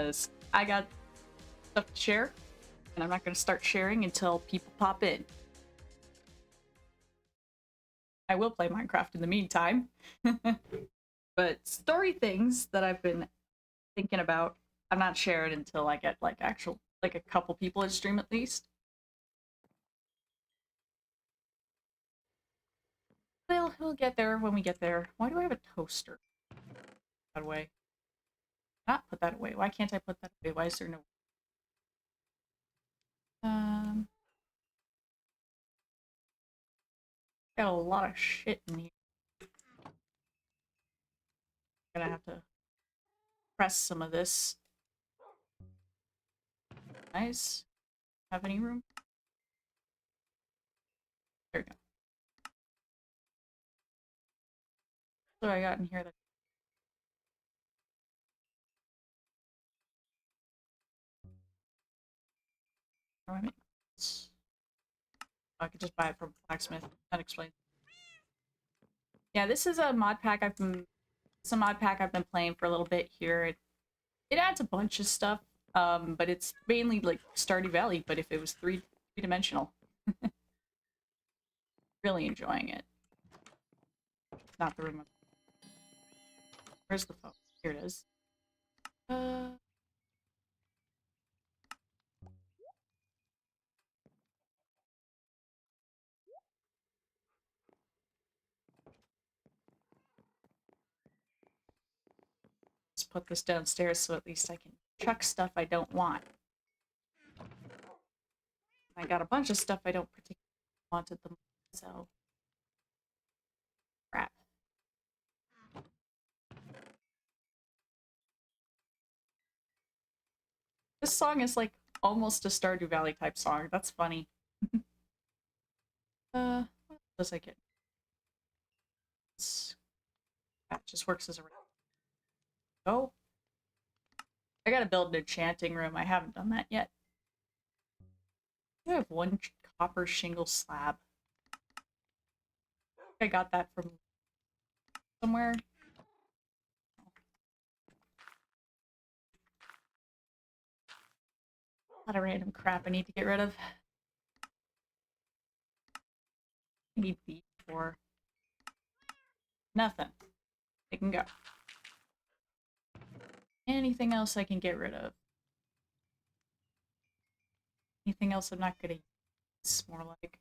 because I got stuff to share, and I'm not going to start sharing until people pop in. I will play Minecraft in the meantime. But story things that I've been thinking about, I'm not sharing until I get like a couple people in stream at least. We'll get there when we get there. Why do I have a toaster? Put that away. Not put that away. Why can't I put that away? Why is there no? Got a lot of shit in here. Gonna have to press some of this. Nice. Have any room? There we go. What do I got in here? I mean, I could just buy it from blacksmith. That explains. Yeah, this is a mod pack it's a mod pack I've been playing for a little bit here. It adds a bunch of stuff, but it's mainly like Stardew Valley, but if it was three-dimensional. Really enjoying it. Not the room. Where's the phone? Here it is. Let's put this downstairs so at least I can chuck stuff I don't want. I got a bunch of stuff I don't particularly want at the moment, so crap. This song is like almost a Stardew Valley type song. That's funny. What else I get? That just works as a oh. I gotta build an enchanting room. I haven't done that yet. I have one copper shingle slab. I got that from somewhere. A lot of random crap I need to get rid of. I need these for nothing. They can go. Anything else I can get rid of? Anything else I'm not gonna use, more like.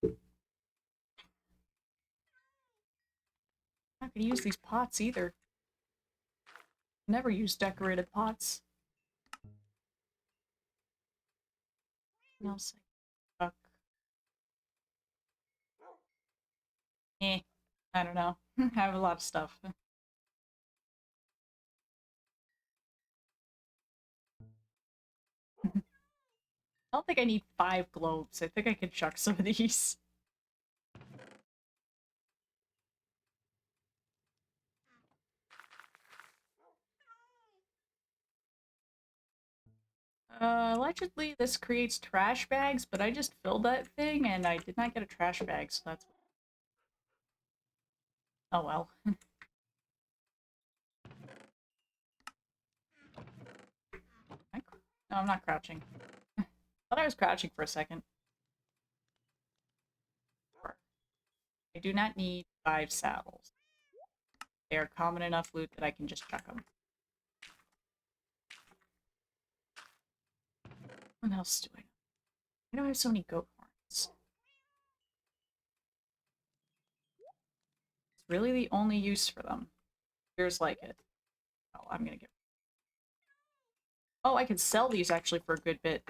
I'm not gonna use these pots either. Never use decorated pots. What else? Fuck. I don't know. I have a lot of stuff. I don't think I need 5 globes. I think I could chuck some of these. Allegedly this creates trash bags, but I just filled that thing and I did not get a trash bag, so that's... Oh well. No, I'm not crouching. Thought I was crouching for a second. I do not need 5 saddles. They are common enough loot that I can just chuck them. What else do I know? I don't have so many goat horns. It's really the only use for them. Here's like it. Oh, I'm gonna get... Oh, I can sell these actually for a good bit.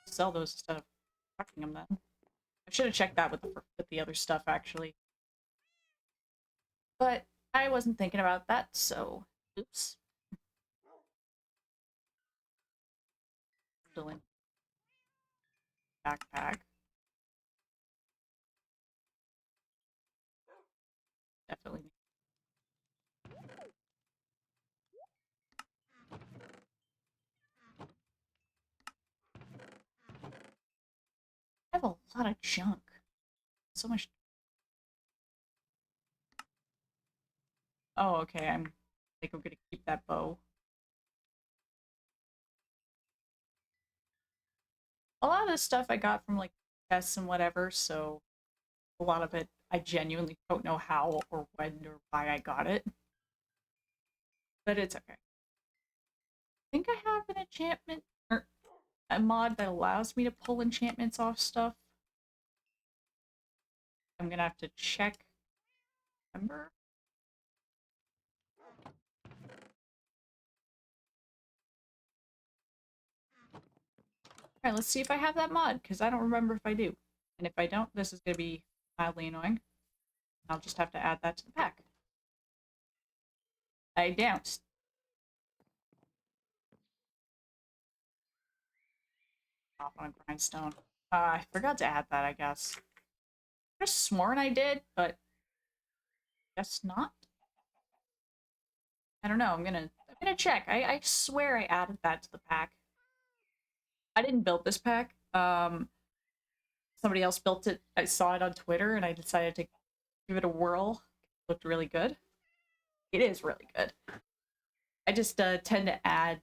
Sell those instead of chucking them then. I should have checked that with the other stuff actually. But I wasn't thinking about that, so oops. Still in backpack. Definitely. I have a lot of junk. So much. Oh, okay. I think I'm gonna keep that bow. A lot of this stuff I got from like tests and whatever, so a lot of it I genuinely don't know how or when or why I got it. But it's okay. I think I have an enchantment or a mod that allows me to pull enchantments off stuff. I'm gonna have to check. Remember? Alright, let's see if I have that mod, because I don't remember if I do. And if I don't, this is gonna be mildly annoying. I'll just have to add that to the pack. I don't. Off on a grindstone. I forgot to add that, I guess. I just sworn I did, but guess not. I don't know. I'm gonna check. I swear I added that to the pack. I didn't build this pack. Somebody else built it. I saw it on Twitter, and I decided to give it a whirl. It looked really good. It is really good. I just tend to add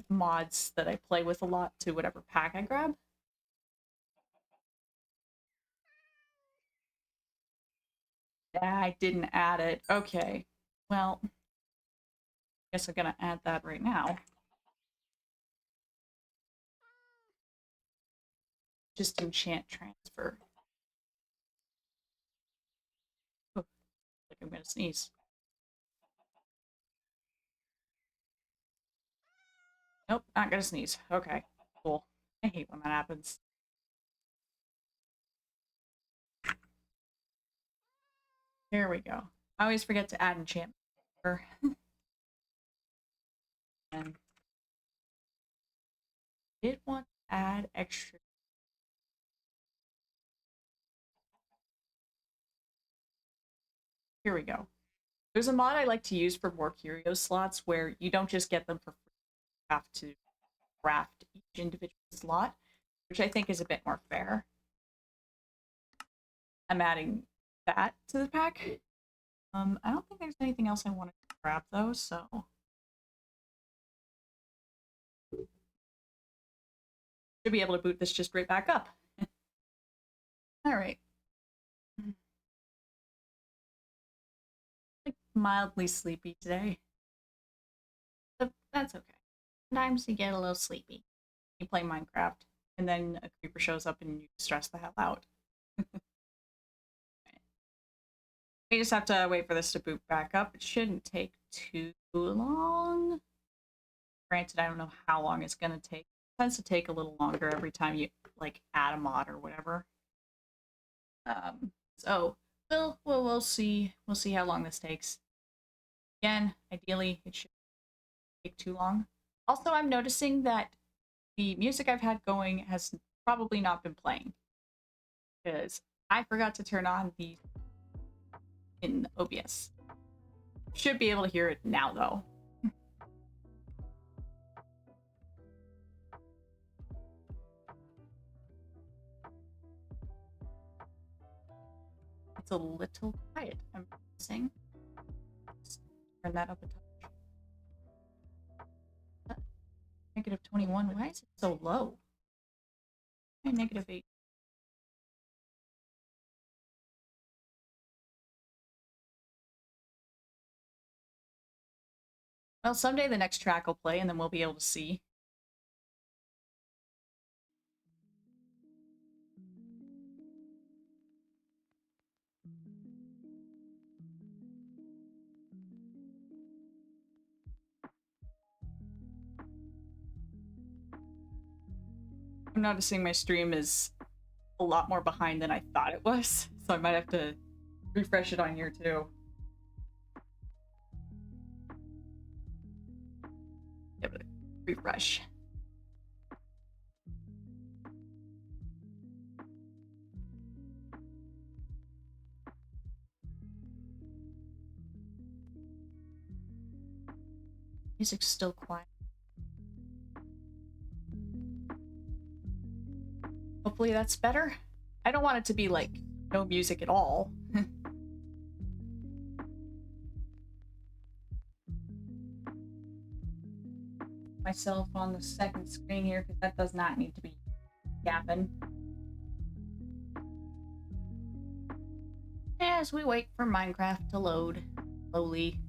mods that I play with a lot to whatever pack I grab. Yeah, I didn't add it. Okay. Well, I guess I'm gonna add that right now. Just enchant transfer. Oh, like I'm gonna sneeze. Nope, not gonna sneeze. Okay, cool. I hate when that happens. Here we go. I always forget to add enchantment. And did want to add extra. Here we go. There's a mod I like to use for more curio slots where you don't just get them for free. You have to craft each individual slot, which I think is a bit more fair. I'm adding that to the pack. I don't think there's anything else I want to grab though, so should be able to boot this just right back up. All right. Like mildly sleepy today, but that's okay. Sometimes you get a little sleepy. You play Minecraft, and then a creeper shows up and you stress the hell out. We just have to wait for this to boot back up. It shouldn't take too long. Granted, I don't know how long it's gonna take. It tends to take a little longer every time you like add a mod or whatever. So we'll see. We'll see how long this takes. Again, ideally, it should take too long. Also, I'm noticing that the music I've had going has probably not been playing because I forgot to turn on the in OBS. Should be able to hear it now though. It's a little quiet, I'm guessing. Turn that up a touch. Negative 21. Why is it so low? Negative 8. Well, someday the next track will play and then we'll be able to see. I'm noticing my stream is a lot more behind than I thought it was, so I might have to refresh it on here too. Give it a refresh. Music's still quiet. Hopefully that's better. I don't want it to be like no music at all. myself on the second screen here because that does not need to be yapping. As we wait for Minecraft to load slowly.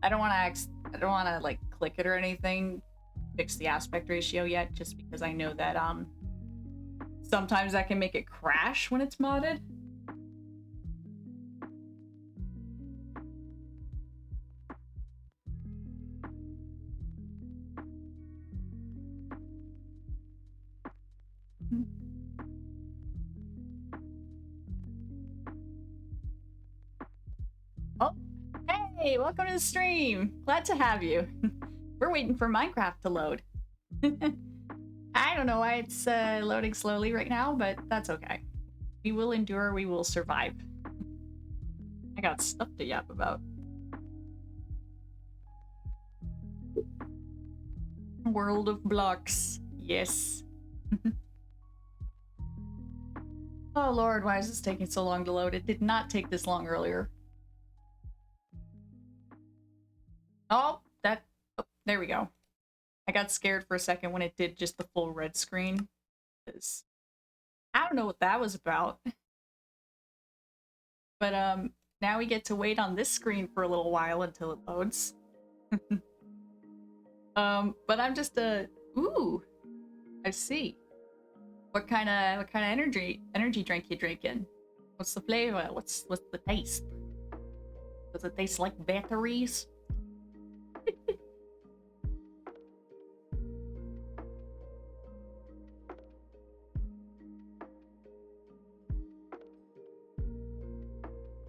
I don't want to like click it or anything, fix the aspect ratio yet, just because I know that sometimes that can make it crash when it's modded. Oh, hey, welcome to the stream. Glad to have you. We're waiting for Minecraft to load. I don't know why it's loading slowly right now, but that's okay. We will endure, we will survive. I got stuff to yap about. World of Blocks. Yes. Oh lord, why is this taking so long to load? It did not take this long earlier. Oh, there we go. I got scared for a second when it did just the full red screen. I don't know what that was about. But now we get to wait on this screen for a little while until it loads. But I'm just ooh, I see. What kind of energy drink you drinking? What's the flavor? What's the taste? Does it taste like batteries?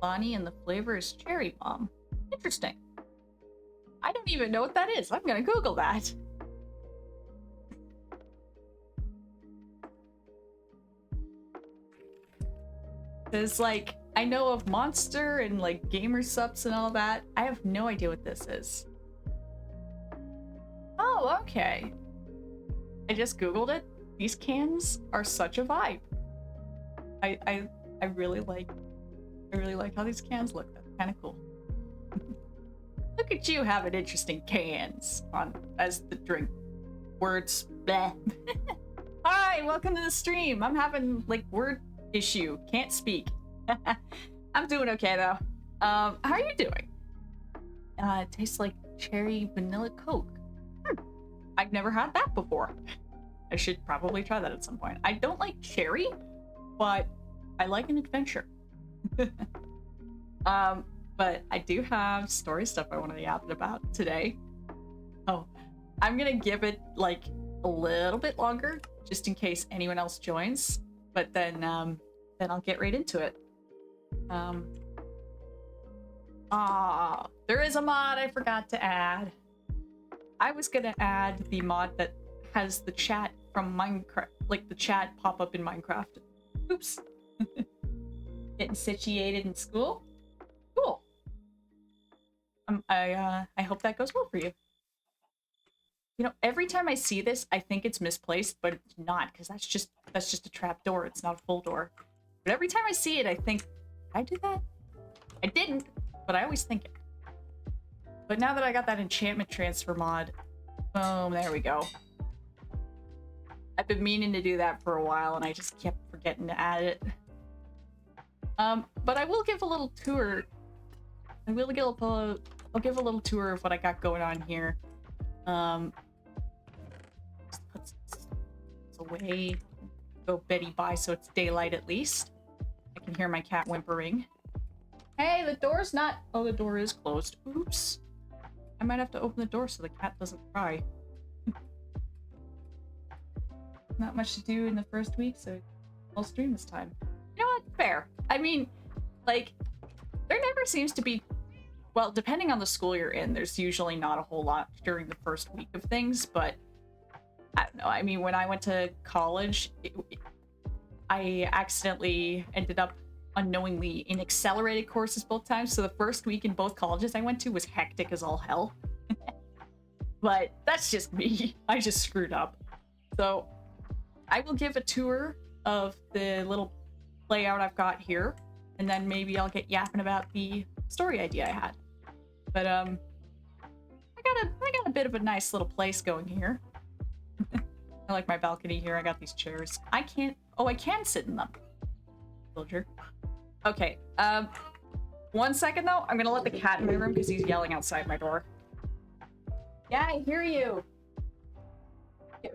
Bonnie, and the flavor is cherry bomb. Interesting. I don't even know what that is. I'm gonna Google that. Cause like, I know of Monster and like Gamer Sups and all that. I have no idea what this is. Oh, okay. I just Googled it. These cans are such a vibe. I really like how these cans look. That's kind of cool. Look at you having interesting cans on as the drink. Words. Bleh. Hi, welcome to the stream. I'm having like word issue. Can't speak. I'm doing okay though. How are you doing? It tastes like cherry vanilla Coke. I've never had that before. I should probably try that at some point. I don't like cherry, but I like an adventure. But I do have story stuff I want to yap about today. Oh, I'm gonna give it like a little bit longer just in case anyone else joins, but then I'll get right into it. There is a mod I forgot to add. I was gonna add the mod that has the chat from Minecraft, like the chat pop up in Minecraft. Oops. Getting situated in school. Cool. I hope that goes well for you. You know, every time I see this, I think it's misplaced, but it's not, because that's just a trap door. It's not a full door. But every time I see it, I think, did I do that? I didn't, but I always think it. But now that I got that enchantment transfer mod, boom, there we go. I've been meaning to do that for a while, and I just kept forgetting to add it. But I will give a little tour. I'll give a little tour of what I got going on here. Just put this away. Go Betty by so it's daylight at least. I can hear my cat whimpering. Hey, the door's not... Oh, the door is closed. Oops. I might have to open the door so the cat doesn't cry. Not much to do in the first week, so I'll stream this time. You know what? Fair. I mean, like, there never seems to be... Well, depending on the school you're in, there's usually not a whole lot during the first week of things, but I don't know. I mean, when I went to college, I accidentally ended up unknowingly in accelerated courses both times, so the first week in both colleges I went to was hectic as all hell. But that's just me. I just screwed up. So I will give a tour of the little layout I've got here, and then maybe I'll get yapping about the story idea I had. But I I got a bit of a nice little place going here. I like my balcony here. I got these chairs. I can't... Oh, I can sit in them. Villager. Okay, 1 second though. I'm gonna let the cat in my room because he's yelling outside my door. Yeah, I hear you. Come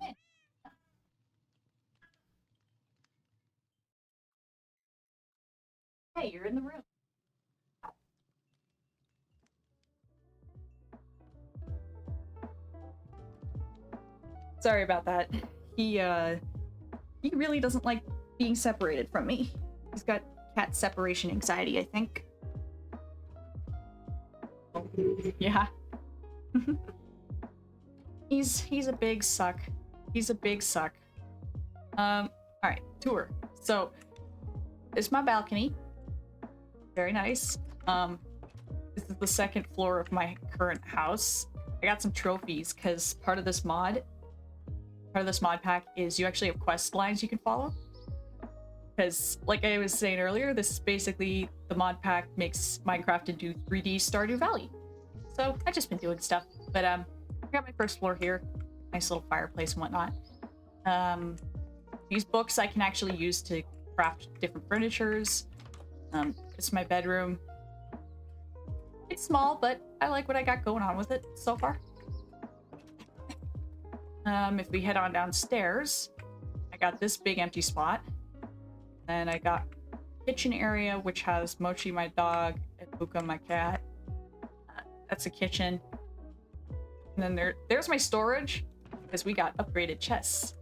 in. Hey, you're in the room. Sorry about that. He really doesn't like being separated from me. He's got cat separation anxiety, I think. Yeah. He's a big suck. He's a big suck. Alright, tour. So, it's my balcony. Very nice. This is the second floor of my current house. I got some trophies because part of this mod pack is you actually have quest lines you can follow. Because, like I was saying earlier, this is basically the mod pack makes Minecraft into 3D Stardew Valley. So I've just been doing stuff. But I got my first floor here, nice little fireplace and whatnot. These books I can actually use to craft different furnitures. It's my bedroom. It's small, but I like what I got going on with it so far. If we head on downstairs, I got this big empty spot. Then I got kitchen area, which has Mochi, my dog, and Puka, my cat. That's a kitchen. And then there's my storage, because we got upgraded chests.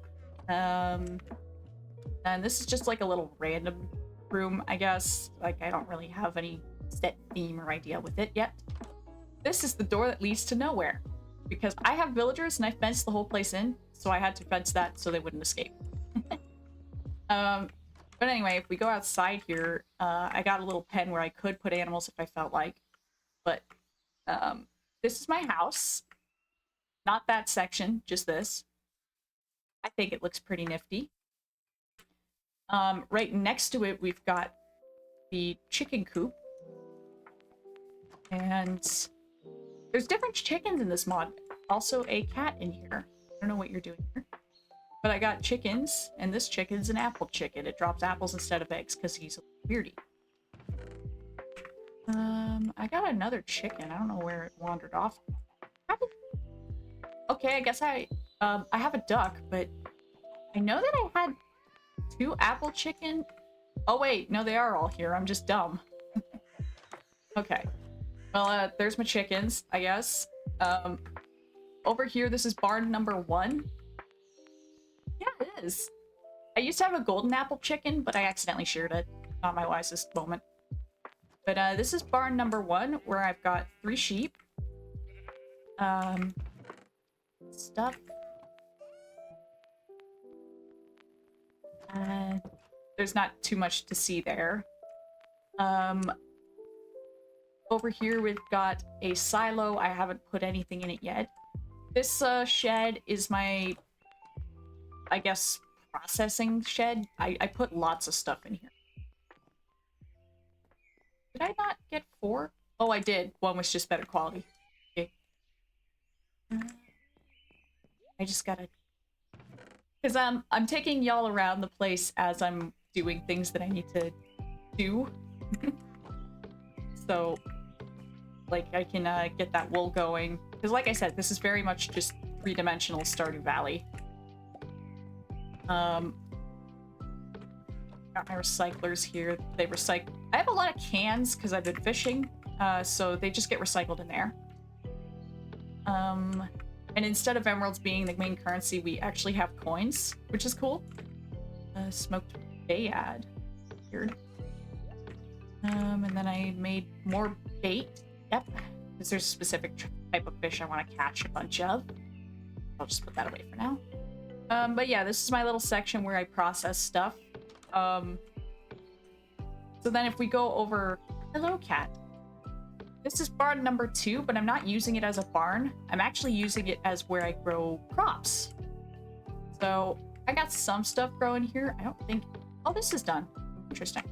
And this is just like a little random room, I guess. Like, I don't really have any set theme or idea with it yet. This is the door that leads to nowhere. Because I have villagers and I fenced the whole place in, so I had to fence that so they wouldn't escape. But anyway, if we go outside here, I got a little pen where I could put animals if I felt like. But this is my house. Not that section, just this. I think it looks pretty nifty. Right next to it, we've got the chicken coop. And there's different chickens in this mod. Also a cat in here. I don't know what you're doing here. But I got chickens, and this chicken's an apple chicken. It drops apples instead of eggs because he's a weirdy. I got another chicken. I don't know where it wandered off. Okay, I guess I have a duck, but I know that I had 2 apple chicken. Oh wait, no, they are all here. I'm just dumb. Okay. Well, there's my chickens, I guess. Over here, this is barn number 1. Yeah, it is. I used to have a golden apple chicken, but I accidentally sheared it. Not my wisest moment. But this is barn number 1, where I've got 3 sheep. Stuff. There's not too much to see there. Over here we've got a silo. I haven't put anything in it yet. This shed is my, I guess, processing shed. I put lots of stuff in here. Did I not get 4? Oh, I did. 1 was just better quality. Okay. I just gotta... Because I'm taking y'all around the place as I'm doing things that I need to do. So, like, I can get that wool going. Because like I said, this is very much just 3-dimensional Stardew Valley. Got my recyclers here. They recycle... I have a lot of cans because I've been fishing, so they just get recycled in there. And instead of emeralds being the main currency, we actually have coins, which is cool. Smoked bayad. Weird. And then I made more bait. Yep. Because there's a specific type of fish I want to catch a bunch of. I'll just put that away for now. But yeah, this is my little section where I process stuff. So then if we go over... Hello, cat. This is barn number 2, but I'm not using it as a barn. I'm actually using it as where I grow crops. So I got some stuff growing here. I don't think... Oh, this is done. Interesting.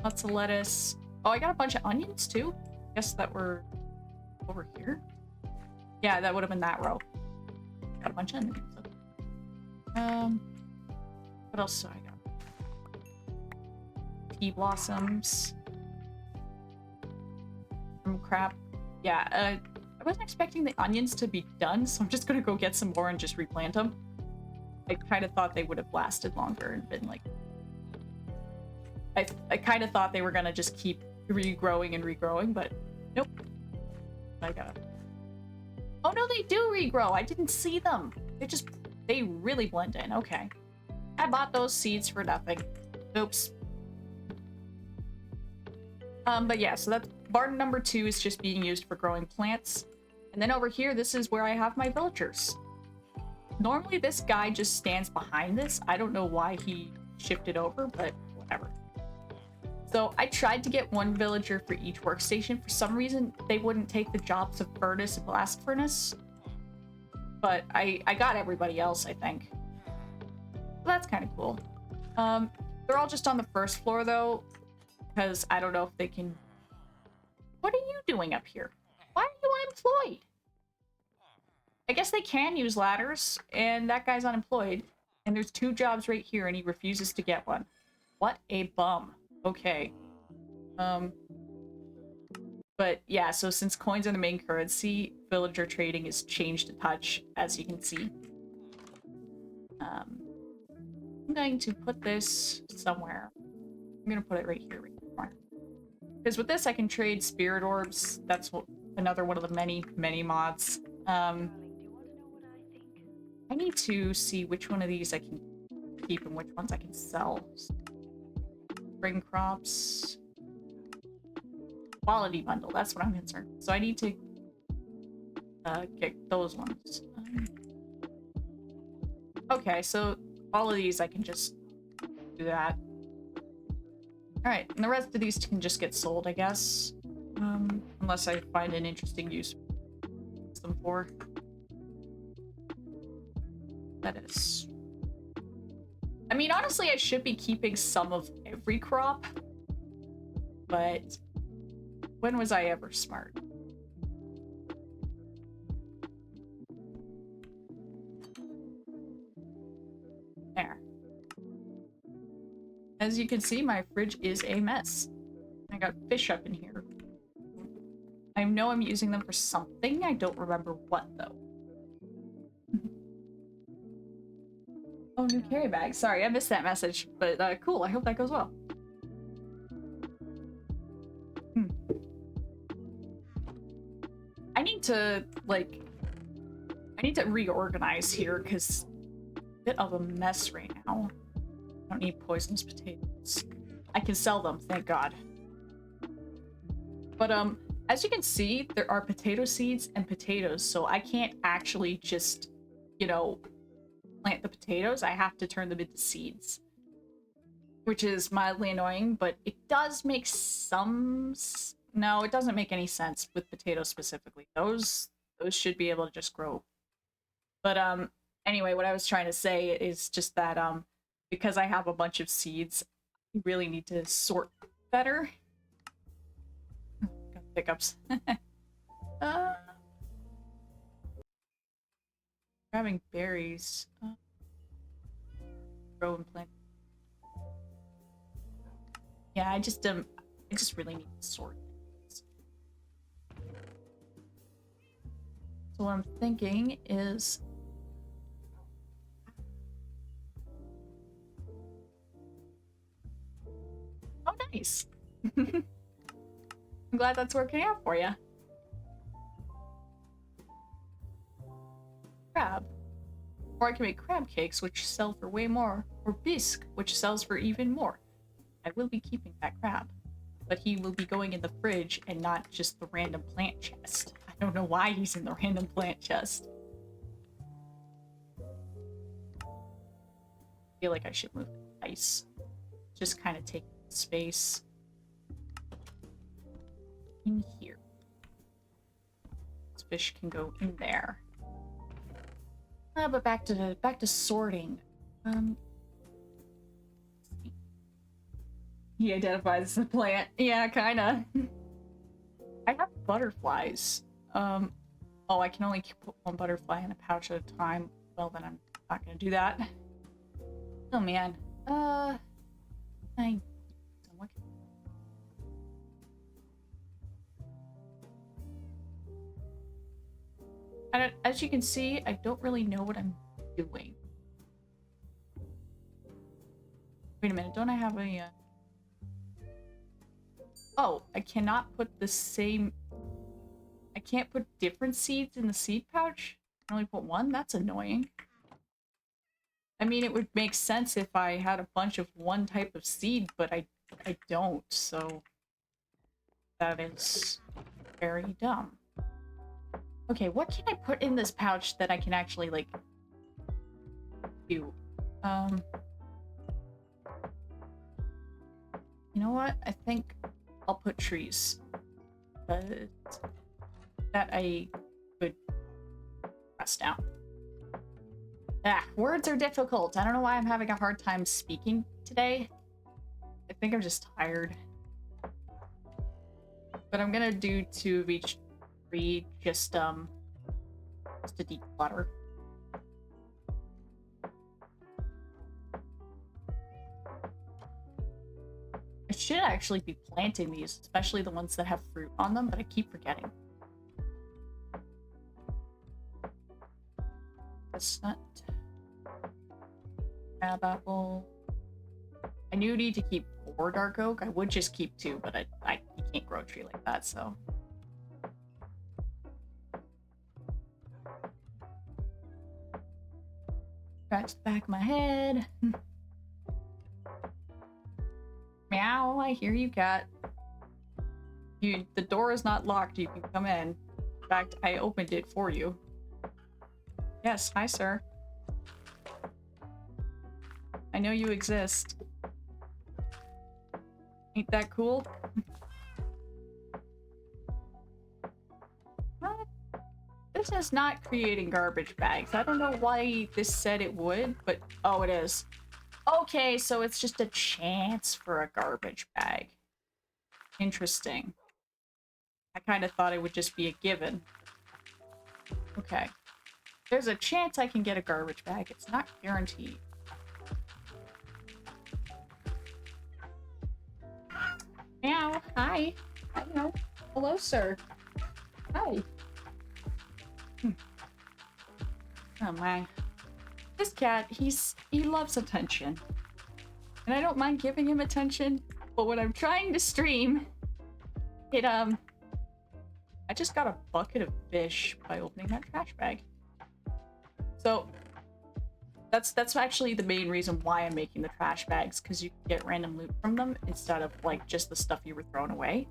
Lots of lettuce. Oh, I got a bunch of onions too. Guess that were over here. Yeah, that would have been that row. Got a bunch of onions. What else do I got? Pea blossoms. Some crap. Yeah, I wasn't expecting the onions to be done, so I'm just gonna go get some more and just replant them. I kind of thought they would have lasted longer and been like... I kind of thought they were gonna just keep regrowing and regrowing, but nope. I gotta... Oh no, they do regrow! I didn't see them! They really blend in. Okay. I bought those seeds for nothing. Oops. But yeah, so that's barn number 2 is just being used for growing plants. And then over here, this is where I have my villagers. Normally this guy just stands behind this. I don't know why he shifted over, but whatever. So I tried to get one villager for each workstation. For some reason, they wouldn't take the jobs of furnace and blast furnace. But I got everybody else, I think. So that's kind of cool. They're all just on the first floor, though, because I don't know if they can... What are you doing up here? Why are you unemployed? I guess they can use ladders, and that guy's unemployed. And there's 2 jobs right here, and he refuses to get one. What a bum. Okay. But yeah, so since coins are the main currency, villager trading is changed a touch, as you can see. I'm going to put this somewhere. I'm going to put it right here, right in the corner. Because with this, I can trade spirit orbs. That's another one of the many, many mods. I need to see which one of these I can keep and which ones I can sell. Spring crops. Quality bundle, that's what I'm concerned. So I need to get those ones. Okay, so all of these I can just do that. Alright, and the rest of these can just get sold, I guess. Unless I find an interesting use them for. That is... I mean, honestly, I should be keeping some of every crop. But... when was I ever smart? There. As you can see, my fridge is a mess. I got fish up in here. I know I'm using them for something. I don't remember what, though. Oh, new carry bag. Sorry, I missed that message. But cool, I hope that goes well. I need to, like... I need to reorganize here, because... a bit of a mess right now. I don't need poisonous potatoes. I can sell them, thank God. But, as you can see, there are potato seeds and potatoes, so I can't actually just, you know, plant the potatoes. I have to turn them into seeds. Which is mildly annoying, but it does make some... No, it doesn't make any sense with potatoes specifically. Those should be able to just grow. But, anyway, what I was trying to say is just that, because I have a bunch of seeds, I really need to sort better. Got pickups. Grabbing berries. Grow and plant. Yeah, I just really need to sort. So what I'm thinking is... Oh, nice! I'm glad that's working out for you. Crab. Or I can make crab cakes, which sell for way more. Or bisque, which sells for even more. I will be keeping that crab. But he will be going in the fridge and not just the random plant chest. I don't know why he's in the random plant chest. I feel like I should move the ice. Just kind of take space in here. This fish can go in there. But back to sorting. He identifies as a plant. Yeah, kinda. I have butterflies. Oh, I can only put one butterfly in a pouch at a time. Well, then I'm not gonna do that. Oh man. I. What as you can see, I don't really know what I'm doing. Wait a minute, don't I have a... Oh, I cannot put the same... I can't put different seeds in the seed pouch? I can only put one? That's annoying. I mean, it would make sense if I had a bunch of one type of seed, but I don't, so... That is very dumb. Okay, what can I put in this pouch that I can actually, like, do? You know what? I think I'll put trees. But that I could press down. Ah, words are difficult. I don't know why I'm having a hard time speaking today. I think I'm just tired. But I'm gonna do 2 of each tree just to declutter. I should actually be planting these, especially the ones that have fruit on them, but I keep forgetting. Chestnut. Crabapple. I do need to keep 4 dark oak. I would just keep 2, but you can't grow a tree like that, so. Scratch the back of my head. Meow, I hear you, cat. The door is not locked. You can come in. In fact, I opened it for you. Yes, hi, sir. I know you exist. Ain't that cool? What? This is not creating garbage bags. I don't know why this said it would, but... Oh, it is. Okay, so it's just a chance for a garbage bag. Interesting. I kind of thought it would just be a given. Okay. There's a chance I can get a garbage bag. It's not guaranteed. Meow. Hi. Hello. Hello, sir. Hi. Oh my. This cat, he loves attention. And I don't mind giving him attention, but when I'm trying to stream, I just got a bucket of fish by opening that trash bag. So that's actually the main reason why I'm making the trash bags, because you can get random loot from them instead of like just the stuff you were throwing away.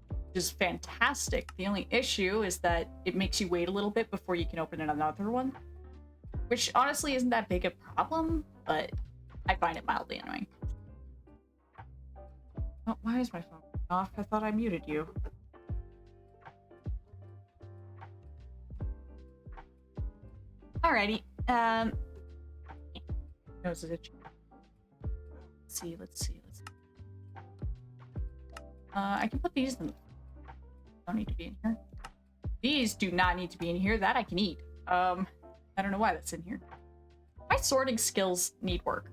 Which is fantastic. The only issue is that it makes you wait a little bit before you can open another one. Which honestly isn't that big a problem, but I find it mildly annoying. Oh, why is my phone off? I thought I muted you. Alrighty. Nose is itching. Let's see. I can put these in. Don't need to be in here. These do not need to be in here. That I can eat. I don't know why that's in here. My sorting skills need work.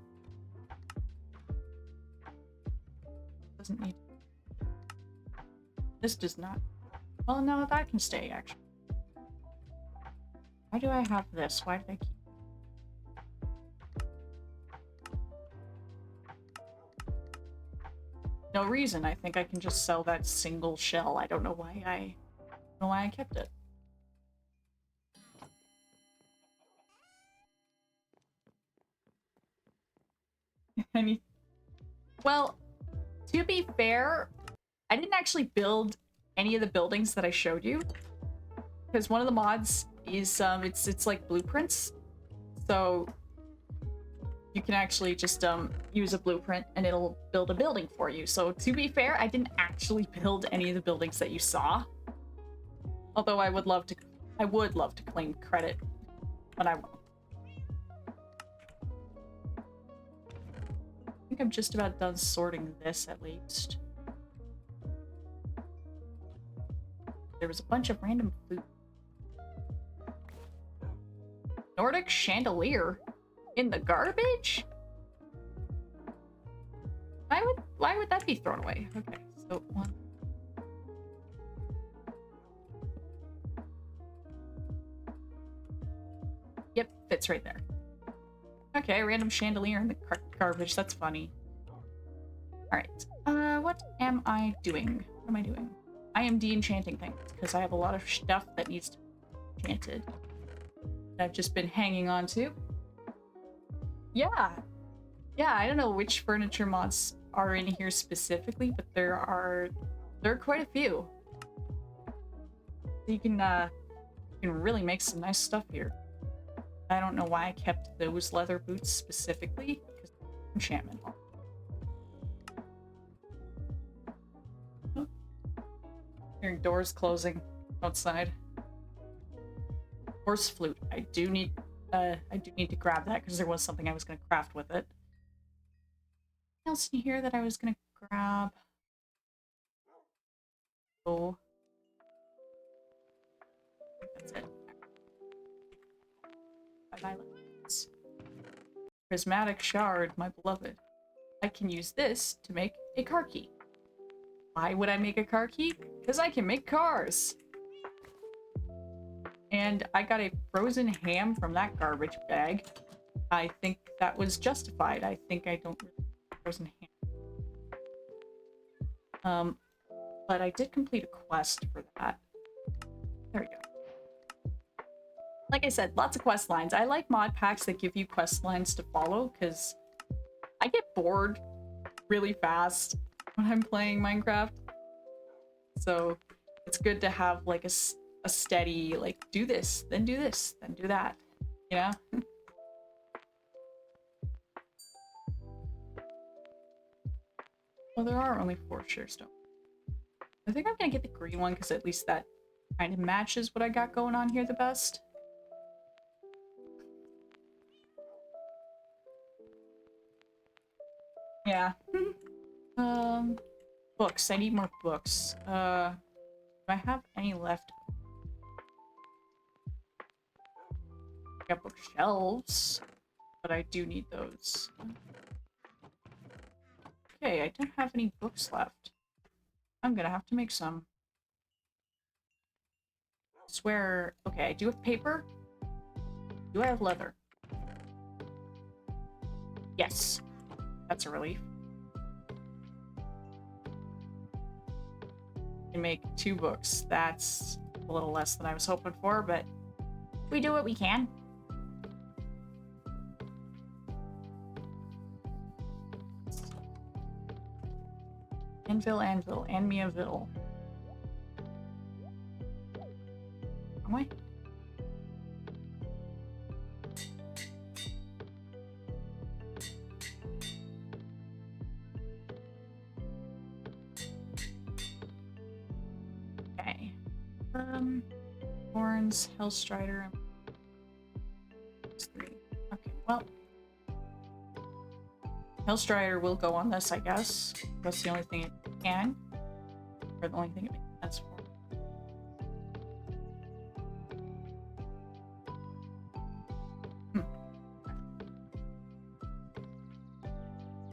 Doesn't need. This does not. Well, no, that can stay, actually. Why do I have this? Why did I keep... No reason. I think I can just sell that single shell. I don't know why I kept it. Well, to be fair, I didn't actually build any of the buildings that I showed you, because one of the mods is it's like blueprints, so you can actually just use a blueprint and it'll build a building for you. So to be fair, I didn't actually build any of the buildings that you saw, although I would love to claim credit when I will. think I'm just about done sorting this at least. There was a bunch of random food. Nordic chandelier in the garbage? Why would that be thrown away? Okay, so one. Yep, fits right there. Okay, random chandelier in the garbage. That's funny. Alright. What am I doing? What am I doing? I am de-enchanting things, because I have a lot of stuff that needs to be enchanted. That I've just been hanging on to. Yeah! Yeah, I don't know which furniture mods are in here specifically, but there are quite a few. You can really make some nice stuff here. I don't know why I kept those leather boots specifically, because enchantment. Oh. Hearing doors closing outside. Horse flute. I do need to grab that because there was something I was going to craft with it. What else in here that I was going to grab? Oh. I think that's it. Violence. Prismatic shard, my beloved. I can use this to make a car key. Why would I make a car key? Because I can make cars! And I got a frozen ham from that garbage bag. I think that was justified. I think I don't really like frozen ham. But I did complete a quest for that. There we go. Like I said, lots of quest lines. I like mod packs that give you quest lines to follow, because I get bored really fast when I'm playing Minecraft. So it's good to have like a steady, like, do this, then do that, you know? Well, there are only 4 sheer stone. I think I'm gonna get the green one because at least that kind of matches what I got going on here the best. Yeah. Books. I need more books. Do I have any left? I got bookshelves, but I do need those. Okay, I don't have any books left. I'm gonna have to make some. I swear. Okay, I do have paper. Do I have leather? Yes. That's a relief. I can make 2 books. That's a little less than I was hoping for, but we do what we can. Anvil, and Miaville. Wrong way? Okay. Horns, Hellstrider. 3. Okay, well. Hellstrider will go on this, I guess. That's the only thing it can. Or the only thing it makes sense for.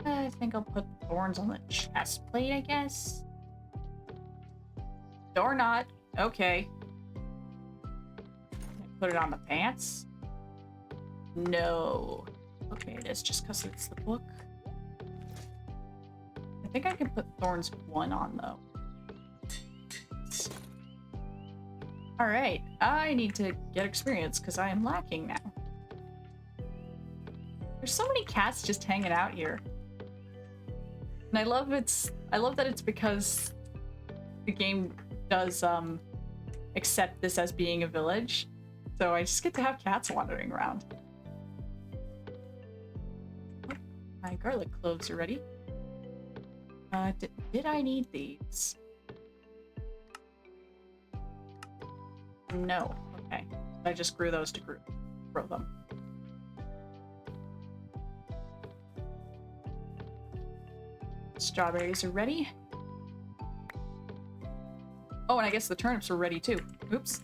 I think I'll put thorns on the chest plate, I guess. Or not. Okay. Put it on the pants? No. Okay, it is just because it's the book. I think I can put thorns 1 on, though. Alright, I need to get experience because I am lacking now. There's so many cats just hanging out here. And I love that it's because the game does accept this as being a village. So I just get to have cats wandering around. Oh, my garlic cloves are ready. Did I need these? No. Okay. I just grew those to grow them. Strawberries are ready. Oh, and I guess the turnips are ready too. Oops.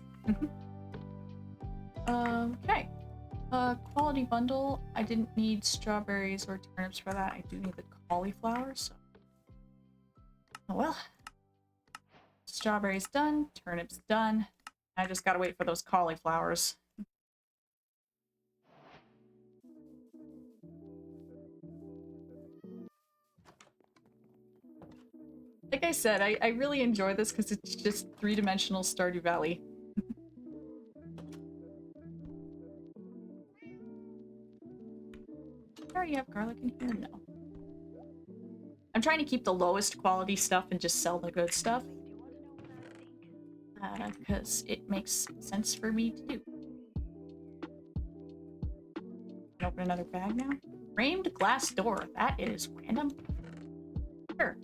Okay. Quality bundle. I didn't need strawberries or turnips for that. I do need the cauliflower, so... Oh well. Strawberries done. Turnips done. I just gotta wait for those cauliflowers. Like I said, I really enjoy this because it's just three-dimensional Stardew Valley. I already have garlic in here? No. I'm trying to keep the lowest quality stuff and just sell the good stuff. Because it makes sense for me to do. Open another bag now. Framed glass door. That is random. Sure.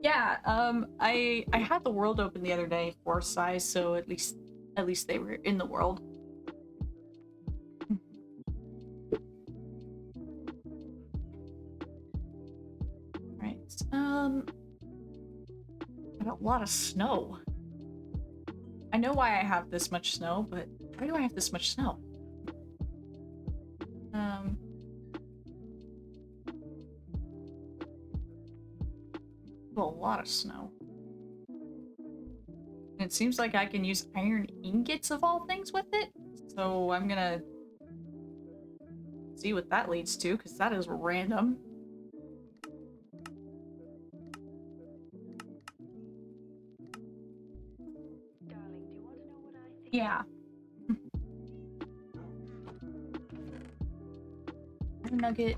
Yeah, I had the world open the other day for size, so at least they were in the world. Right. Got a lot of snow. I know why I have this much snow, but why do I have this much snow? A lot of snow. And it seems like I can use iron ingots of all things with it, so I'm gonna see what that leads to, because that is random. Darling, do you want to know what I think? Yeah. Iron nugget.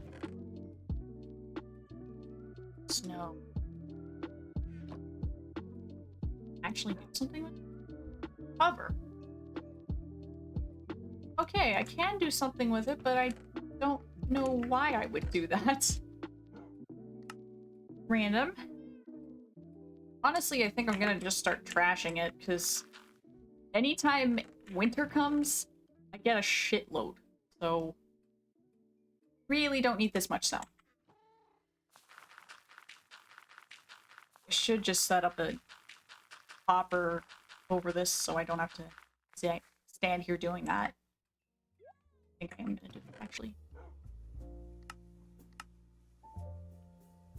Snow. Actually do something with it? Cover. Okay, I can do something with it, but I don't know why I would do that. Random. Honestly, I think I'm gonna just start trashing it, because anytime winter comes, I get a shitload. So, really don't need this much snow. I should just set up a hopper over this so I don't have to stand here doing that. I think I am gonna do that, actually.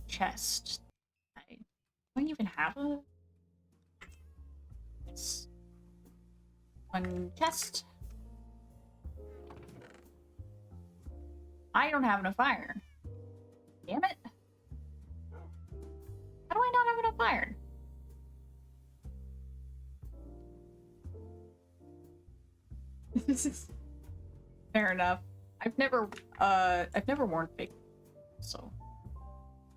Chest. Do I even have a... It's... One chest. I don't have enough iron. Damn it. How do I not have enough iron? Fair enough. I've never worn fake, so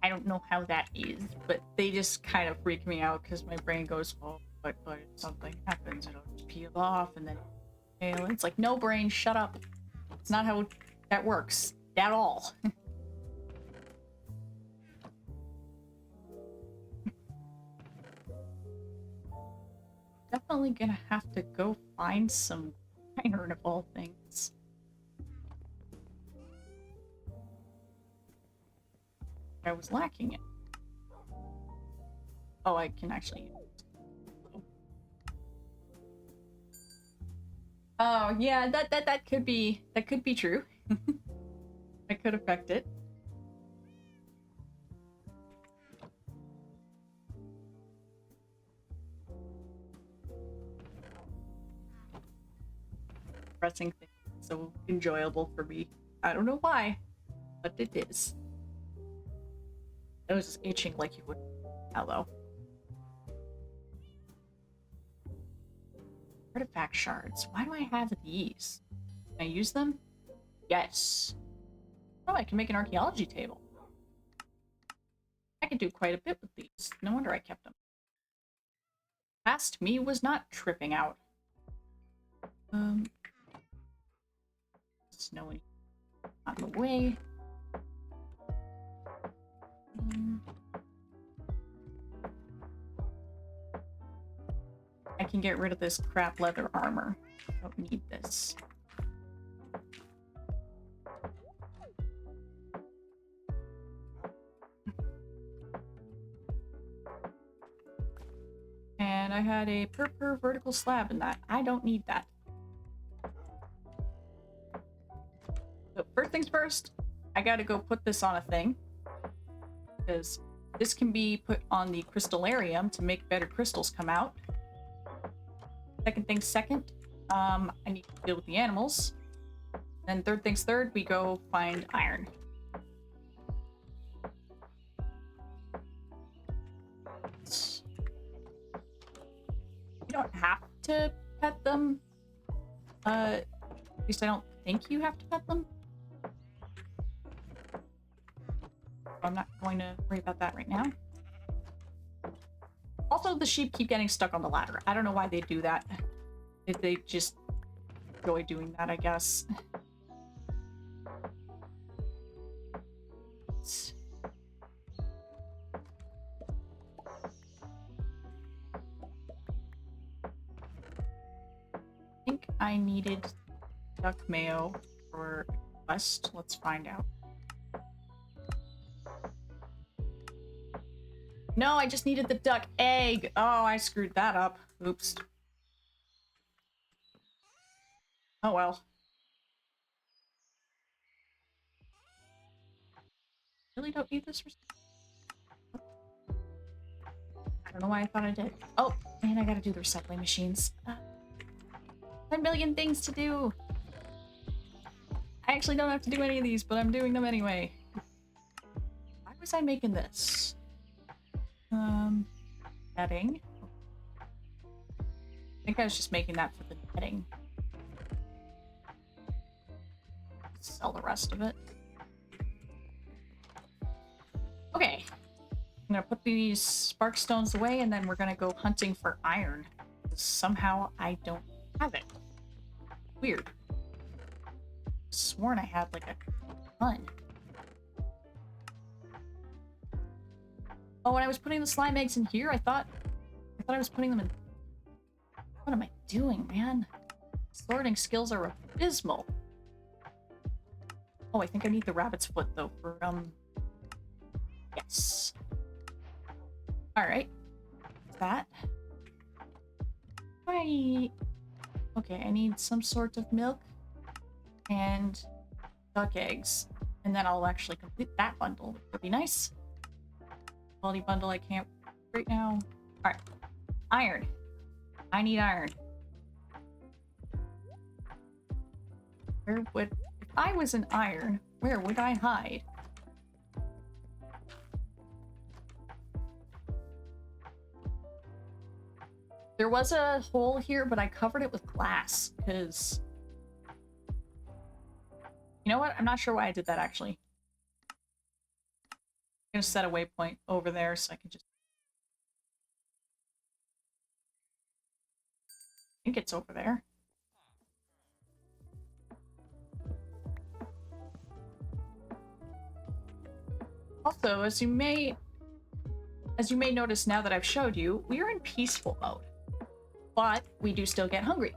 I don't know how that is, but they just kind of freak me out because my brain goes, oh, but if something happens, it'll just peel off and then fail. It's like, no, brain, shut up. It's not how that works at all. Definitely gonna have to go find some iron of all things. I was lacking it. Oh, I can actually... Oh, yeah, that could be true. That could affect it. Pressing things is so enjoyable for me. I don't know why, but it is. I was just itching like you would. Hello. Artifact shards. Why do I have these? Can I use them? Yes. Oh, I can make an archaeology table. I can do quite a bit with these. No wonder I kept them. Past me was not tripping out. Snowy. Out of the way. I can get rid of this crap leather armor. I don't need this. And I had a per vertical slab in that. I don't need that. So first things first, I gotta go put this on a thing. Because this can be put on the crystallarium to make better crystals come out. Second things second, I need to deal with the animals. Then third things third, we go find iron. You don't have to pet them. At least I don't think you have to pet them. I'm not going to worry about that right now. Also, the sheep keep getting stuck on the ladder. I don't know why they do that. If they just enjoy doing that, I guess. I think I needed duck mayo for a quest. Let's find out. No, I just needed the duck egg. Oh, I screwed that up. Oops. Oh well. Really don't need this. I don't know why I thought I did. Oh, man, I gotta do the recycling machines. 10 million things to do. I actually don't have to do any of these, but I'm doing them anyway. Why was I making this? Netting. I think I was just making that for the netting. Sell the rest of it. Okay. I'm gonna put these spark stones away and then we're gonna go hunting for iron. Somehow I don't have it. Weird. Sworn I had like a ton. Oh, when I was putting the slime eggs in here, I thought I was putting them in. What am I doing, man? Sorting skills are abysmal. Oh, I think I need the rabbit's foot though for yes. Alright. That. Right. Okay, I need some sort of milk and duck eggs. And then I'll actually complete that bundle. Would be nice. Quality bundle I can't right now. Alright. Iron. I need iron. Where would... If I was an iron, where would I hide? There was a hole here, but I covered it with glass, because... You know what? I'm not sure why I did that, actually. I'm gonna set a waypoint over there so I can just... I think it's over there. Also, as you may notice now that I've showed you, we are in peaceful mode. But we do still get hungry.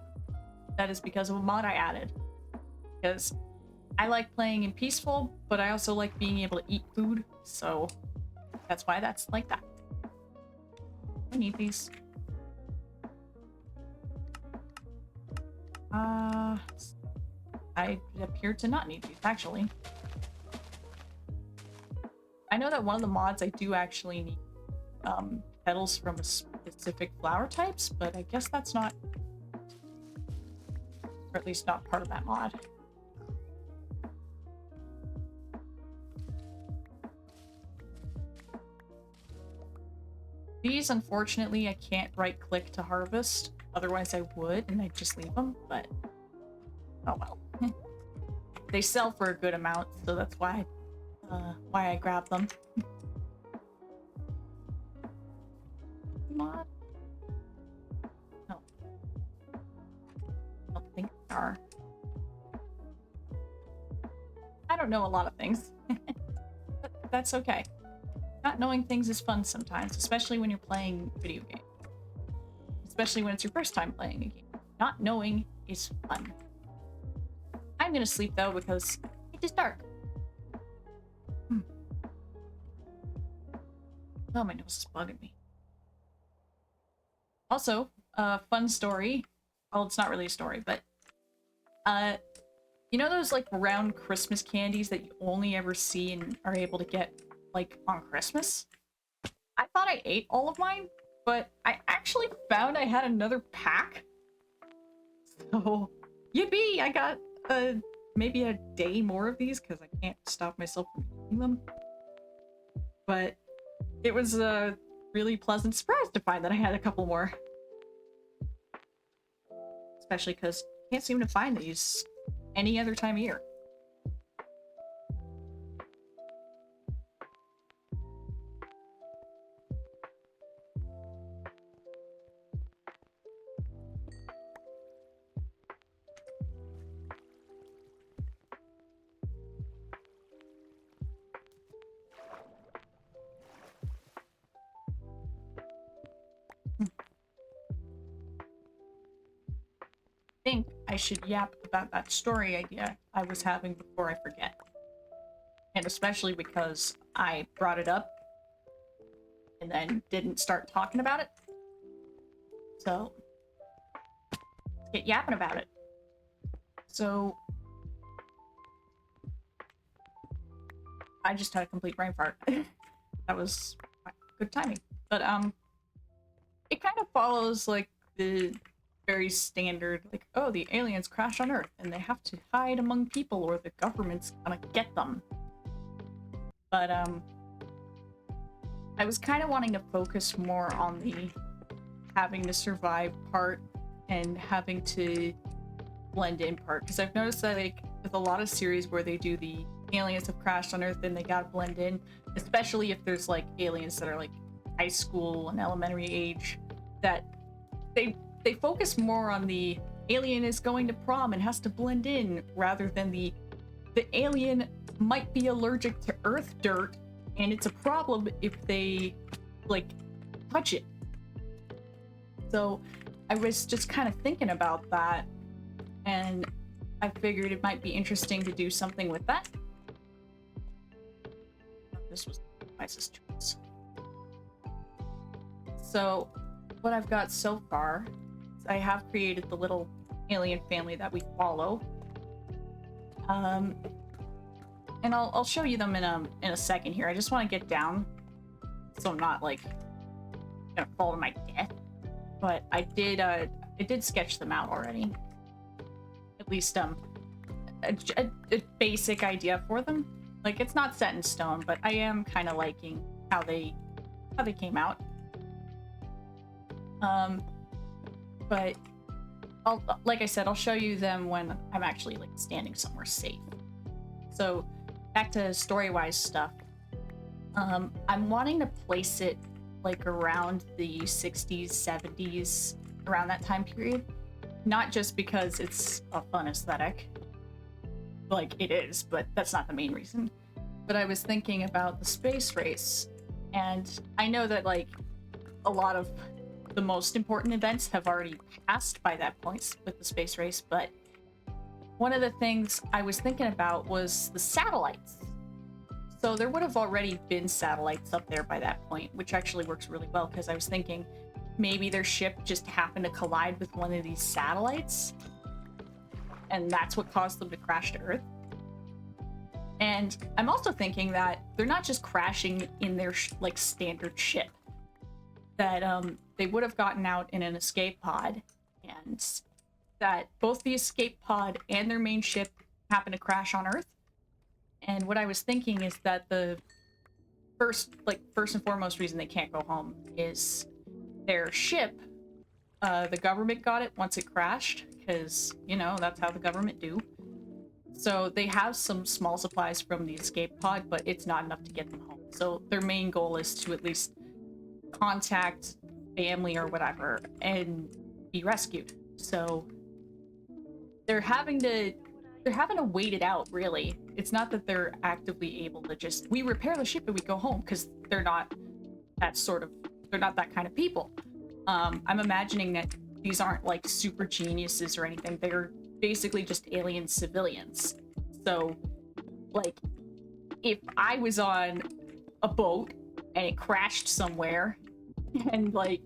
That is because of a mod I added. Because I like playing in peaceful, but I also like being able to eat food, so that's why that's like that. I need these. I appear to not need these, actually. I know that one of the mods I do actually need petals from a specific flower types, but I guess that's not, or at least not part of that mod. These, unfortunately, I can't right-click to harvest. Otherwise I would, and I'd just leave them, but oh well. They sell for a good amount, so that's why I grabbed them. Mod? No. I don't think they are. I don't know a lot of things. But that's okay. Not knowing things is fun sometimes, especially when you're playing video games. Especially when it's your first time playing a game. Not knowing is fun. I'm gonna sleep though because it is dark. Oh, my nose is bugging me. Also, fun story. Well, it's not really a story, but uh, you know those like round Christmas candies that you only ever see and are able to get like on Christmas? I thought I ate all of mine, but I actually found I had another pack. So, yippee! I got maybe a day more of these because I can't stop myself from eating them. But it was a really pleasant surprise to find that I had a couple more. Especially because I can't seem to find these any other time of year. Think I should yap about that story idea I was having before I forget. And especially because I brought it up and then didn't start talking about it. So, let's get yapping about it. So, I just had a complete brain fart. That was good timing. But, it kind of follows, like, the very standard, like, oh, the aliens crash on Earth and they have to hide among people or the government's gonna get them. But, I was kind of wanting to focus more on the having to survive part and having to blend in part. Because I've noticed that, like, with a lot of series where they do the aliens have crashed on Earth and they gotta blend in, especially if there's, like, aliens that are, like, high school and elementary age, that they focus more on the alien is going to prom and has to blend in rather than the alien might be allergic to earth dirt and it's a problem if they like touch it. So I was just kind of thinking about that and I figured it might be interesting to do something with that. This was the wisest choice. So what I've got so far is I have created the little alien family that we follow. And I'll show you them in a second here. I just want to get down so I'm not like gonna fall to my death. But I did sketch them out already. At least a basic idea for them. Like it's not set in stone, but I am kind of liking how they came out. But like I said, I'll show you them when I'm actually like standing somewhere safe. So back to story-wise stuff. I'm wanting to place it like around the 60s, 70s, around that time period. Not just because it's a fun aesthetic. Like it is, but that's not the main reason. But I was thinking about the space race, and I know that like a lot of the most important events have already passed by that point with the space race, but one of the things I was thinking about was the satellites. So there would have already been satellites up there by that point, which actually works really well because I was thinking maybe their ship just happened to collide with one of these satellites and that's what caused them to crash to Earth. And I'm also thinking that they're not just crashing in their like standard ship, that they would have gotten out in an escape pod, and that both the escape pod and their main ship happen to crash on Earth. And what I was thinking is that the first and foremost reason they can't go home is their ship, the government got it once it crashed, because, you know, that's how the government do. So they have some small supplies from the escape pod, but it's not enough to get them home. So their main goal is to at least contact family or whatever and be rescued. So they're having to wait it out, really. It's not that they're actively able to just, we repair the ship and we go home, because they're not that kind of people. I'm imagining that these aren't like super geniuses or anything. They're basically just alien civilians. So like if I was on a boat and it crashed somewhere and like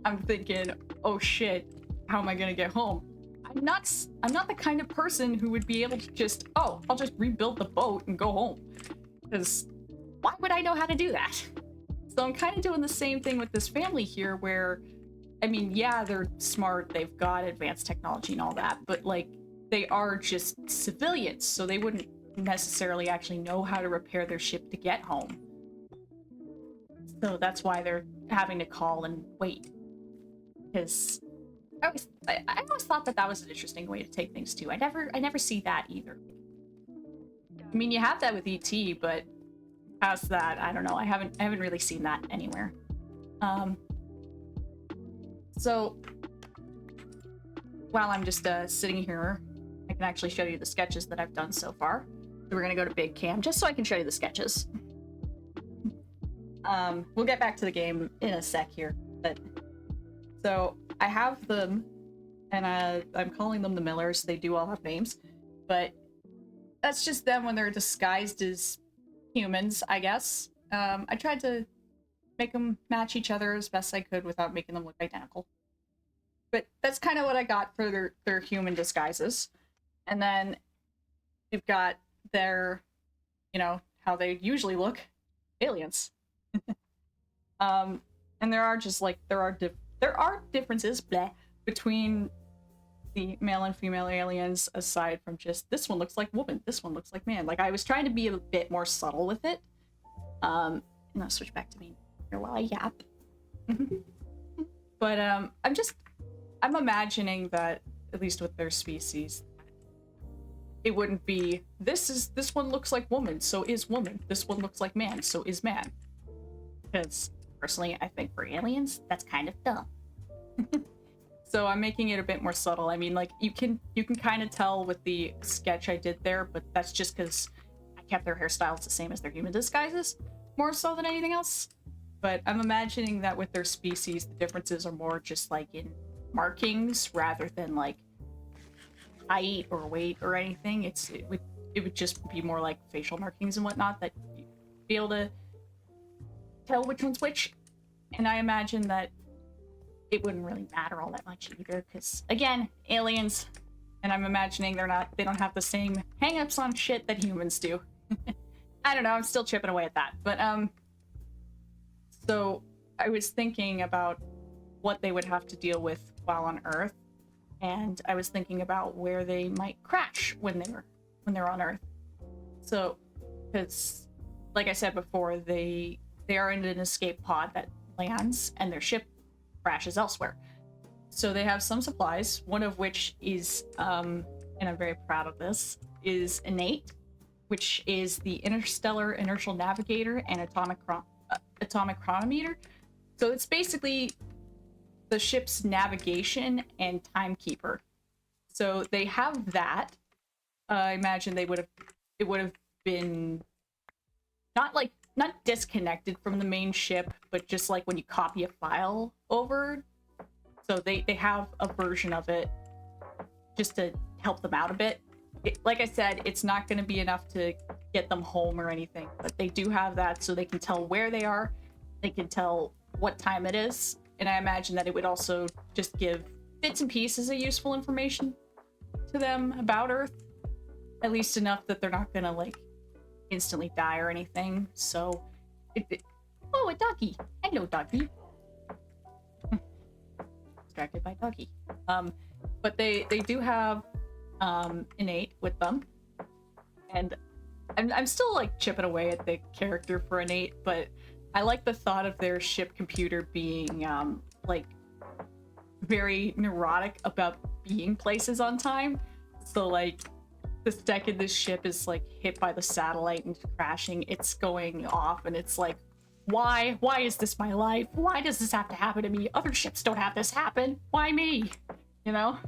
I'm thinking, oh shit, how am I gonna get home? I'm not the kind of person who would be able to just, oh, I'll just rebuild the boat and go home. Because why would I know how to do that? So I'm kind of doing the same thing with this family here where, I mean, yeah, they're smart, they've got advanced technology and all that, but like, they are just civilians, so they wouldn't necessarily actually know how to repair their ship to get home. So that's why they're having to call and wait. Because I always thought that that was an interesting way to take things too. I never see that either. I mean, you have that with ET, but past that, I don't know. I haven't really seen that anywhere. So while I'm just sitting here, I can actually show you the sketches that I've done so far. So we're gonna go to Big Cam just so I can show you the sketches. We'll get back to the game in a sec here, but so I have them, and I'm calling them the Millers. They do all have names, but that's just them when they're disguised as humans, I guess. I tried to make them match each other as best I could without making them look identical. But that's kind of what I got for their human disguises. And then you've got their, you know, how they usually look, aliens. And there are just like there are differences between the male and female aliens, aside from just this one looks like woman, this one looks like man. Like I was trying to be a bit more subtle with it. And I'll switch back to me here while I yap. But I'm imagining that at least with their species, it wouldn't be this one looks like woman, so is woman. This one looks like man, so is man. Because personally, I think for aliens, that's kind of dumb. So I'm making it a bit more subtle. I mean, like you can kind of tell with the sketch I did there, but that's just because I kept their hairstyles the same as their human disguises, more so than anything else. But I'm imagining that with their species, the differences are more just like in markings rather than like height or weight or anything. It would just be more like facial markings and whatnot that you'd be able to tell which one's which. And I imagine that it wouldn't really matter all that much either, because again, aliens, and I'm imagining they don't have the same hang-ups on shit that humans do. I don't know, I'm still chipping away at that. But so I was thinking about what they would have to deal with while on Earth, and I was thinking about where they might crash when they're on Earth. So, because like I said before, they are in an escape pod that lands, and their ship crashes elsewhere. So they have some supplies, one of which is, and I'm very proud of this, is innate, which is the Interstellar Inertial Navigator and Atomic Chronometer. So it's basically the ship's navigation and timekeeper. So they have that. I imagine it would have been not disconnected from the main ship, but just like when you copy a file over. So they have a version of it just to help them out a bit. Like I said, it's not going to be enough to get them home or anything, but they do have that so they can tell where they are. They can tell what time it is. And I imagine that it would also just give bits and pieces of useful information to them about Earth. At least enough that they're not going to like instantly die or anything. So, oh, a doggy. Hello, doggy. Distracted by doggy. But they do have innate with them, and I'm still like chipping away at the character for innate, but I like the thought of their ship computer being like very neurotic about being places on time. So like the second this ship is like hit by the satellite and crashing, it's going off, and it's like, why is this my life? Why does this have to happen to me? Other ships don't have this happen. Why me? You know?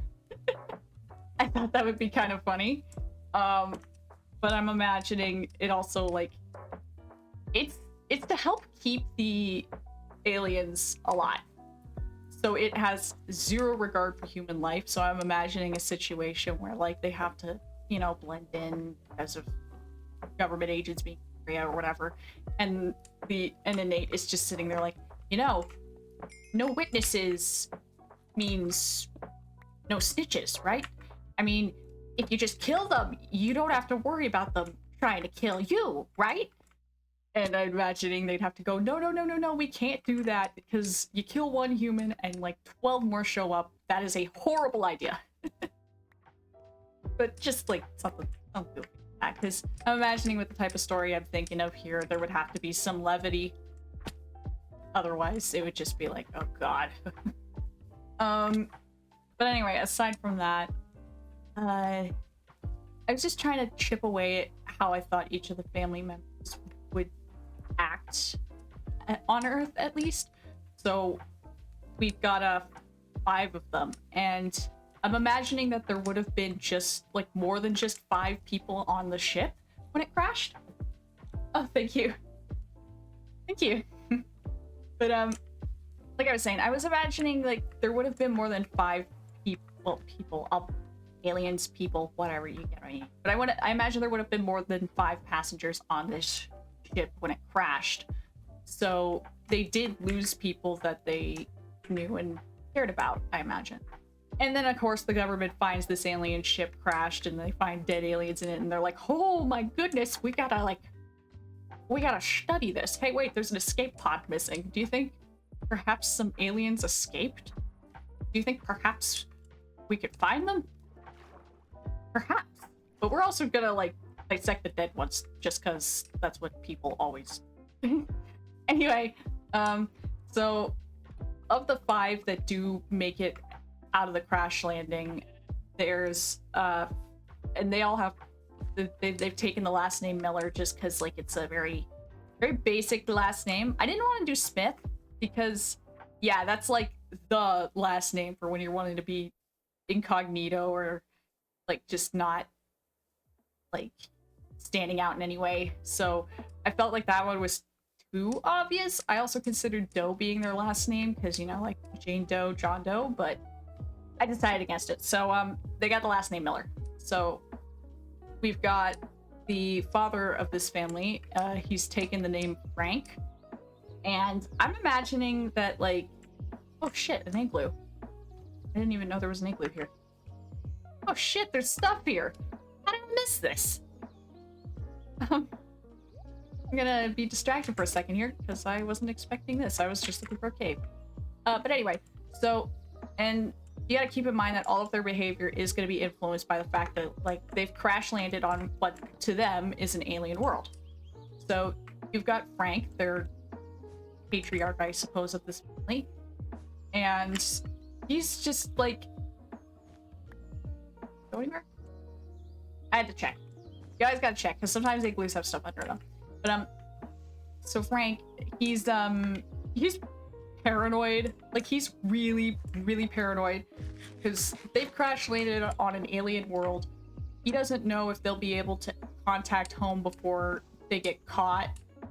I thought that would be kind of funny. But I'm imagining it also like it's to help keep the aliens alive. So it has zero regard for human life. So I'm imagining a situation where like they have to, you know, blend in because of government agents being in Korea or whatever. And innate is just sitting there like, you know, no witnesses means no snitches, right? I mean, if you just kill them, you don't have to worry about them trying to kill you, right? And I'm imagining they'd have to go, no, no, no, no, no, we can't do that because you kill one human and like 12 more show up. That is a horrible idea. But just like something like that, because I'm imagining with the type of story I'm thinking of here, there would have to be some levity. Otherwise, it would just be like, oh god. But anyway, aside from that, I was just trying to chip away at how I thought each of the family members would act on Earth, at least. So we've got 5 of them, and I'm imagining that there would have been just like more than just 5 people on the ship when it crashed. Oh, thank you. Thank you. But like I was saying, I was imagining like there would have been more than 5 aliens, people, whatever, you get what I mean. But I imagine there would have been more than 5 passengers on this ship when it crashed. So they did lose people that they knew and cared about, I imagine. And then of course the government finds this alien ship crashed and they find dead aliens in it and they're like, oh my goodness, we gotta study this. Hey, wait, there's an escape pod missing. Do you think perhaps some aliens escaped? Do you think perhaps we could find them? Perhaps. But we're also gonna like dissect the dead ones just because that's what people always anyway, so of the 5 that do make it out of the crash landing, there's and they all have they've taken the last name Miller just because like it's a very basic last name. I didn't want to do Smith because yeah, that's like the last name for when you're wanting to be incognito or like just not like standing out in any way. So I felt like that one was too obvious. I also considered Doe being their last name because, you know, like Jane Doe, John Doe, but I decided against it. So they got the last name Miller. So we've got the father of this family. He's taken the name Frank. And I'm imagining that like, oh shit, an igloo. I didn't even know there was an igloo here. Oh shit, there's stuff here. How did I miss this? I'm gonna be distracted for a second here because I wasn't expecting this. I was just looking for a cave. But anyway, so, and you gotta keep in mind that all of their behavior is gonna be influenced by the fact that, like, they've crash landed on what to them is an alien world. So you've got Frank, their patriarch, I suppose, of this family, and he's just like, go anywhere? I had to check. You guys gotta check because sometimes igloos have stuff under them. But so Frank, he's paranoid. Like he's really, really paranoid because they've crash landed on an alien world. He doesn't know if they'll be able to contact home before they get caught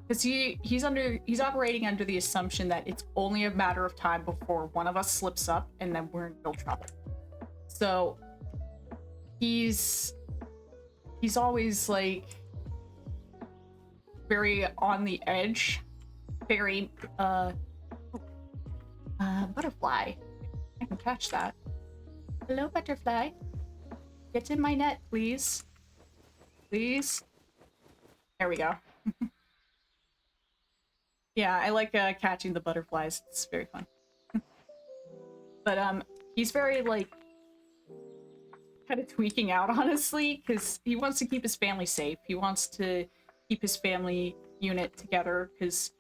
because he's operating under the assumption that it's only a matter of time before one of us slips up and then we're in real trouble. So he's always like very on the edge, very butterfly. I can catch that. Hello, butterfly. Get in my net, please. Please. There we go. Yeah, I like catching the butterflies. It's very fun. But he's very like kind of tweaking out, honestly, because he wants to keep his family safe. He wants to keep his family unit together because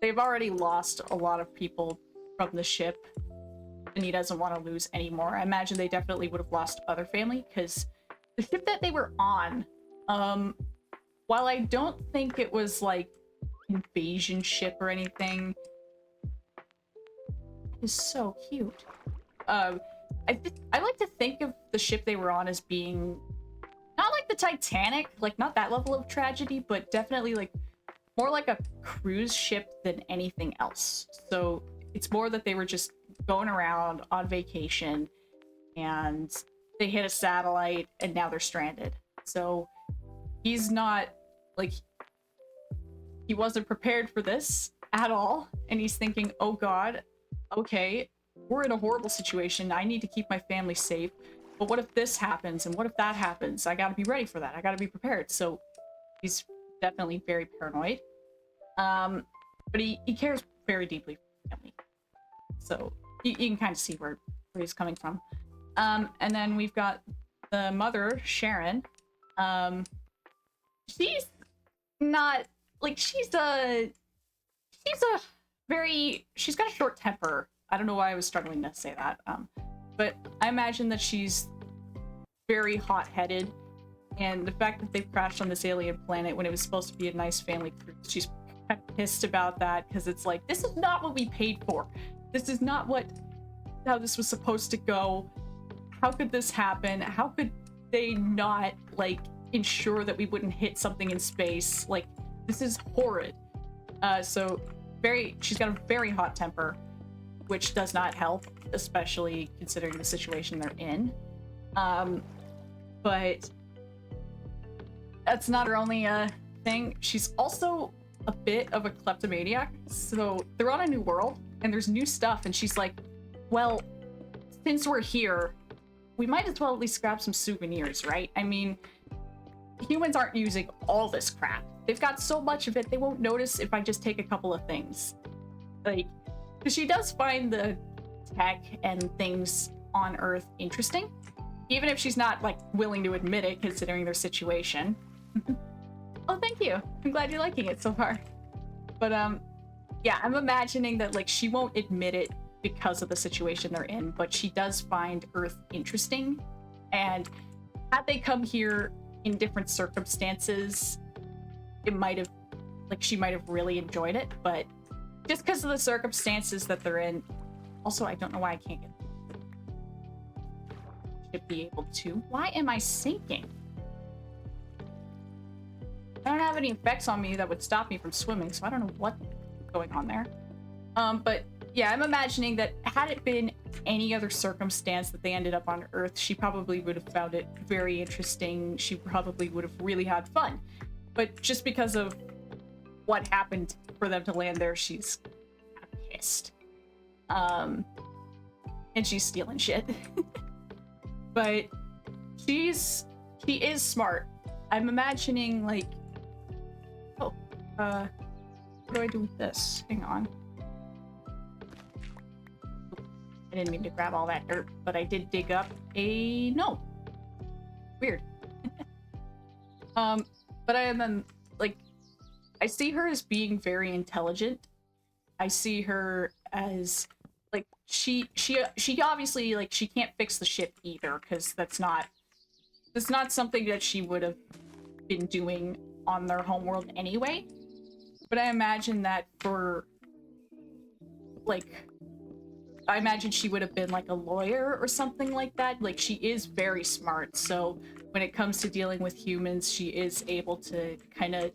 they've already lost a lot of people from the ship and he doesn't want to lose any more. I imagine they definitely would have lost other family because the ship that they were on, while I don't think it was like invasion ship or anything, it is so cute. I like to think of the ship they were on as being not like the Titanic, like not that level of tragedy, but definitely like more like a cruise ship than anything else. So it's more that they were just going around on vacation and they hit a satellite and now they're stranded. So he's not like, he wasn't prepared for this at all. And he's thinking, oh God, okay, we're in a horrible situation. I need to keep my family safe. But what if this happens? And what if that happens? I gotta be ready for that. I gotta be prepared. So he's definitely very paranoid. But he cares very deeply for family. So you can kind of see where he's coming from. And then we've got the mother, Sharon. She's not like she's got a short temper. I don't know why I was struggling to say that. But I imagine that she's very hot-headed, and the fact that they've crashed on this alien planet when it was supposed to be a nice family cruise, she's kind of pissed about that because it's like, this is not what we paid for. This is not how this was supposed to go. How could this happen? How could they not like ensure that we wouldn't hit something in space? Like, this is horrid. She's got a very hot temper, which does not help, especially considering the situation they're in. But that's not her only thing. She's also a bit of a kleptomaniac. So they're on a new world and there's new stuff, and she's like, well, since we're here, we might as well at least grab some souvenirs, right? I mean, humans aren't using all this crap. They've got so much of it, they won't notice if I just take a couple of things. Like, because she does find the tech and things on Earth interesting, even if she's not, like, willing to admit it, considering their situation. Oh, thank you. I'm glad you're liking it so far. But, yeah, I'm imagining that, like, she won't admit it because of the situation they're in, but she does find Earth interesting. And had they come here in different circumstances, it might have, like, she might have really enjoyed it, but just because of the circumstances that they're in. Also, I don't know why I can't get to be able to. Why am I sinking? I don't have any effects on me that would stop me from swimming, so I don't know what's going on there. But yeah, I'm imagining that had it been any other circumstance that they ended up on Earth, she probably would have found it very interesting. She probably would have really had fun. But just because of what happened for them to land there, she's kind of pissed. And she's stealing shit. But she is smart. I'm imagining, like, what do I do with this? Hang on. I didn't mean to grab all that dirt, but I did dig up a gnome. Weird. But I am, like, I see her as being very intelligent. I see her as, like, she obviously, like, she can't fix the ship either, because that's not something that she would have been doing on their homeworld anyway. But I imagine that for, like, I imagine she would have been like a lawyer or something like that. Like, she is very smart, so when it comes to dealing with humans, she is able to kind of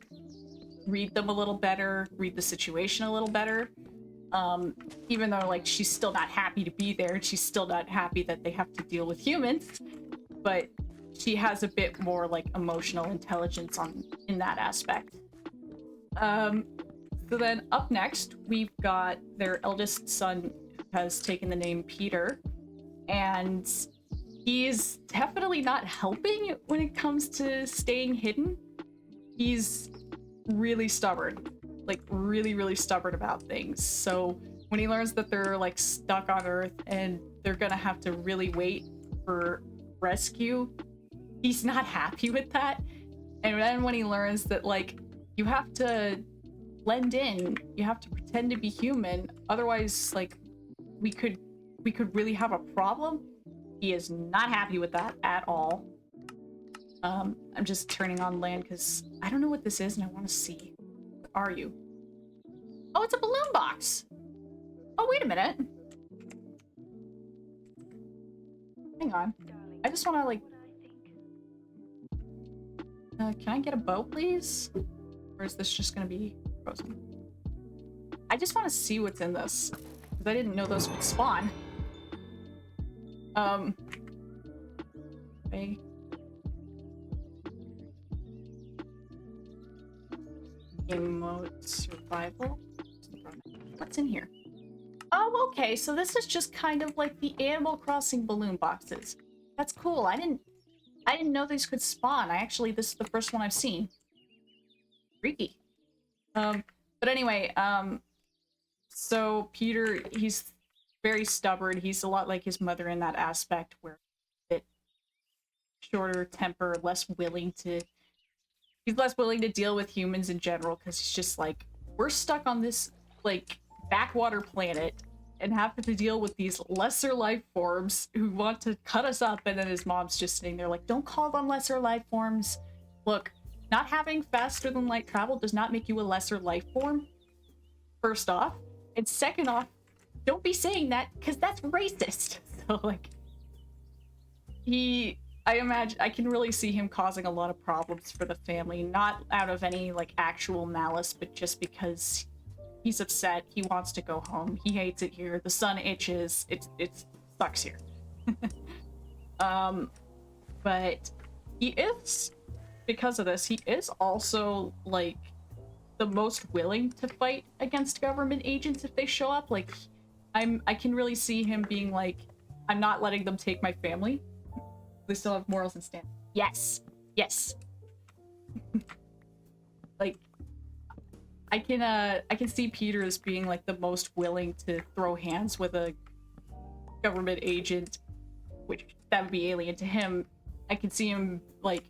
read them a little better, read the situation a little better. Even though, like, she's still not happy to be there, and she's still not happy that they have to deal with humans, but she has a bit more, like, emotional intelligence in that aspect. So then up next, we've got their eldest son has taken the name Peter, and he's definitely not helping when it comes to staying hidden. He's really stubborn, like really, really stubborn about things. So when he learns that they're like stuck on Earth and they're gonna have to really wait for rescue, he's not happy with that. And then when he learns that, like, you have to blend in, you have to pretend to be human, otherwise, like, we could really have a problem, he is not happy with that at all. I'm just turning on land because I don't know what this is and I want to see. What are you? Oh, it's a balloon box. Oh, wait a minute. Hang on. I just want to, like... can I get a bow, please? Or is this just going to be frozen? I just want to see what's in this, because I didn't know those would spawn. Okay. Game mode survival. What's in here? Oh, Oh, okay, so this is just kind of like the Animal Crossing balloon boxes. That's cool. I didn't know these could spawn. This is the first one I've seen. Freaky. But anyway, so Peter, he's very stubborn. He's a lot like his mother in that aspect, where a bit shorter temper, he's less willing to deal with humans in general, because he's just like, we're stuck on this like backwater planet and have to deal with these lesser life forms who want to cut us up. And then his mom's just sitting there like, don't call them lesser life forms. Look, not having faster than light travel does not make you a lesser life form, first off. And second off, don't be saying that, because that's racist. So like, I imagine I can really see him causing a lot of problems for the family, not out of any like actual malice, but just because he's upset. He wants to go home. He hates it here. The sun itches. It sucks here. But he is, because of this, he is also like the most willing to fight against government agents if they show up. Like, I can really see him being like, I'm not letting them take my family. They still have morals and standards. Yes. Like, I can see Peter as being like the most willing to throw hands with a government agent, which that would be alien to him. I can see him like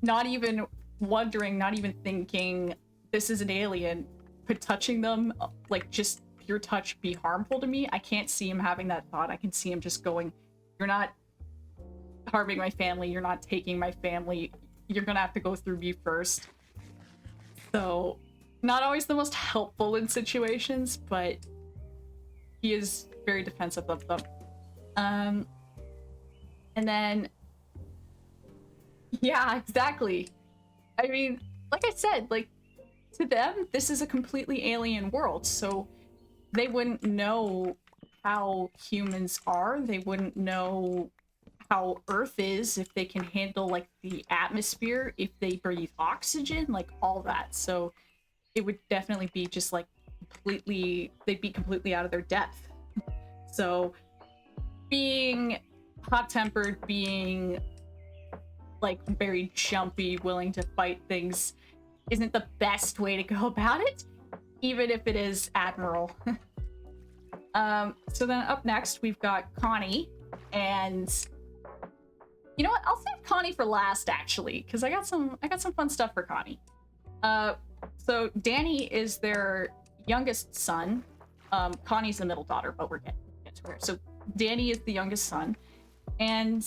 not even wondering, not even thinking this is an alien, could touching them, like just pure touch, be harmful to me. I can't see him having that thought. I can see him just going, you're not harming my family, you're not taking my family, you're gonna have to go through me first. So, not always the most helpful in situations, but he is very defensive of them. And then, yeah, exactly. I mean, like I said, like, to them, this is a completely alien world, so they wouldn't know how humans are, they wouldn't know how Earth is, if they can handle like the atmosphere, if they breathe oxygen, like all that. So it would definitely be just like they'd be completely out of their depth. So being hot-tempered, being like very jumpy, willing to fight things isn't the best way to go about it, even if it is admirable. So then up next we've got Connie, and you know what? I'll save Connie for last, actually, because I got some fun stuff for Connie. So Danny is their youngest son. Connie's the middle daughter, but we're getting to her. So Danny is the youngest son, and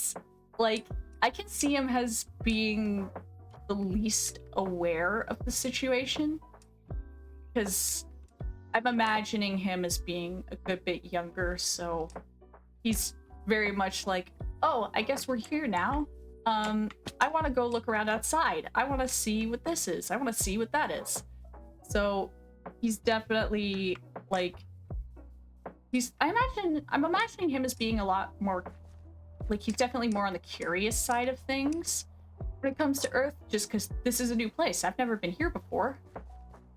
like I can see him as being the least aware of the situation, because I'm imagining him as being a good bit younger, so he's very much like, oh, I guess we're here now. I want to go look around outside. I want to see what this is. I want to see what that is. So he's definitely like, I'm imagining him as being a lot more, like, he's definitely more on the curious side of things when it comes to Earth, just because this is a new place. I've never been here before.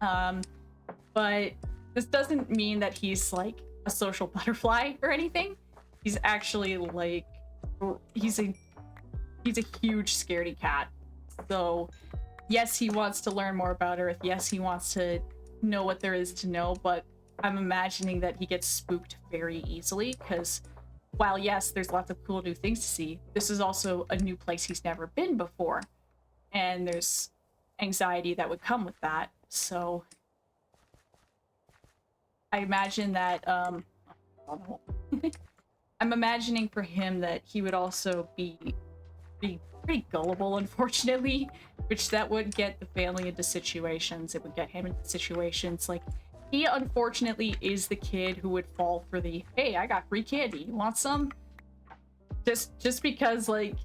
But this doesn't mean that he's like a social butterfly or anything. He's actually like, he's a huge scaredy cat. So yes, he wants to learn more about Earth. Yes, he wants to know what there is to know, but I'm imagining that he gets spooked very easily, because while yes, there's lots of cool new things to see, this is also a new place he's never been before. And there's anxiety that would come with that. So I imagine that, I'm imagining for him that he would also be pretty gullible, unfortunately, which that would get the family into situations. It would get him into situations like, he unfortunately is the kid who would fall for the, hey, I got free candy, you want some? Just because like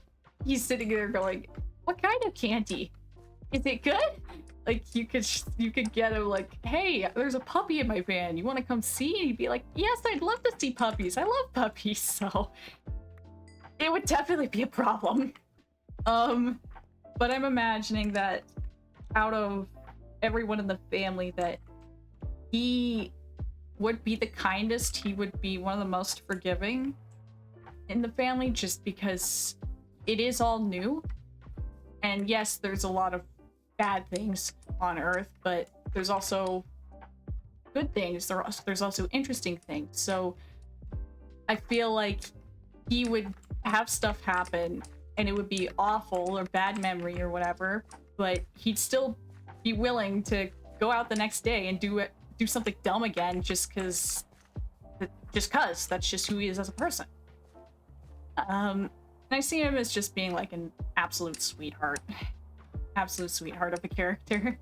he's sitting there going, what kind of candy? Is it good? Like you could get him like, hey, there's a puppy in my van, you want to come see? And he'd be like, yes, I'd love to see puppies, I love puppies. So it would definitely be a problem. But I'm imagining that out of everyone in the family, that he would be the kindest. He would be one of the most forgiving in the family, just because it is all new. And yes, there's a lot of bad things on Earth, but there's also good things. There's also interesting things. So I feel like he would have stuff happen and it would be awful or bad memory or whatever, but he'd still be willing to go out the next day and do something dumb again just cuz that's just who he is as a person. And I see him as just being like an absolute sweetheart. Absolute sweetheart of a character.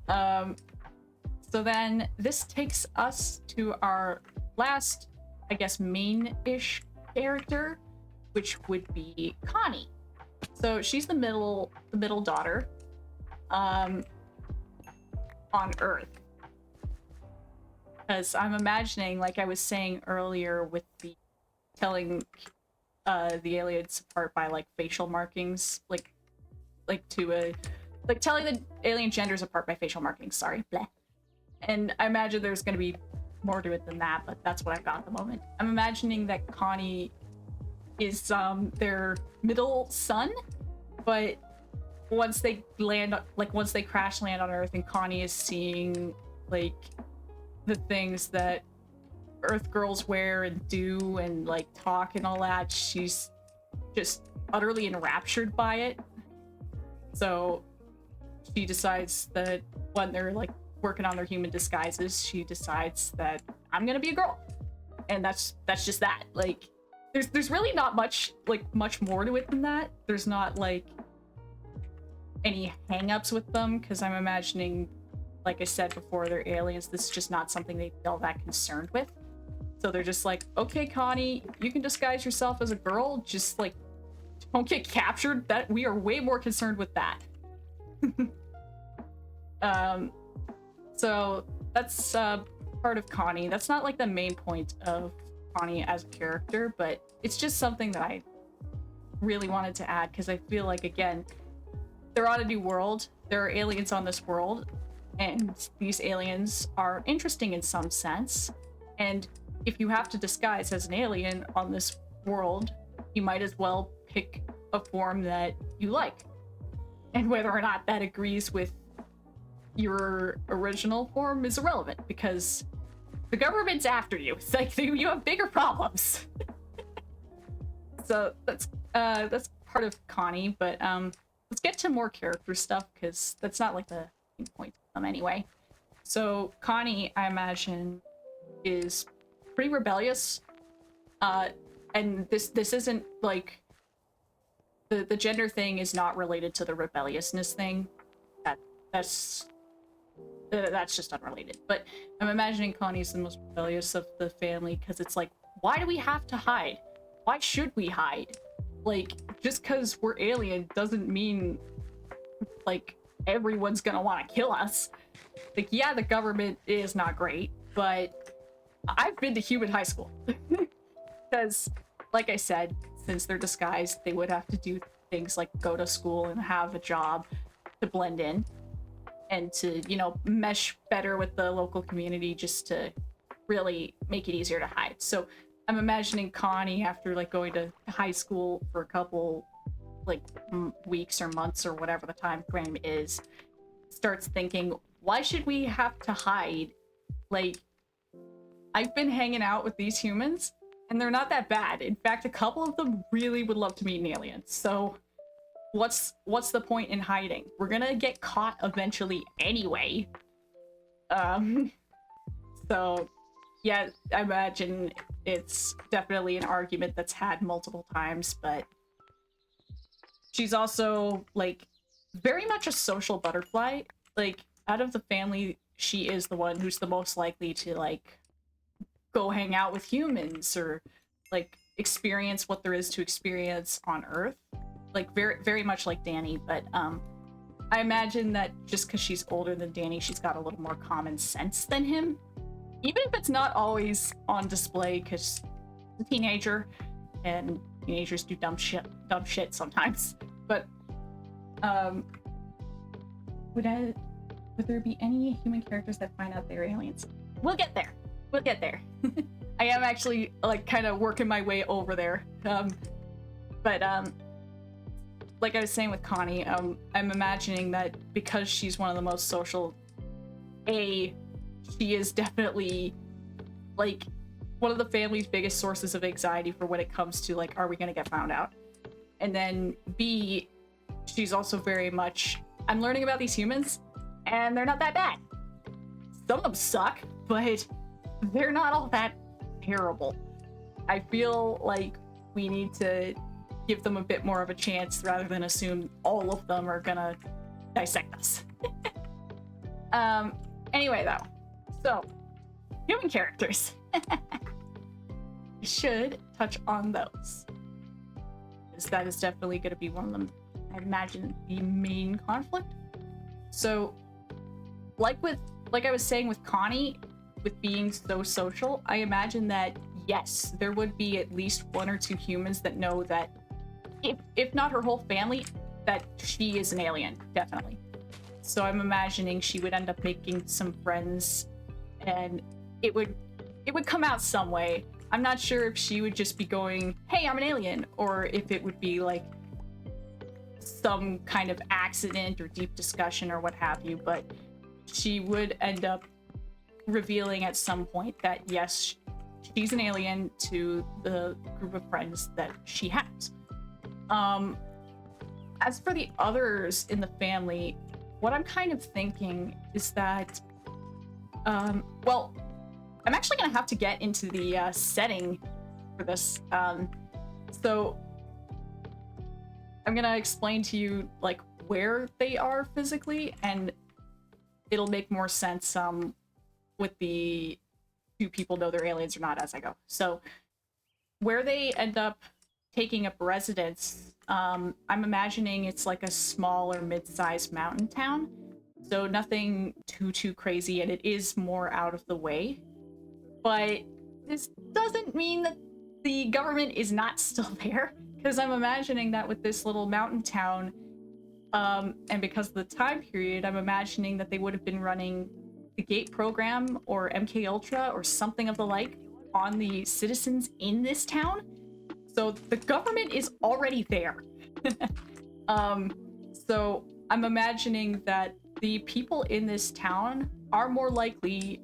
So then this takes us to our last, I guess, main-ish character, which would be Connie. So she's the middle daughter on Earth. Because I'm imagining, like I was saying earlier, with the telling the aliens apart by like facial markings, like telling the alien genders apart by facial markings. Sorry, bleh. And I imagine there's going to be more to it than that, but that's what I've got at the moment. I'm imagining that Connie is their middle son, but once they crash land on Earth and Connie is seeing like the things that Earth girls wear and do and like talk and all that, she's just utterly enraptured by it. So she decides that when they're like working on their human disguises, she decides that I'm gonna be a girl, and that's just that. Like there's really not much more to it than that. There's not like any hang-ups with them, because I'm imagining, like I said before, they're aliens. This is just not something they feel that concerned with. So they're just like, okay, Connie, you can disguise yourself as a girl, just like don't get captured. That we are way more concerned with that. So that's part of Connie. That's not like the main point of Connie as a character, but it's just something that I really wanted to add, because I feel like, again, they're on a new world. There are aliens on this world, and these aliens are interesting in some sense. And if you have to disguise as an alien on this world, you might as well pick a form that you like. And whether or not that agrees with your original form is irrelevant, because the government's after you. It's like you have bigger problems. So that's part of Connie, but let's get to more character stuff, because that's not like the main point of them anyway. So Connie, I imagine, is pretty rebellious, and this isn't like the gender thing is not related to the rebelliousness thing. That's just unrelated. But I'm imagining Connie's the most rebellious of the family, because it's like, why do we have to hide? Why should we hide? Like, just because we're alien doesn't mean like everyone's gonna want to kill us. Like, yeah, the government is not great, but I've been to human high school. Because, like I said, since they're disguised, they would have to do things like go to school and have a job to blend in, and to, you know, mesh better with the local community, just to really make it easier to hide. So I'm imagining Connie, after like going to high school for a couple like weeks or months or whatever the time frame is, starts thinking, why should we have to hide? Like, I've been hanging out with these humans and they're not that bad. In fact, a couple of them really would love to meet an alien. So what's the point in hiding? We're gonna get caught eventually anyway. So yeah, I imagine it's definitely an argument that's had multiple times, but she's also like very much a social butterfly. Like, out of the family, she is the one who's the most likely to like go hang out with humans, or like experience what there is to experience on Earth. Like, very much like Danny, but I imagine that just because she's older than Danny, she's got a little more common sense than him. Even if it's not always on display, because she's a teenager, and teenagers do dumb shit sometimes. But would there be any human characters that find out they're aliens? we'll get there. We'll get there. I am actually like kind of working my way over there. But like I was saying with Connie, I'm imagining that because she's one of the most social, she is definitely like one of the family's biggest sources of anxiety for when it comes to like, are we gonna get found out? And then B, she's also very much, I'm learning about these humans and they're not that bad. Some of them suck, but they're not all that terrible. I feel like we need to give them a bit more of a chance rather than assume all of them are gonna dissect us. Anyway though, so human characters. Should touch on those, because that is definitely going to be one of them. I imagine the main conflict. So, like I was saying with Connie, with being so social, I imagine that yes, there would be at least one or two humans that know that, if not her whole family, that she is an alien, definitely. So I'm imagining she would end up making some friends, and it would come out some way. I'm not sure if she would just be going, hey, I'm an alien, or if it would be like some kind of accident or deep discussion or what have you, but she would end up revealing at some point that yes, she's an alien to the group of friends that she has. As for the others in the family, what I'm kind of thinking is that, well, I'm actually gonna have to get into the setting for this. So I'm gonna explain to you like where they are physically, and it'll make more sense with the do people know they're aliens or not as I go. So where they end up taking up residence, I'm imagining it's like a small or mid-sized mountain town. So nothing too crazy, and it is more out of the way. But this doesn't mean that the government is not still there, because I'm imagining that with this little mountain town, and because of the time period, I'm imagining that they would have been running the GATE program or MK Ultra or something of the like on the citizens in this town. So the government is already there. So I'm imagining that the people in this town are more likely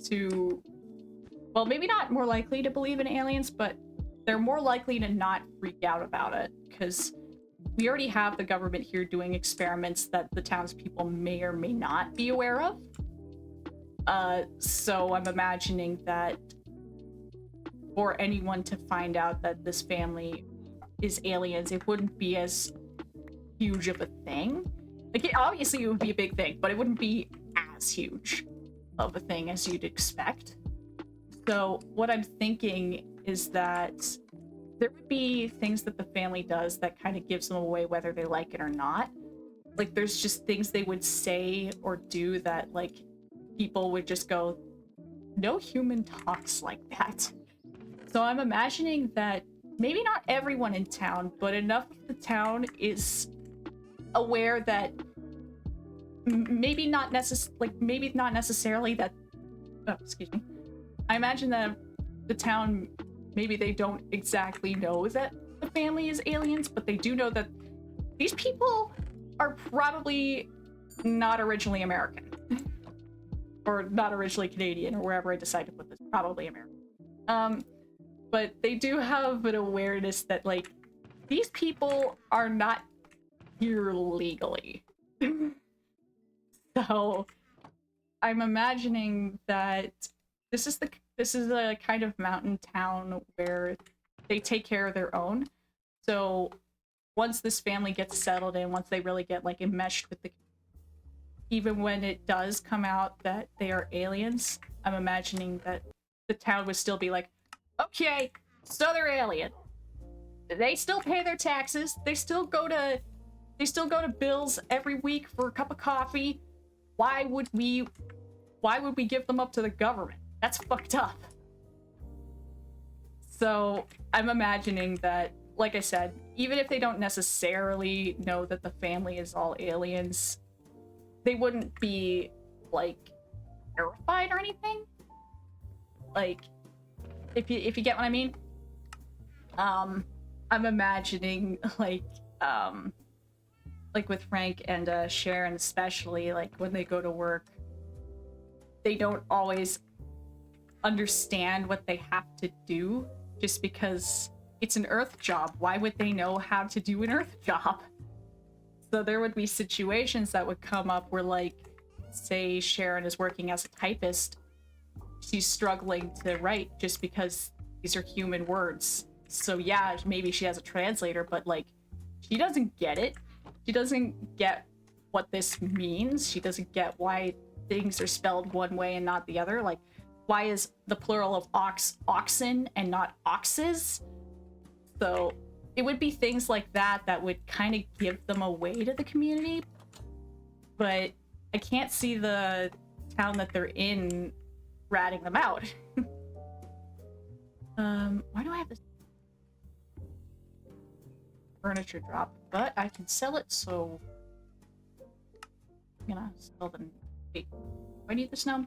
to, well, maybe not more likely to believe in aliens, but they're more likely to not freak out about it, because we already have the government here doing experiments that the townspeople may or may not be aware of. So I'm imagining that for anyone to find out that this family is aliens, it wouldn't be as huge of a thing. Like, obviously it would be a big thing, but it wouldn't be as huge of a thing as you'd expect. So what I'm thinking is that there would be things that the family does that kind of gives them away whether they like it or not. Like, there's just things they would say or do that, like, people would just go, no human talks like that. So I'm imagining that maybe not everyone in town, but enough of the town is aware that maybe not necessarily that, oh, excuse me. I imagine that the town, maybe they don't exactly know that the family is aliens, but they do know that these people are probably not originally American. Or not originally Canadian, or wherever I decide to put this, probably American. But they do have an awareness that, like, these people are not here legally. So I'm imagining that this is a kind of mountain town where they take care of their own. So once this family gets settled in, once they really get like enmeshed with the, even when it does come out that they are aliens, I'm imagining that the town would still be like, okay, so they're alien. They still pay their taxes. They still go to Bill's every week for a cup of coffee. Why would we give them up to the government? That's fucked up. So I'm imagining that, like I said, even if they don't necessarily know that the family is all aliens, they wouldn't be like terrified or anything. Like, if you get what I mean. I'm imagining like with Frank and Sharon especially, like when they go to work, they don't always understand what they have to do just because it's an Earth job. Why would they know how to do an Earth job? So there would be situations that would come up where, like, say Sharon is working as a typist, she's struggling to write just because these are human words. So yeah, maybe she has a translator, but like, she doesn't get it. She doesn't get what this means. She doesn't get why things are spelled one way and not the other. Like, why is the plural of ox oxen and not oxes? So it would be things like that that would kind of give them away to the community. But I can't see the town that they're in ratting them out. Why do I have this furniture drop? But I can sell it, so I'm gonna sell them. Wait, do I need this now?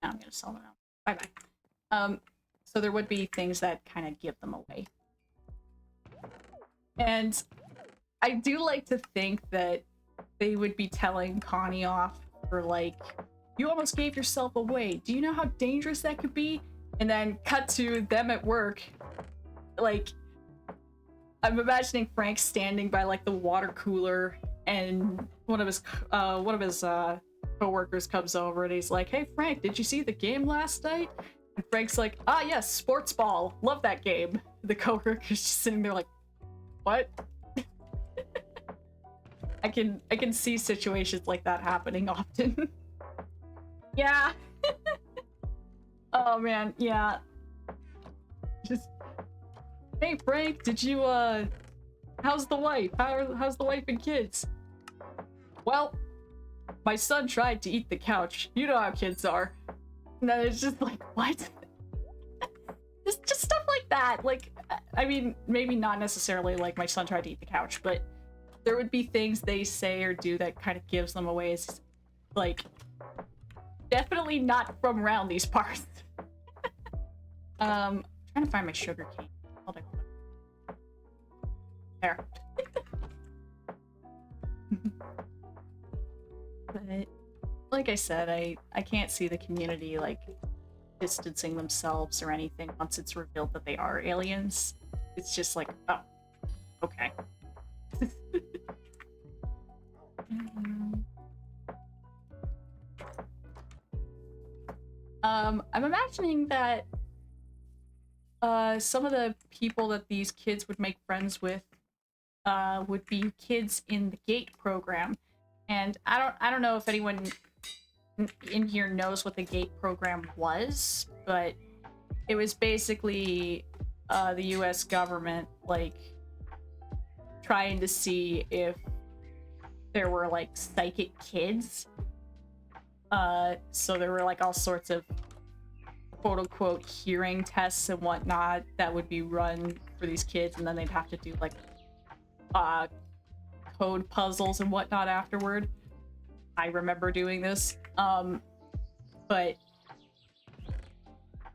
Now I'm gonna sell them now. Bye bye. So there would be things that kind of give them away. And I do like to think that they would be telling Connie off for like, you almost gave yourself away. Do you know how dangerous that could be? And then cut to them at work. Like, I'm imagining Frank standing by like the water cooler, and one of his coworkers comes over and he's like, "Hey Frank, did you see the game last night?" And Frank's like, "Ah yes, sports ball. Love that game." The coworker's just sitting there like, "What?" I can see situations like that happening often. Yeah. Oh man, yeah. Just, hey Frank, did you how's the wife? How's the wife and kids? Well, my son tried to eat the couch. You know how kids are. And then it's just like, what? just stuff like that. Like, I mean, maybe not necessarily like my son tried to eat the couch, but there would be things they say or do that kind of gives them away as, like, definitely not from around these parts. Trying to find my sugar cane. Hold on. There. But like I said, I can't see the community like distancing themselves or anything once it's revealed that they are aliens. It's just like, oh, okay. I'm imagining that some of the people that these kids would make friends with would be kids in the GATE program. And I don't know if anyone in here knows what the GATE program was, but it was basically the US government like trying to see if there were like psychic kids. So there were like all sorts of quote-unquote hearing tests and whatnot that would be run for these kids, and then they'd have to do like code puzzles and whatnot afterward. I remember doing this. But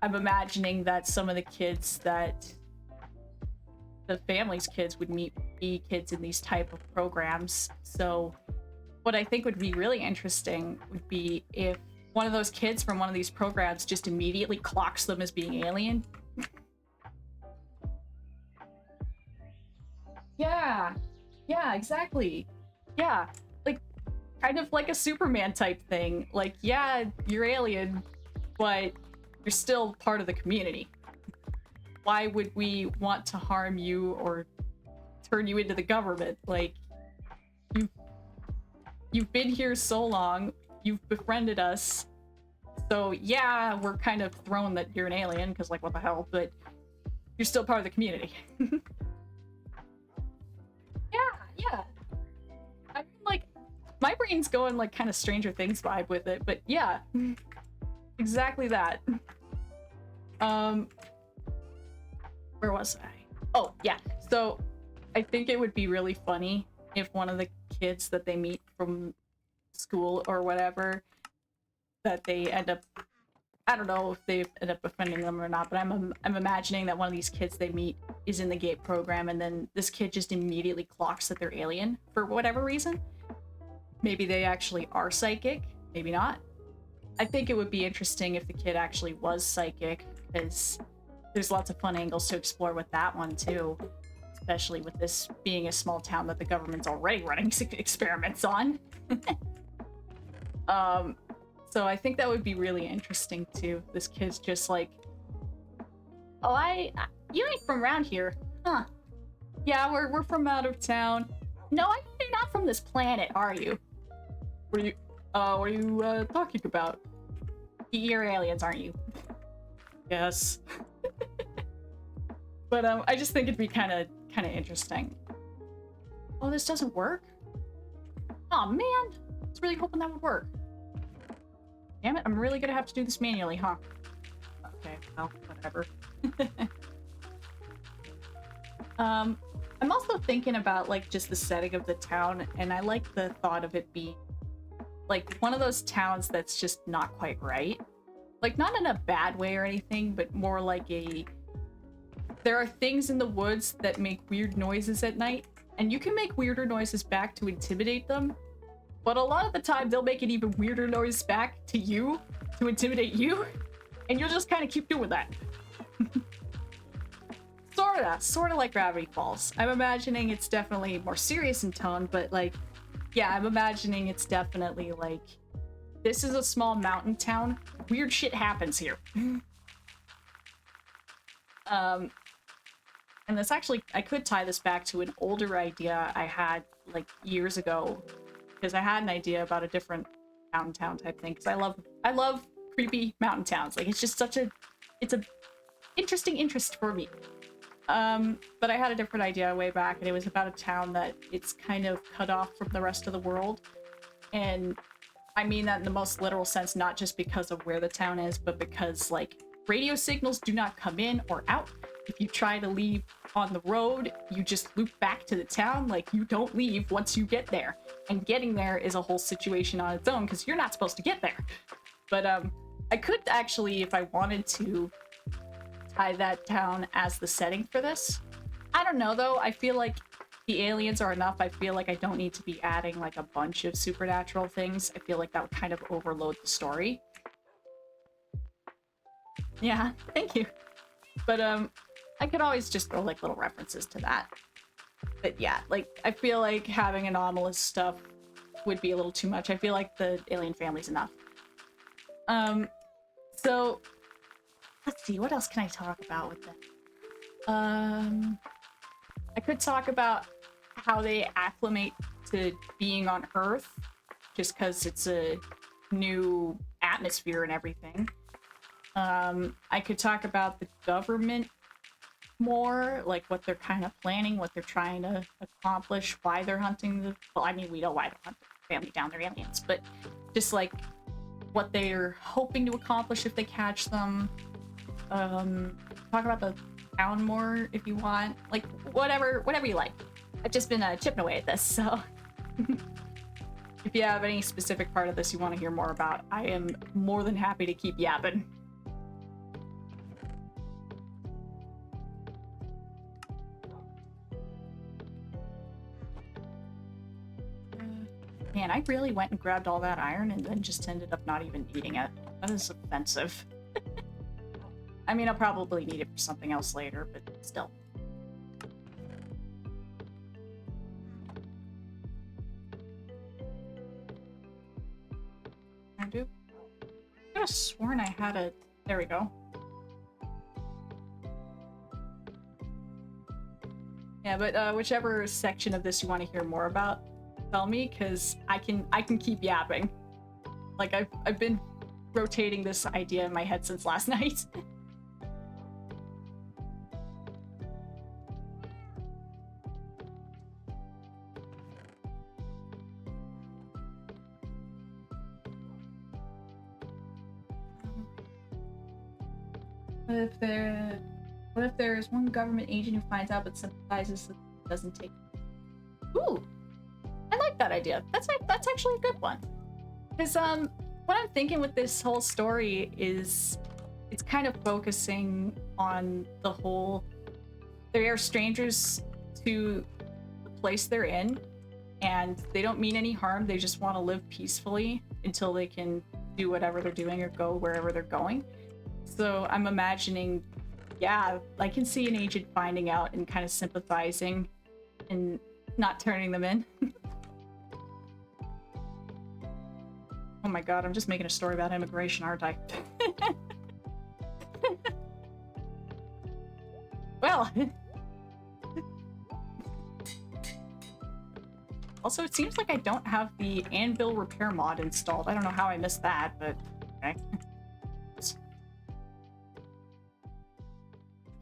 I'm imagining that some of the kids that the family's kids would meet would be kids in these type of programs. So what I think would be really interesting would be if one of those kids from one of these programs just immediately clocks them as being alien. Yeah, exactly. Yeah, like kind of like a Superman type thing. Like, yeah, you're alien, but you're still part of the community. Why would we want to harm you or turn you into the government? Like, you've been here so long, you've befriended us, so yeah, we're kind of thrown that you're an alien, because like, what the hell, but you're still part of the community. Yeah. I mean, like, my brain's going like kind of Stranger Things vibe with it, but yeah, exactly that. Where was I? Oh, yeah. So I think it would be really funny if one of the kids that they meet from school or whatever that they end up, I don't know if they end up offending them or not, but I'm imagining that one of these kids they meet is in the GATE program, and then this kid just immediately clocks that they're alien for whatever reason. Maybe they actually are psychic, maybe not. I think it would be interesting if the kid actually was psychic, because there's lots of fun angles to explore with that one too, especially with this being a small town that the government's already running experiments on. So I think that would be really interesting too. This kid's just like, oh, you ain't from around here, huh? Yeah, we're from out of town. No, you're not from this planet, are you? What are you talking about? You're aliens, aren't you? Yes. But I just think it'd be kind of interesting. Oh, this doesn't work? Oh man, I was really hoping that would work. Damn it, I'm really gonna have to do this manually, huh? Okay, well, whatever. I'm also thinking about like just the setting of the town, and I like the thought of it being like one of those towns that's just not quite right. Like not in a bad way or anything, but more like there are things in the woods that make weird noises at night, and you can make weirder noises back to intimidate them, but a lot of the time they'll make an even weirder noise back to you to intimidate you, and you'll just kind of keep doing that. Sorta like Gravity Falls. I'm imagining it's definitely more serious in tone, but like, yeah, I'm imagining it's definitely like, this is a small mountain town. Weird shit happens here. And this actually, I could tie this back to an older idea I had like years ago, because I had an idea about a different mountain town type thing. Because I love creepy mountain towns. Like it's just it's a interesting interest for me. But I had a different idea way back, and it was about a town that it's kind of cut off from the rest of the world. And I mean that in the most literal sense, not just because of where the town is, but because like radio signals do not come in or out. If you try to leave on the road, you just loop back to the town. Like you don't leave once you get there, and getting there is a whole situation on its own because you're not supposed to get there. But I could actually, if I wanted to, tie that town as the setting for this. I don't know though. I feel like the aliens are enough. I feel like I don't need to be adding like a bunch of supernatural things. I feel like that would kind of overload the story. Yeah, thank you. But I could always just throw like little references to that. But yeah, like I feel like having anomalous stuff would be a little too much. I feel like the alien family's enough. So let's see, what else can I talk about with them? I could talk about how they acclimate to being on Earth, just because it's a new atmosphere and everything. I could talk about the government more, like what they're kind of planning, what they're trying to accomplish, why they're hunting the... Well, I mean, we know why they're hunting the family down, they're aliens, but just like what they're hoping to accomplish if they catch them. Talk about the town more if you want, like whatever you like. I've just been chipping away at this, so if you have any specific part of this you want to hear more about, I am more than happy to keep yapping. Man, I really went and grabbed all that iron and then just ended up not even needing it. That is offensive. I mean, I'll probably need it for something else later, but still. I do. I could have sworn I had a... There we go. Yeah, but whichever section of this you want to hear more about, tell me, because I can keep yapping. Like I've been rotating this idea in my head since last night. What if there's one government agent who finds out but sympathizes that doesn't take... Ooh! I like that idea. That's actually a good one. Because, what I'm thinking with this whole story is it's kind of focusing on the whole they are strangers to the place they're in and they don't mean any harm. They just want to live peacefully until they can do whatever they're doing or go wherever they're going. So I'm imagining, yeah, I can see an agent finding out and kind of sympathizing and not turning them in. Oh my god, I'm just making a story about immigration, aren't I? Well. Also, it seems like I don't have the anvil repair mod installed. I don't know how I missed that, but okay.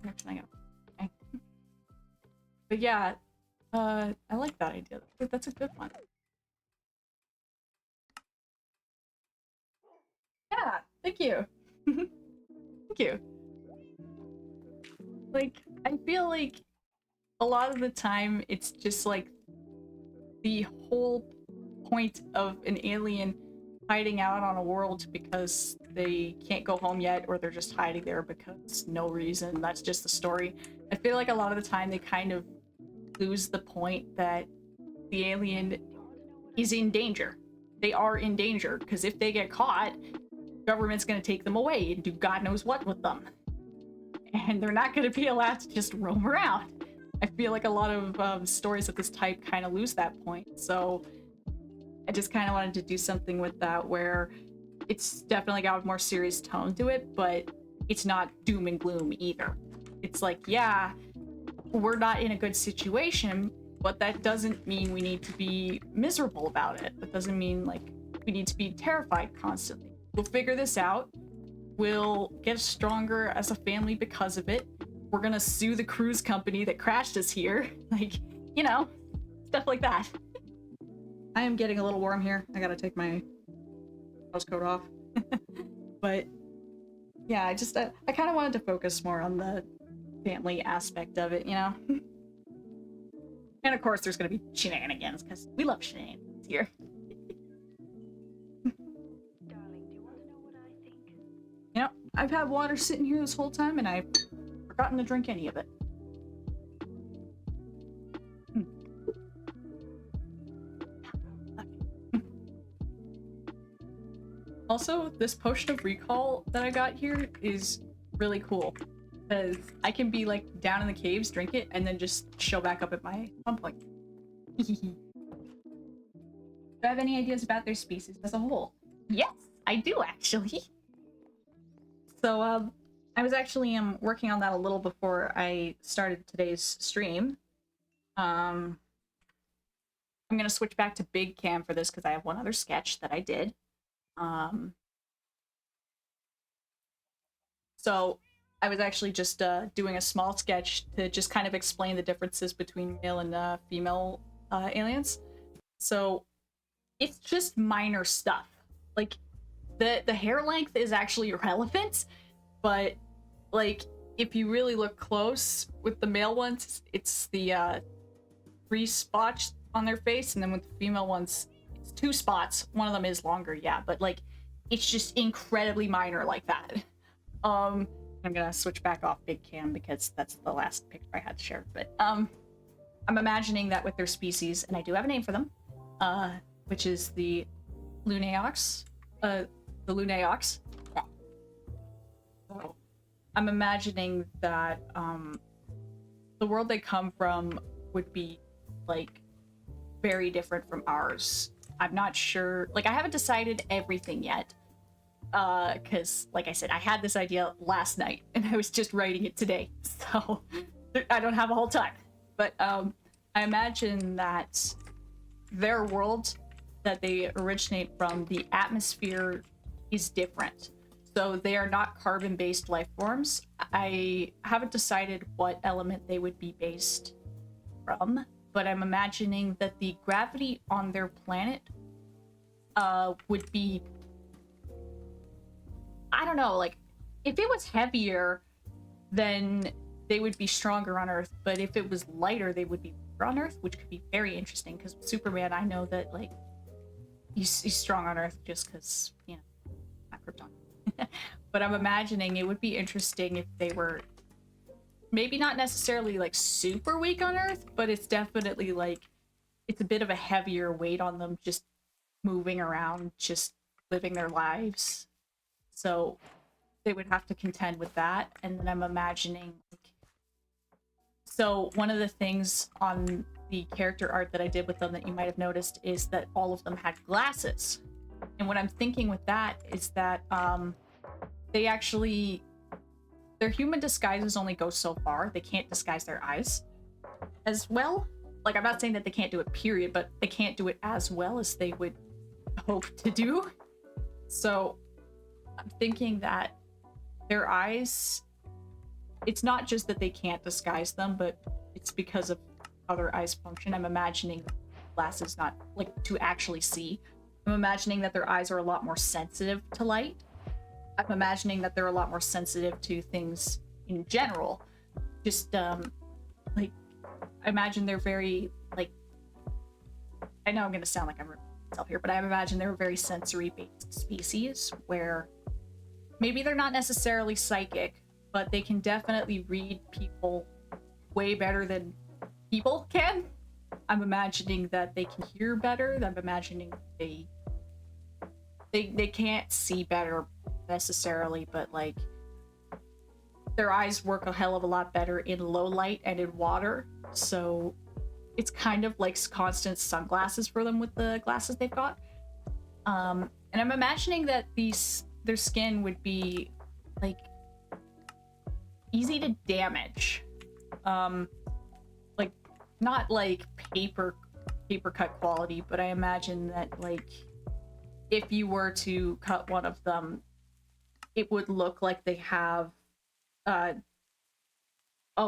Where can I go? Okay. But yeah, I like that idea. That's a good one. Yeah, thank you. Thank you. Like, I feel like a lot of the time it's just like the whole point of an alien hiding out on a world because they can't go home yet or they're just hiding there because no reason. That's just the story. I feel like a lot of the time they kind of lose the point that the alien is in danger. They are in danger because if they get caught, government's going to take them away and do God knows what with them. And they're not going to be allowed to just roam around. I feel like a lot of stories of this type kind of lose that point. So I just kind of wanted to do something with that where it's definitely got a more serious tone to it, but it's not doom and gloom either. It's like, yeah, we're not in a good situation, but that doesn't mean we need to be miserable about it. That doesn't mean like we need to be terrified constantly. We'll figure this out. We'll get stronger as a family because of it. We're gonna sue the cruise company that crashed us here. Like, you know, stuff like that. I am getting a little warm here. I gotta take my house coat off. But yeah, I kind of wanted to focus more on the family aspect of it, you know? And of course there's gonna be shenanigans, because we love shenanigans here. Darling, do you want to know what I think? You know, I've had water sitting here this whole time and I've forgotten to drink any of it. Also, this potion of recall that I got here is really cool because I can be like down in the caves, drink it, and then just show back up at my pump. Do I have any ideas about their species as a whole? Yes, I do actually. So, I was actually working on that a little before I started today's stream. I'm gonna switch back to big cam for this because I have one other sketch that I did. So I was actually just doing a small sketch to just kind of explain the differences between male and female aliens. So it's just minor stuff. Like the hair length is actually irrelevant, but like if you really look close with the male ones, it's the 3 spots on their face, and then with the female ones, it's 2 spots. One of them is longer, yeah, but like it's just incredibly minor like that. I'm gonna switch back off big cam because that's the last picture I had to share. But I'm imagining that with their species, and I do have a name for them, which is the Lunaox. The Lunaox. So I'm imagining that the world they come from would be like very different from ours. I'm not sure. Like I haven't decided everything yet. Because like I said, I had this idea last night and I was just writing it today, so I don't have a whole time. But I imagine that their world that they originate from, the atmosphere is different. So they are not carbon-based life forms. I haven't decided what element they would be based from, but I'm imagining that the gravity on their planet would be, I don't know, like, if it was heavier, then they would be stronger on Earth, but if it was lighter, they would be weaker on Earth, which could be very interesting, because Superman, I know that, like, he's strong on Earth just because, you know, Krypton. But I'm imagining it would be interesting if they were maybe not necessarily like super weak on Earth, but it's definitely like it's a bit of a heavier weight on them just moving around, just living their lives. So they would have to contend with that. And then I'm imagining so one of the things on the character art that I did with them that you might have noticed is that all of them had glasses. And what I'm thinking with that is that they actually their human disguises only go so far. They can't disguise their eyes as well. Like, I'm not saying that they can't do it, period, but they can't do it as well as they would hope to do. So I'm thinking that their eyes, it's not just that they can't disguise them, but it's because of how their eyes function. I'm imagining glasses not like to actually see. I'm imagining that their eyes are a lot more sensitive to light. I'm imagining that they're a lot more sensitive to things in general. Just like I imagine they're very like I know I'm gonna sound like I'm repeating myself here, but I imagine they're a very sensory based species where maybe they're not necessarily psychic, but they can definitely read people way better than people can. I'm imagining that they can hear better. I'm imagining they can't see better necessarily, but like their eyes work a hell of a lot better in low light and in water. So it's kind of like constant sunglasses for them with the glasses they've got. And I'm imagining that their skin would be like easy to damage. Like not like paper cut quality, but I imagine that like if you were to cut one of them, it would look like they have oh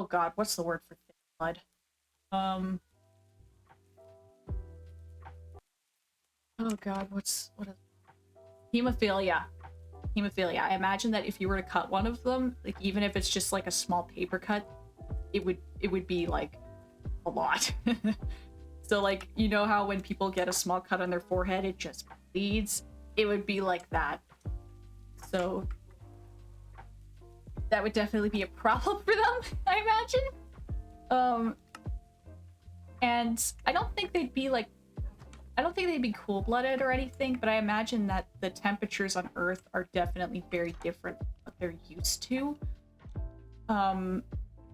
god, what's the word for thin blood? Oh god, what is hemophilia. Hemophilia. I imagine that if you were to cut one of them, like even if it's just like a small paper cut, it would be like a lot. So like, you know how when people get a small cut on their forehead, it just bleeds? It would be like that. So that would definitely be a problem for them, I imagine. And I don't think they'd be cool-blooded or anything, but I imagine that the temperatures on Earth are definitely very different than what they're used to. I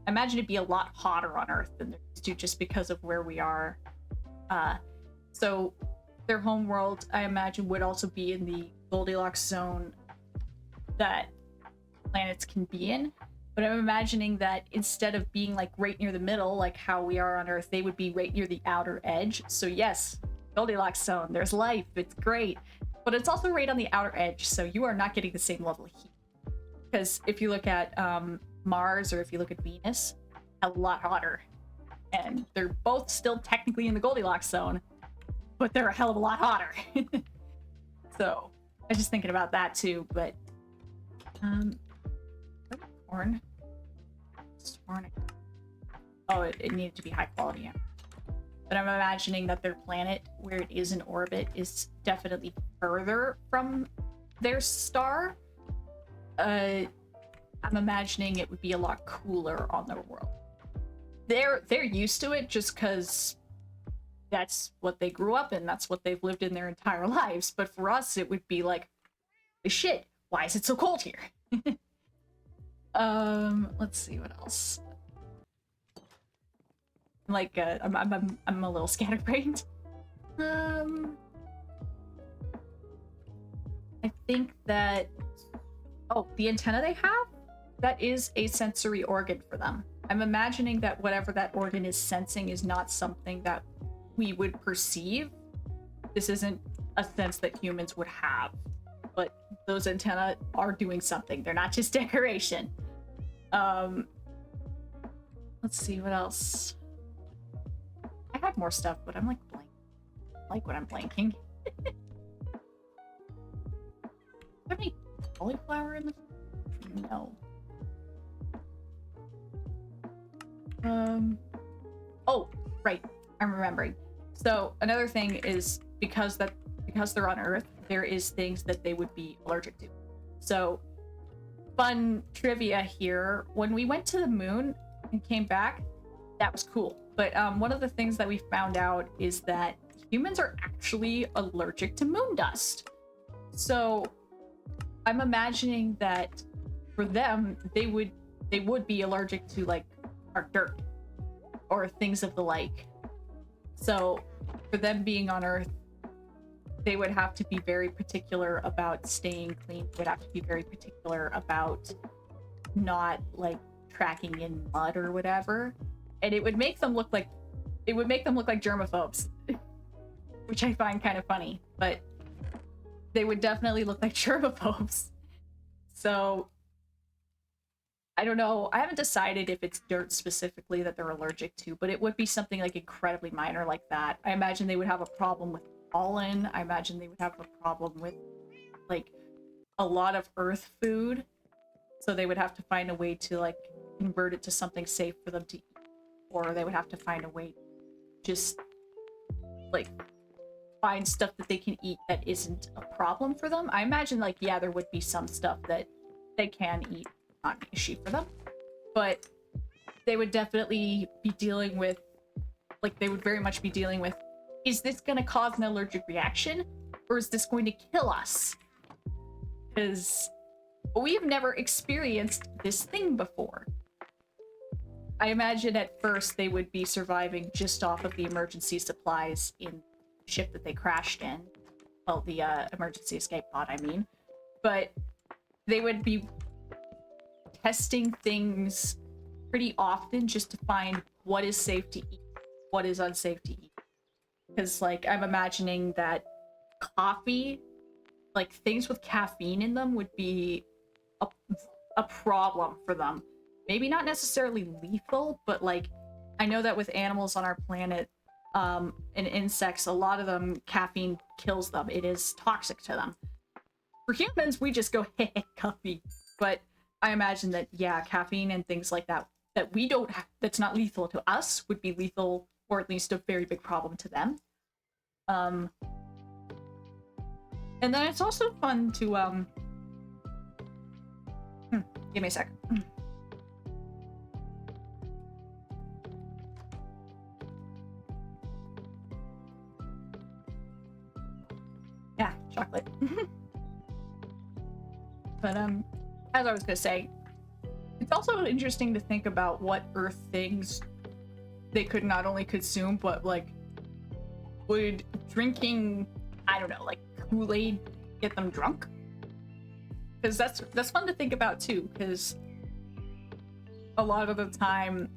imagine it'd be a lot hotter on Earth than they're used to just because of where we are. So their home world, I imagine, would also be in the Goldilocks zone that planets can be in. But I'm imagining that instead of being like right near the middle, like how we are on Earth, they would be right near the outer edge. So yes, Goldilocks zone, there's life, it's great. But it's also right on the outer edge, so you are not getting the same level of heat. Because if you look at Mars or if you look at Venus, a lot hotter. And they're both still technically in the Goldilocks zone, but they're a hell of a lot hotter. So I was just thinking about that too, but corn. Oh, it needed to be high quality. Yeah. But I'm imagining that their planet, where it is in orbit, is definitely further from their star. I'm imagining it would be a lot cooler on their world. They're used to it just because that's what they grew up in. That's what they've lived in their entire lives. But for us, it would be like, shit, why is it so cold here? Let's see what else. Like, I'm a little scatterbrained. I think that the antenna they have, that is a sensory organ for them. I'm imagining that whatever that organ is sensing is not something that we would perceive. This isn't a sense that humans would have, but those antennae are doing something. They're not just decoration. Let's see what else. I had more stuff, but I'm like blank. I like when I'm blanking. Have any cauliflower in the? No. Oh, right. I'm remembering. So another thing is because they're on Earth, there is things that they would be allergic to. So, fun trivia here. When we went to the moon and came back, that was cool. But one of the things that we found out is that humans are actually allergic to moon dust. So I'm imagining that for them, they would be allergic to like our dirt or things of the like. So for them being on Earth, they would have to be very particular about staying clean. They would have to be very particular about not like tracking in mud or whatever. And it would make them look like germaphobes, which I find kind of funny, but they would definitely look like germaphobes. So I don't know. I haven't decided if it's dirt specifically that they're allergic to, but it would be something like incredibly minor like that. I imagine they would have a problem with pollen. I imagine they would have a problem with like a lot of earth food. So they would have to find a way to like convert it to something safe for them to eat. Or they would have to find a way to just like find stuff that they can eat that isn't a problem for them. I imagine like, yeah, there would be some stuff that they can eat, not an issue for them. But they would definitely be dealing with, like they would very much be dealing with, is this going to cause an allergic reaction? Or is this going to kill us? Because we have never experienced this thing before. I imagine at first they would be surviving just off of the emergency supplies in the ship that they crashed in. Well, the emergency escape pod, I mean. But they would be testing things pretty often just to find what is safe to eat, what is unsafe to eat. Because, like, I'm imagining that coffee, like, things with caffeine in them would be a problem for them. Maybe not necessarily lethal, but like I know that with animals on our planet and insects, a lot of them, caffeine kills them. It is toxic to them. For humans, we just go, hey, coffee. But I imagine that, yeah, caffeine and things like that, that we don't have, that's not lethal to us, would be lethal, or at least a very big problem to them. And then it's also fun to, give me a second. Yeah, chocolate. But as I was gonna say, it's also interesting to think about what Earth things they could not only consume, but like would drinking, I don't know, like Kool-Aid get them drunk? Because that's fun to think about too, because a lot of the time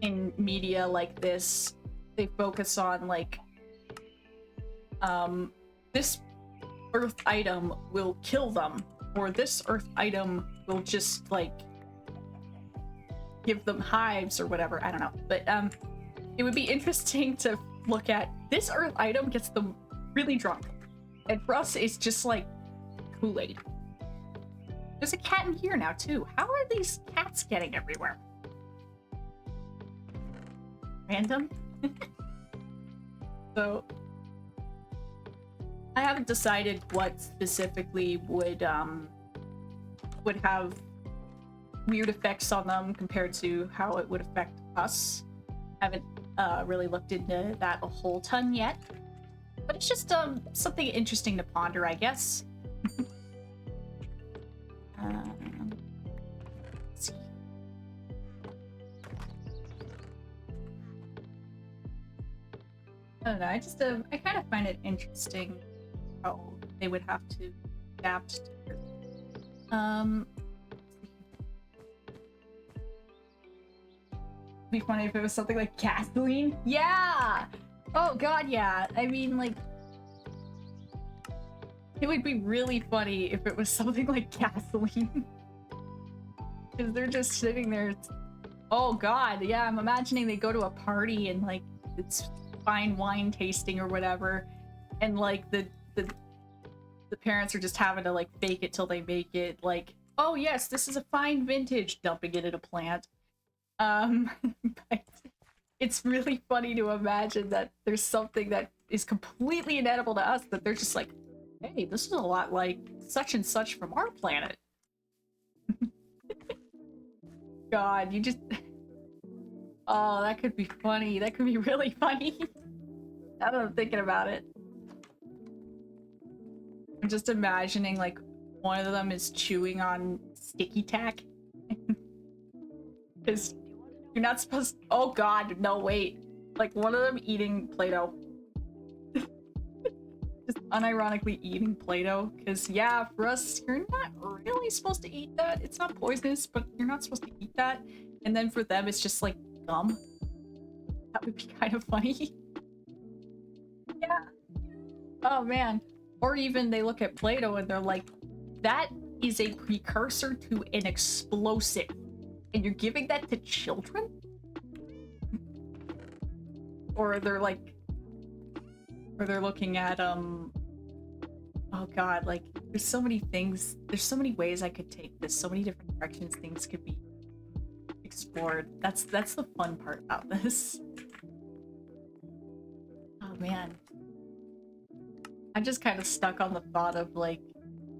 in media like this, they focus on like this earth item will kill them, or this earth item will just like give them hives or whatever. I don't know, but it would be interesting to look at this earth item gets them really drunk, and for us it's just like Kool-Aid. There's a cat in here now too. How are these cats getting everywhere? Random. So I haven't decided what specifically would have weird effects on them compared to how it would affect us. I haven't really looked into that a whole ton yet, but it's just something interesting to ponder, I guess. Let's see. I don't know. I just I kind of find it interesting how they would have to adapt to it. It'd be funny if it was something like gasoline. Yeah. Oh god, yeah. I mean, like, it would be really funny if it was something like gasoline. Because they're just sitting there. Oh god, yeah. I'm imagining they go to a party and like it's fine wine tasting or whatever, and like the parents are just having to like fake it till they make it, like, oh yes, this is a fine vintage, dumping it in a plant. But it's really funny to imagine that there's something that is completely inedible to us that they're just like, Hey, this is a lot like such and such from our planet. God, you just... Oh, that could be funny. That could be really funny. Now that I'm thinking about it. I'm just imagining, like, one of them is chewing on sticky tack. Because you're not supposed... Oh god, no, wait. Like, one of them eating Play-Doh. Just unironically eating Play-Doh. Because, yeah, for us, you're not really supposed to eat that. It's not poisonous, but you're not supposed to eat that. And then for them, it's just, like, gum. That would be kind of funny. Yeah. Oh, man. Or even they look at Play-Doh and they're like, that is a precursor to an explosive. And you're giving that to children? Or they're like... Or they're looking at, oh god, like, there's so many things, there's so many ways I could take this, so many different directions things could be explored. That's the fun part about this. Oh man. I'm just kind of stuck on the thought of, like,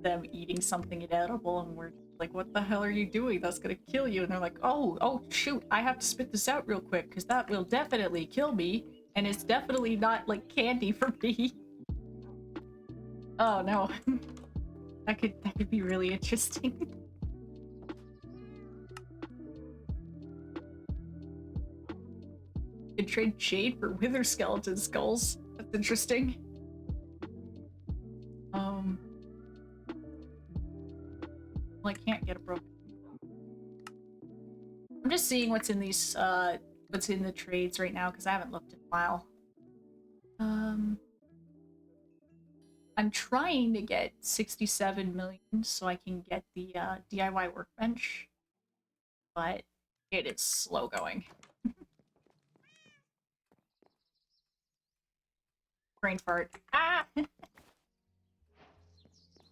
them eating something inedible and we're like, what the hell are you doing? That's gonna kill you. And they're like, oh shoot, I have to spit this out real quick because that will definitely kill me. And it's definitely not, like, candy for me. Oh no. That could be really interesting. Could trade jade for wither skeleton skulls. That's interesting. Well, I can't get a broken. I'm just seeing what's in these what's in the trades right now because I haven't looked in a while. I'm trying to get 67 million so I can get the DIY workbench, but it is slow going. Brain fart. Ah!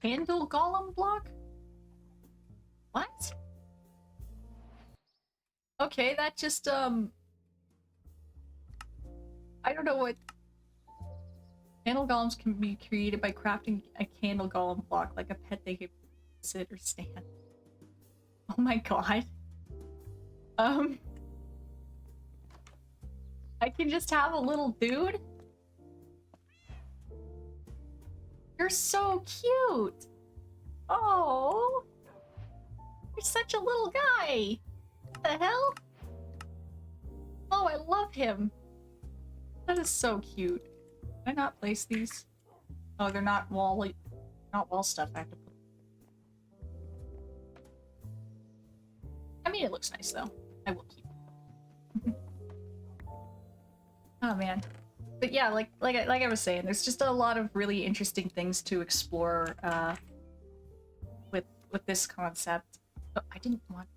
Handle golem block? What? Okay, that just, I don't know what... Candle golems can be created by crafting a candle golem block, like a pet they can sit or stand. Oh my god. I can just have a little dude? You're so cute! Oh! You're such a little guy! What the hell? Oh, I love him! That is so cute. Can I not place these? Oh, they're not wall stuff. I have to put... I mean, it looks nice though. I will keep it. Oh man. But yeah, like I was saying, there's just a lot of really interesting things to explore with this concept. Oh, I didn't want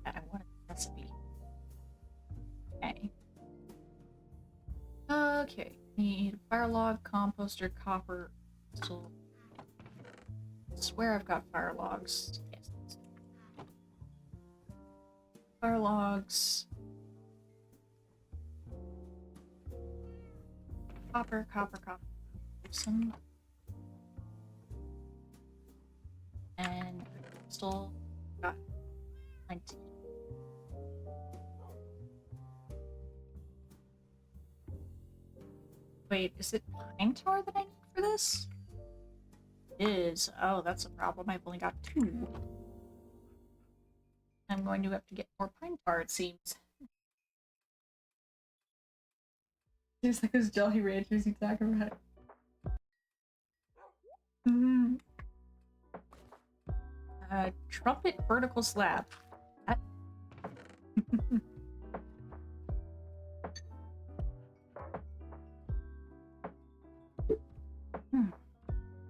that. I wanted the recipe. Okay. Okay. Need fire log, composter, copper, crystal. I swear I've got fire logs. Yes. Fire logs. Copper. Some. And crystal. Got 19. Wait, is it pine tar that I need for this? It is. Oh, that's a problem. I've only got 2. I'm going to have to get more pine tar, it seems. There's like those Jolly Ranchers you talk about. Trumpet vertical slab. That...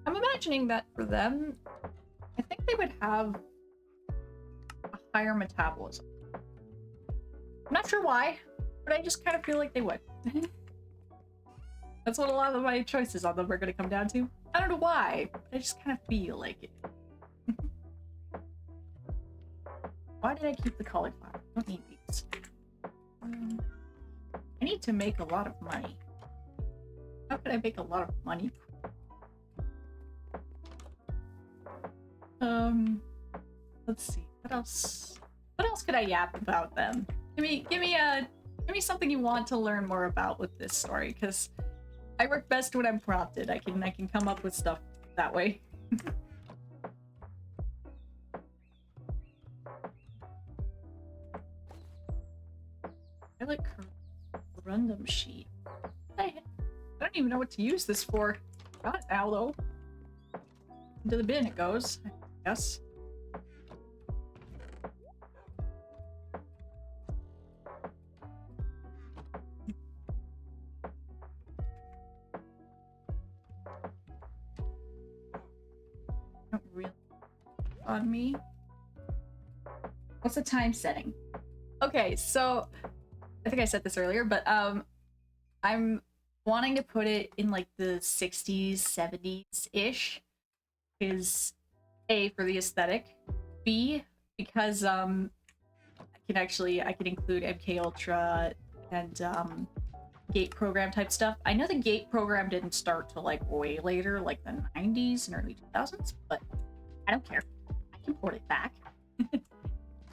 I'm imagining that for them, I think they would have a higher metabolism. I'm not sure why, but I just kind of feel like they would. That's what a lot of my choices on them are going to come down to. I don't know why, but I just kind of feel like it. Why did I keep the cauliflower? I don't need these. I need to make a lot of money. How could I make a lot of money? Let's see. What else? What else could I yap about them? Give me something you want to learn more about with this story, because I work best when I'm prompted. I can come up with stuff that way. I like random sheet. I don't even know what to use this for. Got it now though. Into the bin it goes, I guess. Don't really on me. What's the time setting? Okay, so I think I said this earlier, but I'm wanting to put it in like the 60s, 70s ish. Is A, for the aesthetic, B, because I can include MK Ultra and gate program type stuff. I know the gate program didn't start till like way later, like the 90s and early 2000s, but I don't care. I can port it back.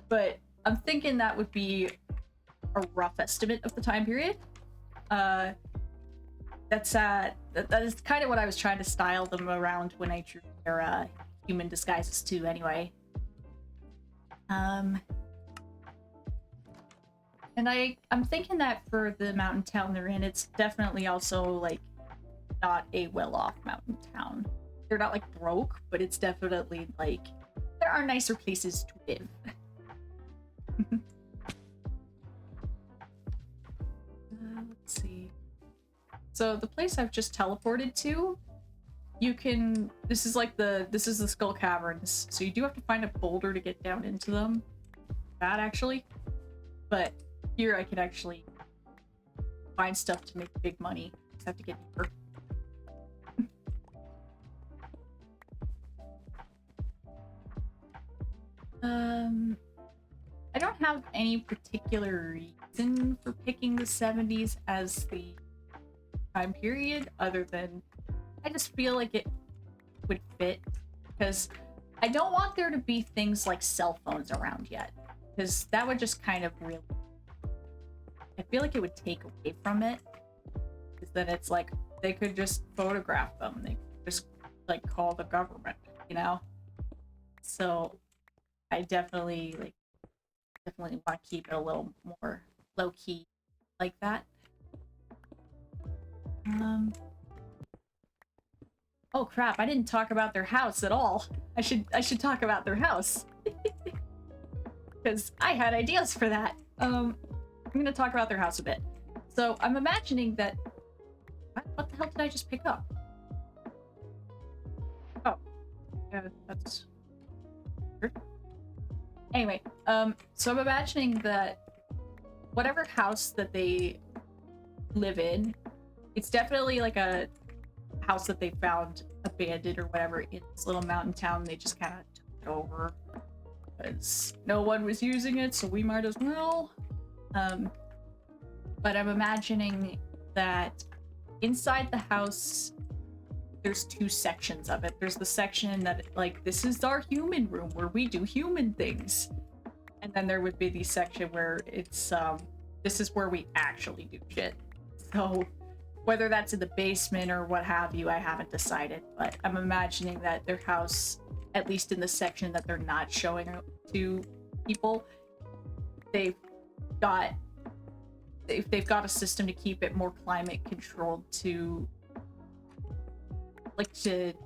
But I'm thinking that would be a rough estimate of the time period. That is kind of what I was trying to style them around when I drew their human disguises too, anyway. And I'm thinking that for the mountain town they're in, it's definitely also like not a well-off mountain town. They're not like broke, but it's definitely like there are nicer places to live. Let's see. So the place I've just teleported to, you can. This is the Skull Caverns. So you do have to find a boulder to get down into them. Bad actually, but here I can actually find stuff to make big money. Just have to get deeper. I don't have any particular reason for picking the 70s as the time period, other than I just feel like it would fit, because I don't want there to be things like cell phones around yet, because that would just kind of really, I feel like it would take away from it, because then it's like they could just photograph them, they could just like call the government, you know? So I definitely want to keep it a little more low-key like that. Oh crap, I didn't talk about their house at all. I should talk about their house. Because I had ideas for that. I'm gonna talk about their house a bit. So I'm imagining that what the hell did I just pick up? Oh. Yeah, that's weird. Anyway, so I'm imagining that whatever house that they live in, it's definitely like a house that they found abandoned or whatever in this little mountain town. They just kind of took it over because no one was using it, so we might as well. But I'm imagining that inside the house, there's two sections of it. There's the section that, like, this is our human room where we do human things. And then there would be the section where it's, this is where we actually do shit. So whether that's in the basement or what have you, I haven't decided. But I'm imagining that their house, at least in the section that they're not showing to people, they've got a system to keep it more climate controlled to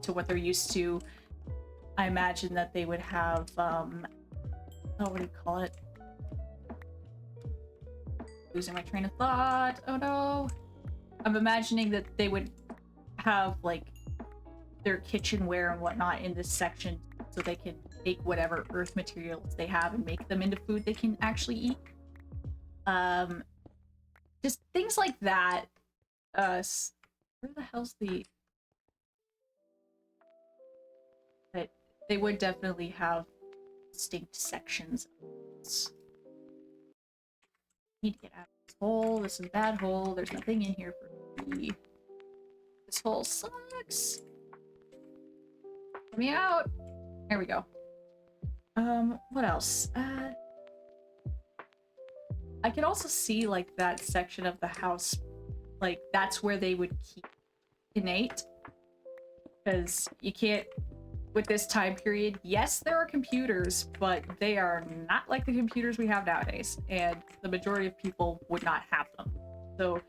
what they're used to. I imagine that they would have oh, what do you call it? Losing my train of thought. Oh no. I'm imagining that they would have like their kitchenware and whatnot in this section so they can take whatever earth materials they have and make them into food they can actually eat. Just things like that. Where the hell's the... But they would definitely have distinct sections. Need to get out of this hole. This is a bad hole. There's nothing in here for me. This hole sucks. Let me out. There we go. What else? I could also see, like, that section of the house, like, that's where they would keep innate. Because you can't, with this time period, yes, there are computers, but they are not like the computers we have nowadays, and the majority of people would not have them. So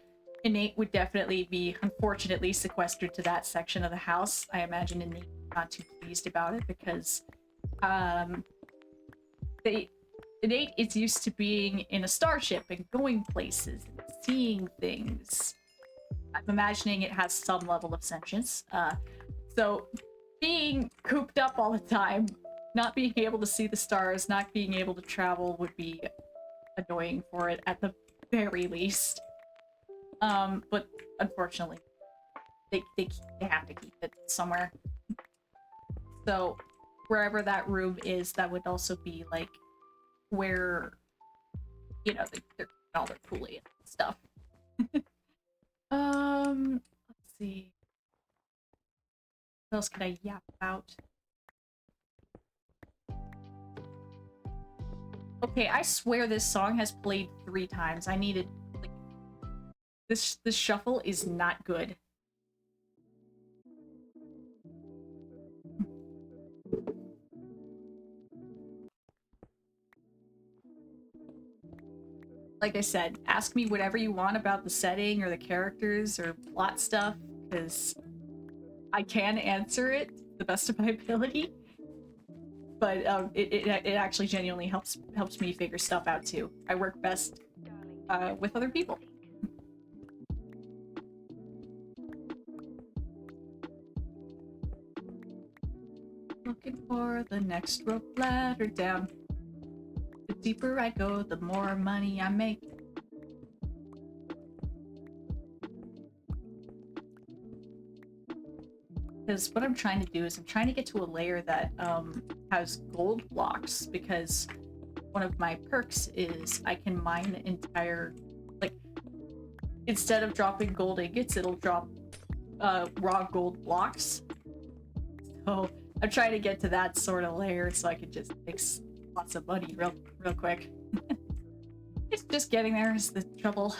innate would definitely be, unfortunately, sequestered to that section of the house. I imagine innate not too pleased about it because they innate is used to being in a starship and going places and seeing things. I'm imagining it has some level of sentience. So being cooped up all the time, not being able to see the stars, not being able to travel would be annoying for it at the very least. But unfortunately, they have to keep it somewhere. So wherever that room is, that would also be like where, you know, they're all their Kool-Aid and stuff. Let's see. What else could I yap about? Okay, I swear this song has played 3 times. I needed, like, this shuffle is not good. Like I said, ask me whatever you want about the setting or the characters or plot stuff, because I can answer it to the best of my ability. But it actually genuinely helps me figure stuff out too. I work best with other people. Looking for the next rope ladder down. The deeper I go, the more money I make. Because what I'm trying to do is I'm trying to get to a layer that has gold blocks, because one of my perks is I can mine entire, like, instead of dropping gold ingots, it'll drop raw gold blocks. So I'm trying to get to that sort of layer so I can just make lots of money real quick. It's just getting there is the trouble.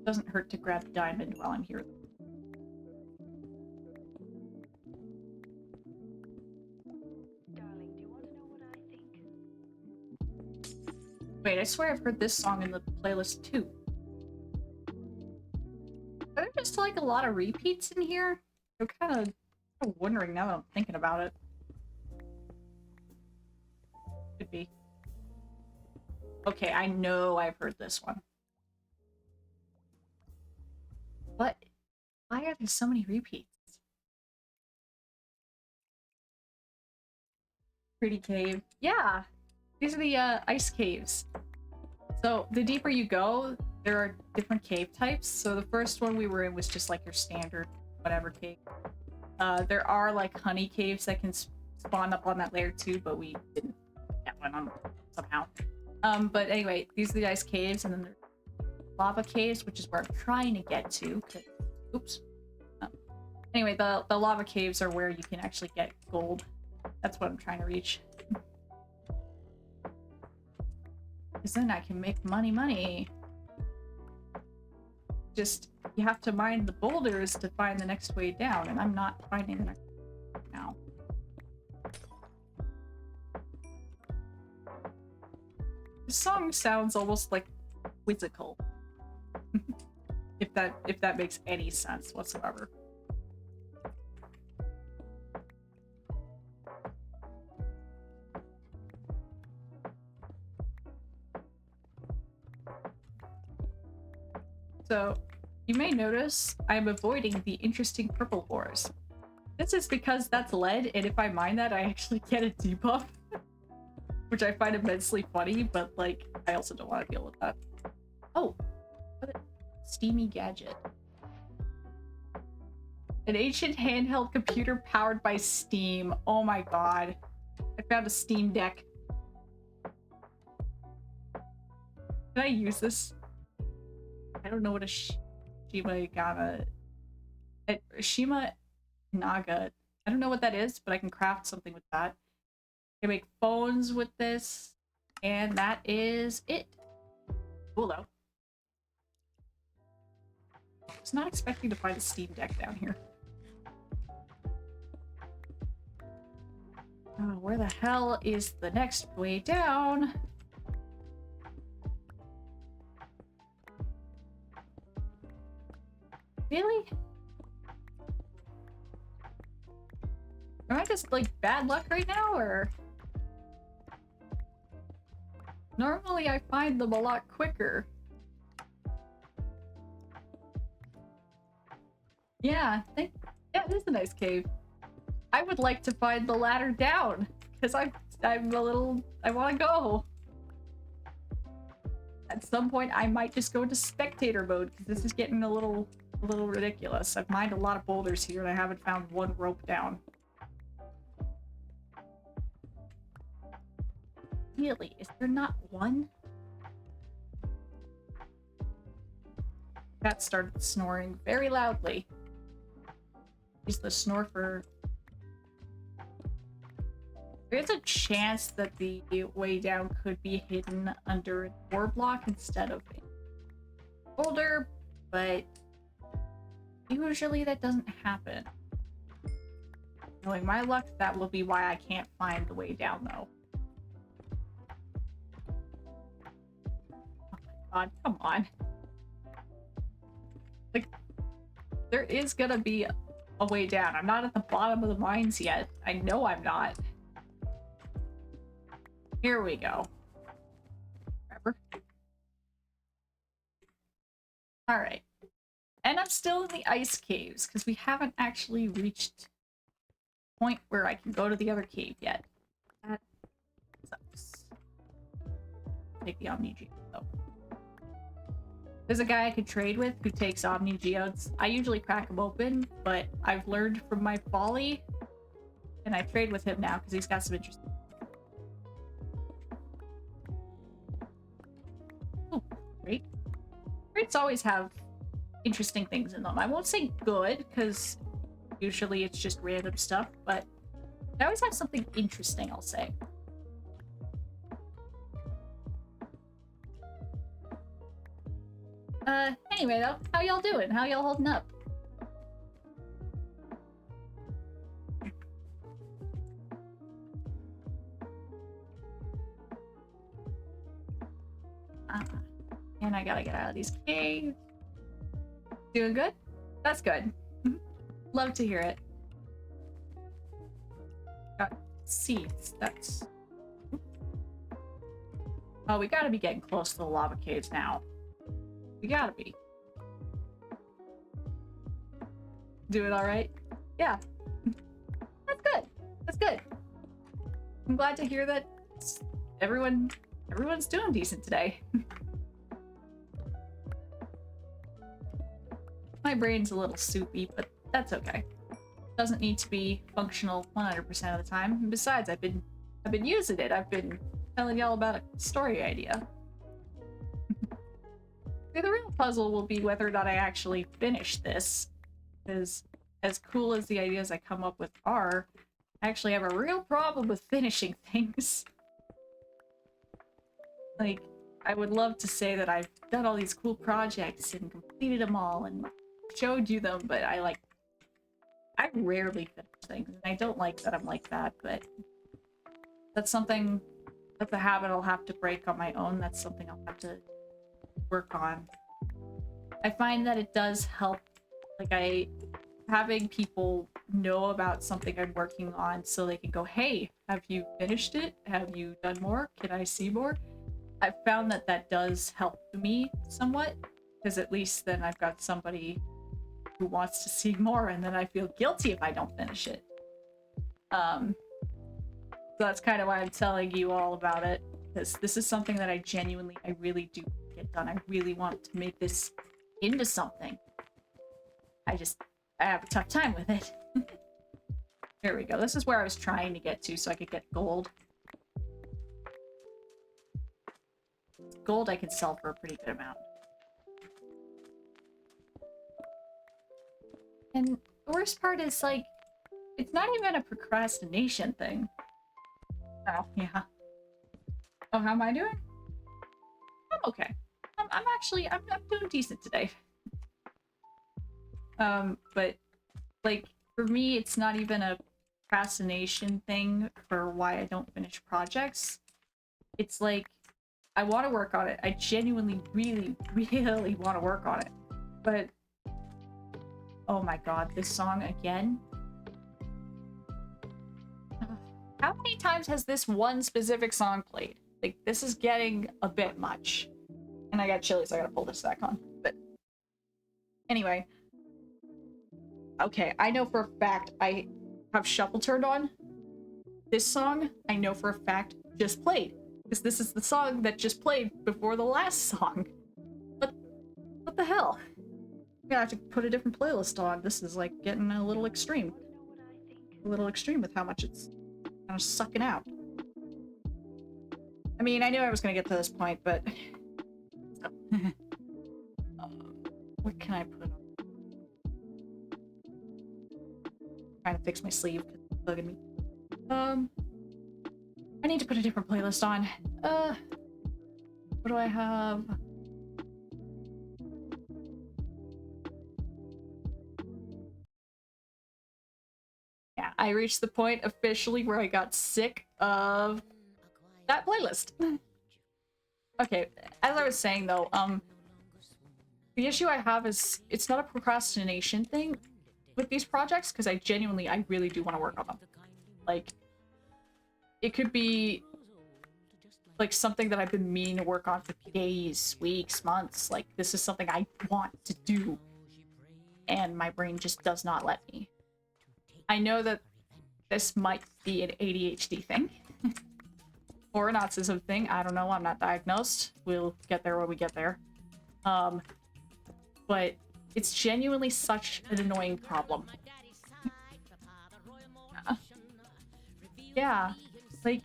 Doesn't hurt to grab a diamond while I'm here. Darling, do you want to know what I think? Wait, I swear I've heard this song in the playlist too. Are there just like a lot of repeats in here? I'm kind of wondering now that I'm thinking about it. Could be. Okay, I know I've heard this one. What? Why are there so many repeats? Pretty cave. Yeah! These are the ice caves. So the deeper you go, there are different cave types. So the first one we were in was just like your standard whatever cave. There are like honey caves that can spawn up on that layer too, but we didn't get one on somehow. But anyway, these are the ice caves, and then there's lava caves, which is where I'm trying to get to. Oops. Anyway, the lava caves are where you can actually get gold. That's what I'm trying to reach. Because then I can make money. Just, you have to mine the boulders to find the next way down, and I'm not finding the next way now. This song sounds almost like whimsical. if that makes any sense whatsoever. So, you may notice I'm avoiding the interesting purple ores. This is because that's lead, and if I mine that, I actually get a debuff. Which I find immensely funny, but, like, I also don't want to deal with that. Oh! What a steamy gadget. An ancient handheld computer powered by Steam. Oh my god. I found a Steam Deck. Can I use this? I don't know what a Shima Naga. I don't know what that is, but I can craft something with that. I can make phones with this, and that is it. Cool though. I was not expecting to find a Steam Deck down here. Where the hell is the next way down? Really? Am I just like bad luck right now, or? Normally I find them a lot quicker. Yeah, yeah, it is a nice cave. I would like to find the ladder down, because I'm a little, I want to go. At some point, I might just go into spectator mode, because this is getting a little ridiculous. I've mined a lot of boulders here, and I haven't found one rope down. Really? Is there not one? Cat started snoring very loudly. Use the snore for... There's a chance that the way down could be hidden under a door block instead of a boulder, but usually that doesn't happen. Knowing my luck, that will be why I can't find the way down, though. Oh my god, come on. Like, there is gonna be a way down. I'm not at the bottom of the mines yet. I know I'm not. Here we go. Forever. Alright. And I'm still in the ice caves, because we haven't actually reached the point where I can go to the other cave yet. That sucks. Take the Omni Geode, though. There's a guy I could trade with who takes Omni Geodes. I usually crack them open, but I've learned from my folly, and I trade with him now because he's got some interesting. Oh, great. Crates always have interesting things in them. I won't say good, because usually it's just random stuff, but they always have something interesting, I'll say. Anyway though, how y'all doing? How y'all holding up? And I gotta get out of these caves. Doing good? That's good. Love to hear it. Got seeds, that's... Oh, we gotta be getting close to the lava caves now. We gotta be. Doing alright? Yeah. That's good. That's good. I'm glad to hear that everyone's doing decent today. My brain's a little soupy, but that's okay. Doesn't need to be functional 100% of the time. And besides, I've been using it. I've been telling y'all about a story idea. The real puzzle will be whether or not I actually finish this, because as cool as the ideas I come up with are, I actually have a real problem with finishing things. Like, I would love to say that I've done all these cool projects and completed them all and showed you them, but I rarely finish things, and I don't like that I'm like that, but that's a habit I'll have to break on my own. That's something I'll have to work on. I find that it does help, like having people know about something I'm working on so they can go, hey, have you finished it? Have you done more? Can I see more? I've found that that does help me somewhat, because at least then I've got somebody who wants to see more, and then I feel guilty if I don't finish it. So that's kind of why I'm telling you all about it, because this is something that I really do get done. I really want to make this into something. I have a tough time with it. Here we go. This is where I was trying to get to so I could get gold. Gold I can sell for a pretty good amount. And the worst part is, like, it's not even a procrastination thing. Oh, yeah. Oh, how am I doing? I'm okay. I'm actually, I'm doing decent today. But, like, for me, it's not even a procrastination thing for why I don't finish projects. It's like, I want to work on it. I genuinely, really, really want to work on it. But, oh my god, this song again? How many times has this one specific song played? Like, this is getting a bit much. And I got chili, so I gotta pull this back on. But, anyway. Okay, I know for a fact I have shuffle turned on. This song, I know for a fact, just played. Because this is the song that just played before the last song. But what the hell? I'm gonna have to put a different playlist on. This is like getting a little extreme. A little extreme with how much it's kind of sucking out. I mean, I knew I was gonna get to this point, but... what can I put on? Trying to fix my sleeve because it's bugging me. I need to put a different playlist on. What do I have? Yeah, I reached the point officially where I got sick of that playlist. Okay, as I was saying though, the issue I have is it's not a procrastination thing with these projects because I really do want to work on them. Like, it could be like something that I've been meaning to work on for days, weeks, months. Like, this is something I want to do, and my brain just does not let me. I know that this might be an ADHD thing. Or an autism thing. I don't know. I'm not diagnosed. We'll get there when we get there. But it's genuinely such an annoying problem. Yeah. Like,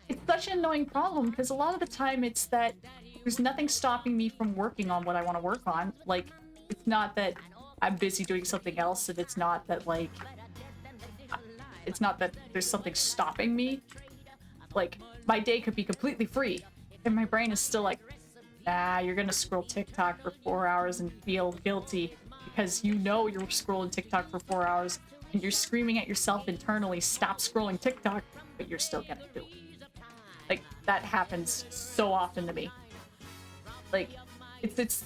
it's such an annoying problem because a lot of the time it's that there's nothing stopping me from working on what I want to work on. Like, it's not that I'm busy doing something else, and it's not that, like... It's not that there's something stopping me. Like, my day could be completely free, and my brain is still like, nah, you're gonna scroll TikTok for 4 hours and feel guilty because you know you're scrolling TikTok for 4 hours and you're screaming at yourself internally, stop scrolling TikTok, but you're still gonna do it. Like, that happens so often to me. Like, it's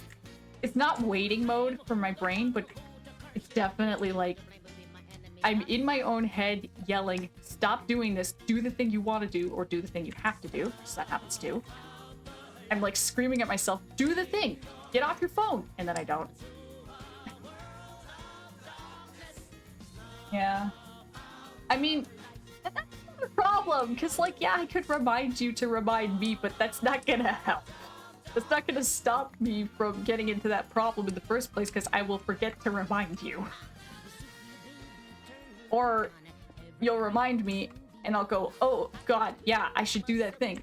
not waiting mode for my brain, but it's definitely like, I'm in my own head yelling, stop doing this, do the thing you want to do, or do the thing you have to do, because that happens too. I'm like screaming at myself, do the thing, get off your phone, and then I don't. Yeah. I mean, that's not the problem, because like, yeah, I could remind you to remind me, but that's not gonna help. That's not gonna stop me from getting into that problem in the first place, because I will forget to remind you. Or you'll remind me, and I'll go, oh god, yeah, I should do that thing.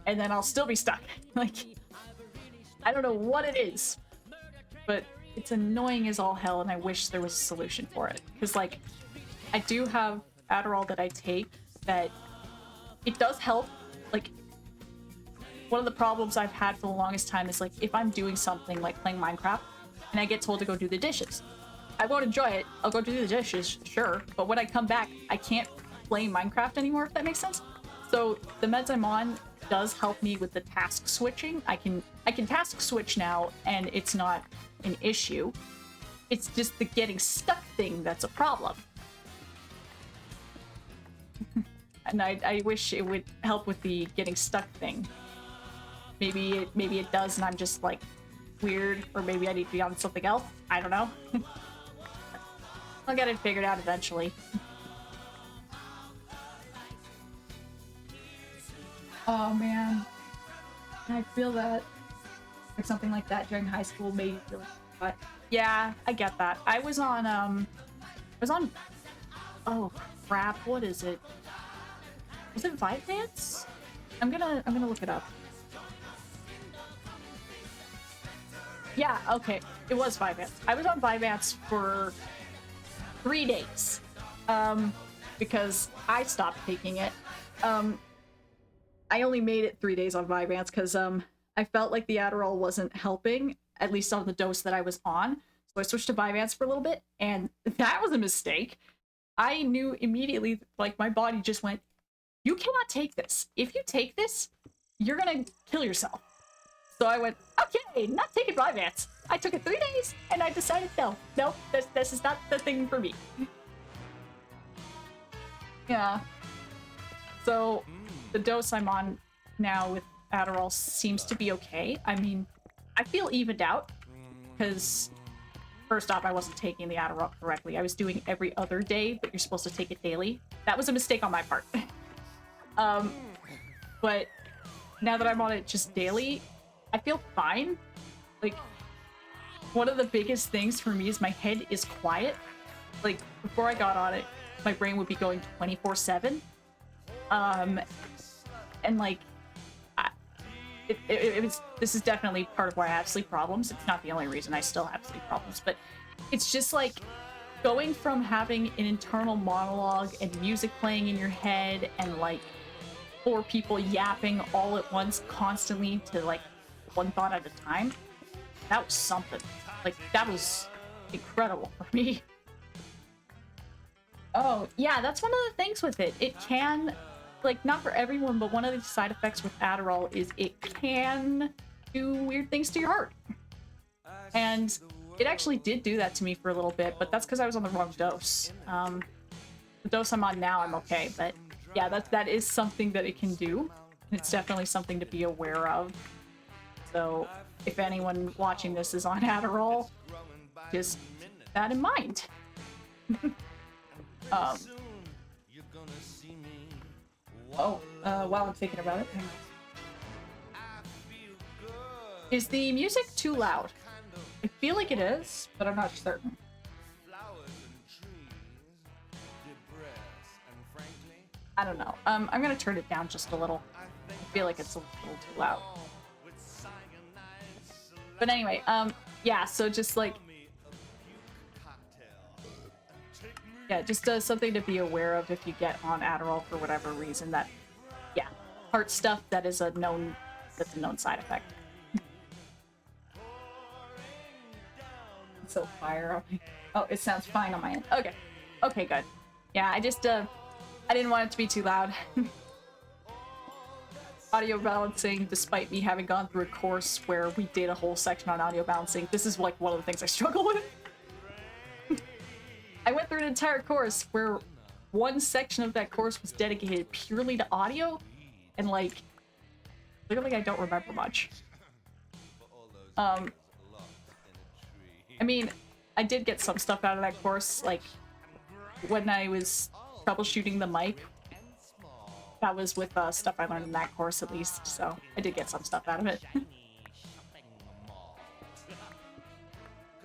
And then I'll still be stuck. Like, I don't know what it is, but it's annoying as all hell, and I wish there was a solution for it. Because, like, I do have Adderall that I take that it does help. Like, one of the problems I've had for the longest time is, like, if I'm doing something like playing Minecraft, and I get told to go do the dishes. I won't enjoy it. I'll go do the dishes, sure. But when I come back, I can't play Minecraft anymore, if that makes sense. So the meds I'm on does help me with the task switching. I can task switch now, and it's not an issue. It's just the getting stuck thing that's a problem. And I wish it would help with the getting stuck thing. Maybe it does, and I'm just like weird, or maybe I need to be on something else. I don't know. I'll get it figured out eventually. Oh man, I feel that like something like that during high school made me feel. But yeah, I get that. I was on oh crap, what is it? Was it Vibe Dance? I'm gonna look it up. Yeah, okay, it was Vibe Dance. I was on Vibe Dance for 3 days. Because I stopped taking it. I only made it 3 days on Vyvanse because I felt like the Adderall wasn't helping, at least on the dose that I was on. So I switched to Vyvanse for a little bit, and that was a mistake. I knew immediately, like, my body just went, you cannot take this. If you take this, you're gonna kill yourself. So I went, okay, not taking Vyvanse. I took it 3 days, and I decided, no, this is not the thing for me. Yeah. So the dose I'm on now with Adderall seems to be okay. I mean, I feel evened out because first off, I wasn't taking the Adderall correctly. I was doing every other day, but you're supposed to take it daily. That was a mistake on my part. But now that I'm on it just daily, I feel fine. Like, one of the biggest things for me is my head is quiet. Like, before I got on it, my brain would be going 24/7. And like, it was, this is definitely part of why I have sleep problems. It's not the only reason I still have sleep problems, but it's just like going from having an internal monologue and music playing in your head and like 4 people yapping all at once constantly to like one thought at a time. That was something. Like, that was incredible for me. Oh, yeah, that's one of the things with it. It can, like, not for everyone, but one of the side effects with Adderall is it can do weird things to your heart. And it actually did do that to me for a little bit, but that's because I was on the wrong dose. The dose I'm on now, I'm okay, but yeah, that is something that it can do. It's definitely something to be aware of. So if anyone watching this is on Adderall, just keep that in mind. While I'm thinking about it, is the music too loud? I feel like it is, but I'm not certain. I don't know. I'm gonna turn it down just a little. I feel like it's a little too loud. But anyway, yeah, so just like, yeah, just something to be aware of if you get on Adderall for whatever reason. That, yeah, heart stuff that is a known, that's a known side effect. It's so fire. Oh, it sounds fine on my end. Okay, okay, good. Yeah, I just I didn't want it to be too loud. Audio balancing, despite me having gone through a course where we did a whole section on audio balancing, this is like one of the things I struggle with. I went through an entire course where one section of that course was dedicated purely to audio, and like, literally I don't remember much. I mean, I did get some stuff out of that course, like when I was troubleshooting the mic. That was with stuff I learned in that course, at least, so I did get some stuff out of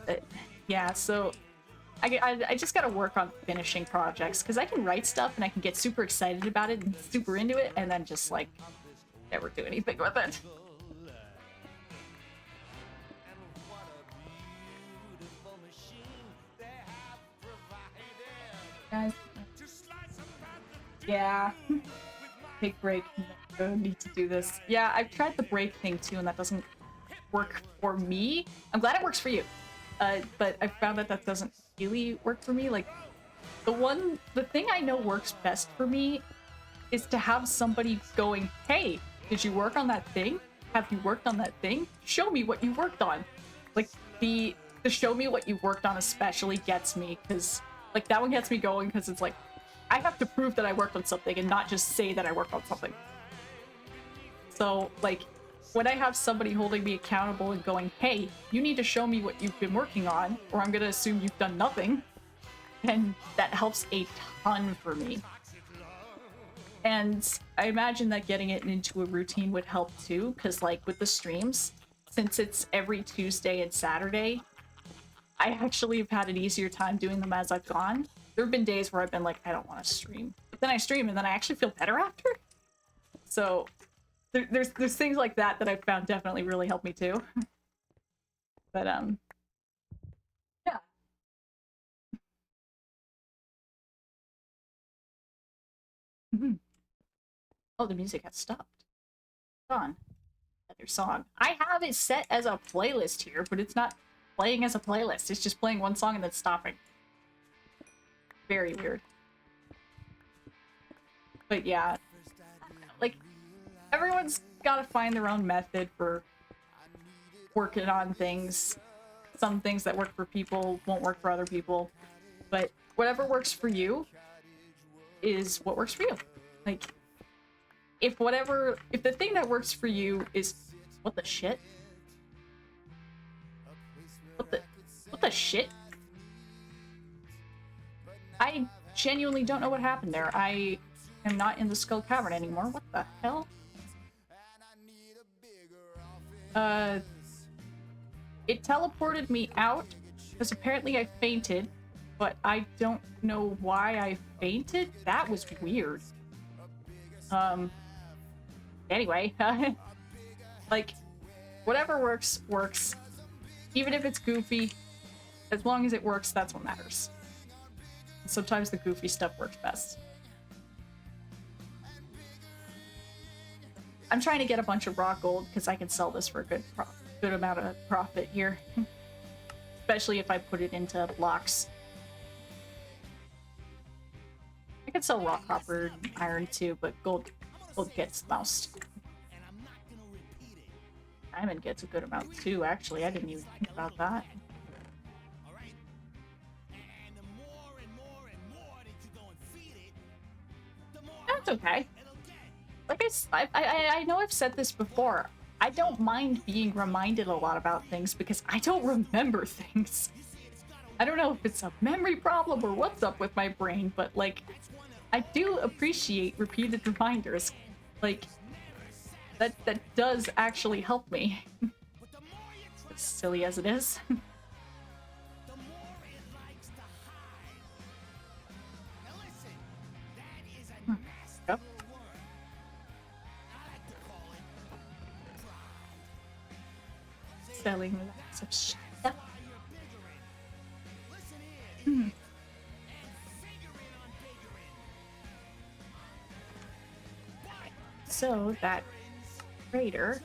it. Yeah, so I just gotta work on finishing projects, because I can write stuff and I can get super excited about it and super into it, and then just, like, never do anything with it. Guys. Yeah. Take break. No need to do this. Yeah, I've tried the break thing too, and that doesn't work for me. I'm glad it works for you. But I found that that doesn't really work for me. Like, the thing I know works best for me is to have somebody going, hey, did you work on that thing? Have you worked on that thing? Show me what you worked on. Like, the show me what you worked on especially gets me, because, like, that one gets me going, because it's like, I have to prove that I worked on something and not just say that I worked on something. So, like, when I have somebody holding me accountable and going, hey, you need to show me what you've been working on, or I'm gonna assume you've done nothing, and that helps a ton for me. And I imagine that getting it into a routine would help too, because, like, with the streams, since it's every Tuesday and Saturday, I actually have had an easier time doing them as I've gone. There have been days where I've been like, I don't want to stream. But then I stream and then I actually feel better after. So there's things like that that I've found definitely really help me too. But yeah. Oh, the music has stopped. Gone. Another song. I have it set as a playlist here, but it's not playing as a playlist. It's just playing one song and then stopping. Very weird. But yeah, like, everyone's gotta find their own method for working on things. Some things that work for people won't work for other people. But whatever works for you is what works for you. Like, if the thing that works for you is, what the shit? What the shit? I genuinely don't know what happened there. I am not in the Skull Cavern anymore. What the hell? It teleported me out because apparently I fainted, but I don't know why I fainted. That was weird. Anyway, like, whatever works, works. Even if it's goofy, as long as it works, that's what matters. Sometimes the goofy stuff works best. I'm trying to get a bunch of raw gold because I can sell this for a good amount of profit here. Especially if I put it into blocks. I could sell raw copper and iron too, but gold gets the most. Diamond gets a good amount too, actually. I didn't even think about that. That's okay. Like I know I've said this before. I don't mind being reminded a lot about things because I don't remember things. I don't know if it's a memory problem or what's up with my brain, but like, I do appreciate repeated reminders. Like, that does actually help me. As silly as it is. Yep. Selling lots of shit. So that trader,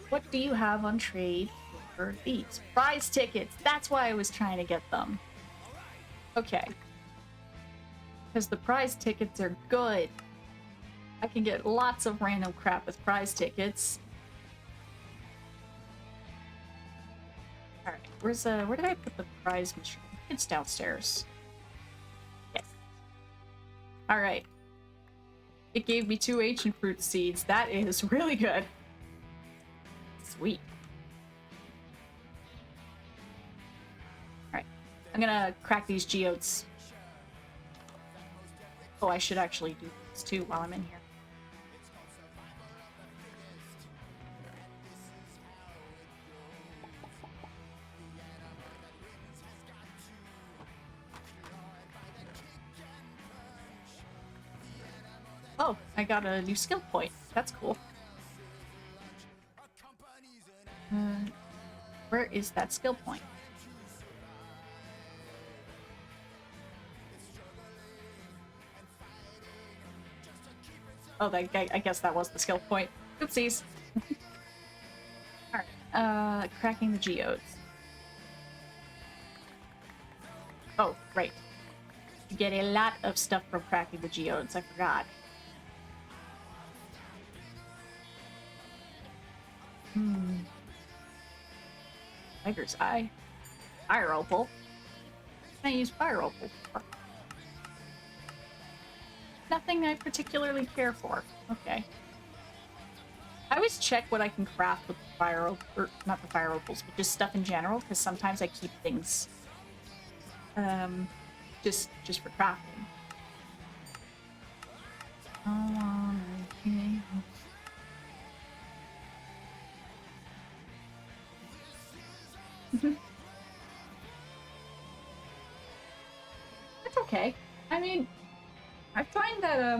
what do you have on trade for these prize tickets? That's why I was trying to get them. Okay, because the prize tickets are good. I can get lots of random crap with prize tickets. All right, where did I put the prize machine? It's downstairs. Yes. All right. It gave me 2 ancient fruit seeds. That is really good. Sweet. Alright. I'm gonna crack these geodes. Oh, I should actually do this too while I'm in here. Oh, I got a new skill point. That's cool. Where is that skill point? Oh, I guess that was the skill point. Oopsies. Alright, cracking the geodes. Oh, right. You get a lot of stuff from cracking the geodes, I forgot. Tiger's Eye. Fire Opal. What can I use Fire Opal for? Nothing I particularly care for. Okay. I always check what I can craft with the fire opal, or not the fire opals, but just stuff in general, because sometimes I keep things just for crafting. That's okay. I mean, I find that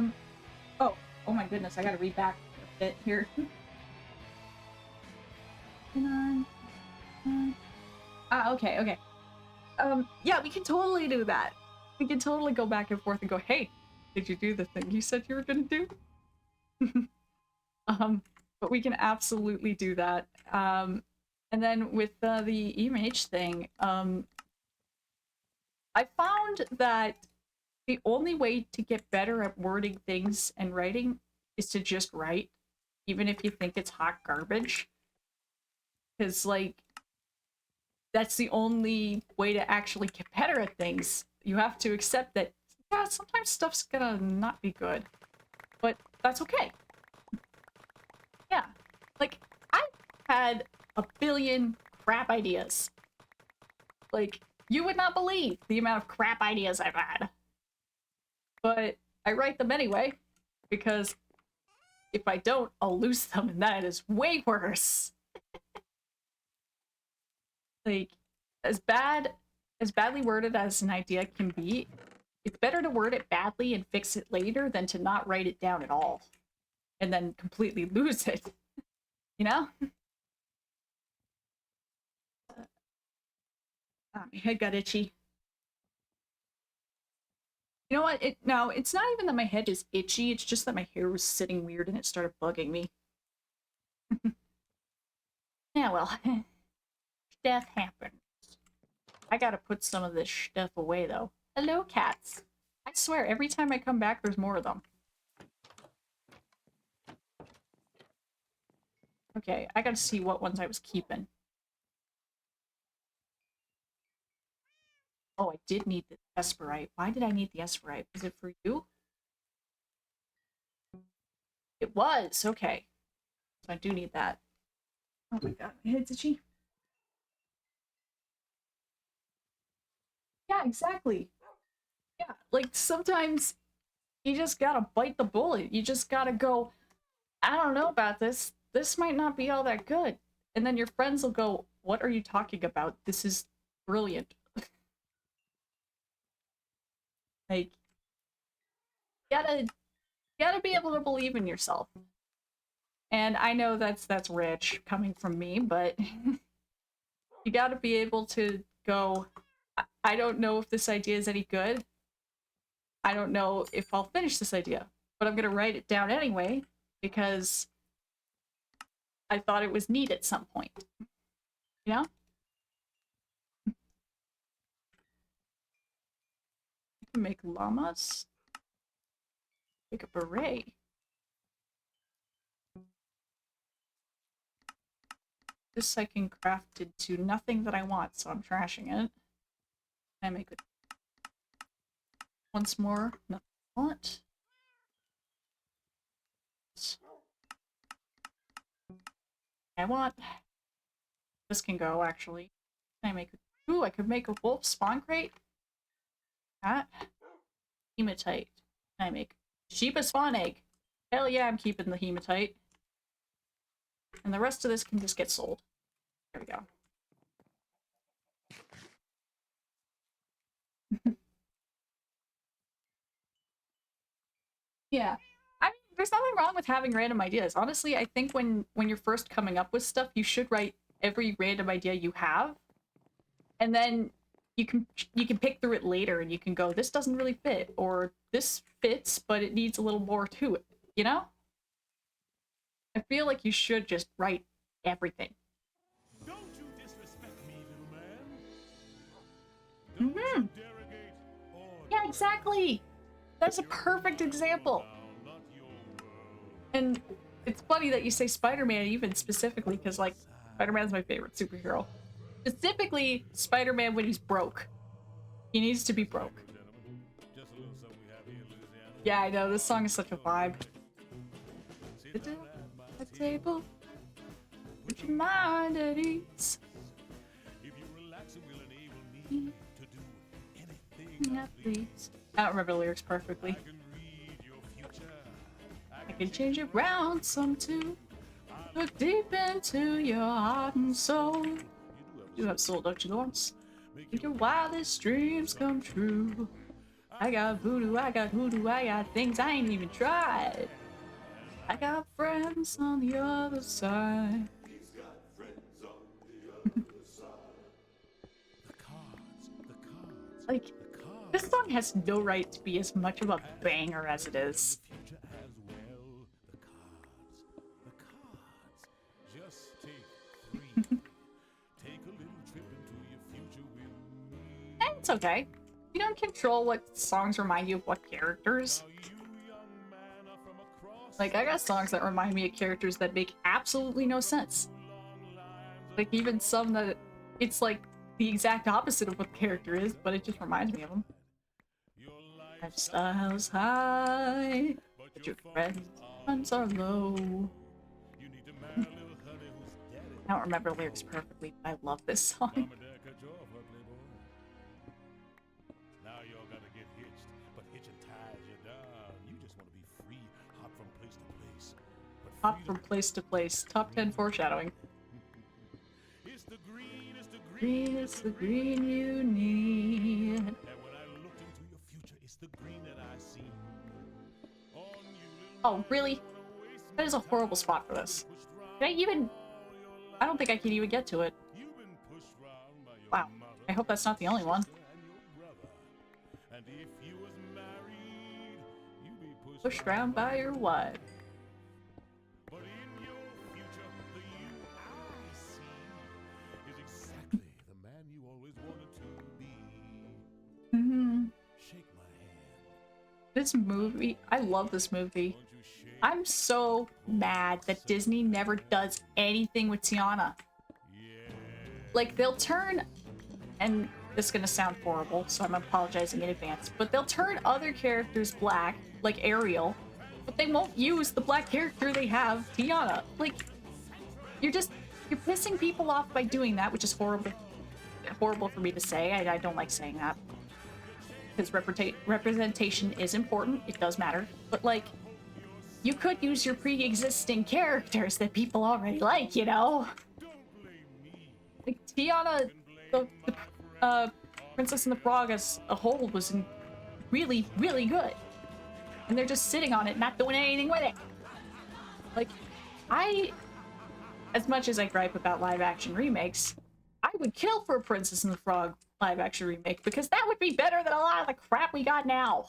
oh my goodness, I gotta read back a bit here. Okay. Yeah, we can totally do that. We can totally go back and forth and go, hey, Did you do the thing you said you were gonna do? But we can absolutely do that. And then with the image thing, I found that the only way to get better at wording things and writing is to just write, even if you think it's hot garbage. Because, like, that's the only way to actually get better at things. You have to accept that, yeah, sometimes stuff's gonna not be good. But that's okay. Yeah. Like, I had a billion crap ideas. Like, you would not believe the amount of crap ideas I've had. But I write them anyway, because if I don't, I'll lose them, and that is way worse. Like, as badly worded as an idea can be, it's better to word it badly and fix it later than to not write it down at all and then completely lose it. You know? Ah, my head got itchy. You know what? No, it's not even that my head is itchy, it's just that my hair was sitting weird and it started bugging me. Yeah, well, stuff happens. I gotta put some of this stuff away, though. Hello, cats. I swear, every time I come back, there's more of them. Okay, I gotta see what ones I was keeping. Oh, I did need the Esperite. Why did I need the Esperite? Was it for you? It was! Okay. So I do need that. Oh my god, my head's itchy. Yeah, exactly. Yeah, like, sometimes you just gotta bite the bullet. You just gotta go, I don't know about this. This might not be all that good. And then your friends will go, what are you talking about? This is brilliant. Like, you gotta be able to believe in yourself. And I know that's rich coming from me, but you gotta be able to go, I don't know if this idea is any good. I don't know if I'll finish this idea, but I'm gonna write it down anyway because I thought it was neat at some point. You know? I can make llamas. Make a beret. This I can craft into nothing that I want, so I'm trashing it. I make it once more. Nothing I want. I want. This can go, actually. Can I make a... Ooh, I could make a wolf spawn crate? That. Hematite. Can I make Sheba spawn egg? Hell yeah, I'm keeping the hematite. And the rest of this can just get sold. There we go. Yeah. I mean, there's nothing wrong with having random ideas. Honestly, I think when you're first coming up with stuff, you should write every random idea you have. And then you can pick through it later and you can go, this doesn't really fit, or this fits, but it needs a little more to it, you know? I feel like you should just write everything. Don't you disrespect me, little man. Don't you derogate or Yeah, exactly. That's a perfect example. now, not your world. And it's funny that you say Spider-Man even specifically, because, like, Spider-Man's my favorite superhero. Specifically, Spider-Man when he's broke. He needs to be broke. Gentlemen, just a little something we have here in Louisiana. Yeah, I know, this song is such a vibe. Sit Sit down down at my at the table, put your mind at ease. If you relax, it will enable me to do anything Yeah, please. I don't remember the lyrics perfectly. I can read your future. I can change it round some too. Look deep into your heart and soul. You have soul, don't you, Lawrence? Make your wildest dreams come true. I got voodoo, I got hoodoo, I got things I ain't even tried. I got friends on the other side. The cards, Like, the cards. This song has no right to be as much of a banger as it is. Future as well. The cards. Just take 3. Take a little trip into your future with me. And it's okay. You don't control what songs remind you of what characters. Now you young man are from across Like, I got songs that remind me of characters that make absolutely no sense. long lines Like, even some that it's like the exact opposite of what the character is, but it just reminds me of them. your life, Lifestyle's high, but your friends are low. you need to marry a little honey who's daddy. I don't remember the lyrics perfectly, but I love this song. Mama and dad cut you off, huh, playboy? Now y'all gotta get hitched, but hitching ties you down. You just wanna be free, hop from place to place. But Hop freedom- from place to place. Top 10 foreshadowing. It's the green, it's the green. Green is the green you need. And when I looked into your future, it's the green that I see. On you, little Oh, really? wanna waste That is a horrible spot for this. pushed round Can I even... all your life. I don't think I can even get to it. You've been pushed round by your Wow. mother, I hope that's not the only one. sister, and your brother. And if you was married, you'd be Pushed around by your wife. But in your future, the you I see is exactly the man you always wanted to be. Hmm. Shake my hand. This movie... I love this movie. Won't you shake? I'm so mad that Disney never does anything with Tiana. Yeah. Like, they'll turn... And this is gonna sound horrible, so I'm apologizing in advance. But they'll turn other characters black, like Ariel, but they won't use the black character they have, Tiana. Like, you're pissing people off by doing that, which is horrible for me to say. I don't like saying that. Because representation is important, it does matter. But, like, you could use your pre-existing characters that people already like, you know? Like, Tiana, the Princess and the Frog as a whole was really, really good. And they're just sitting on it, not doing anything with it. Like, as much as I gripe about live-action remakes, I would kill for a Princess and the Frog live-action remake, because that would be better than a lot of the crap we got now.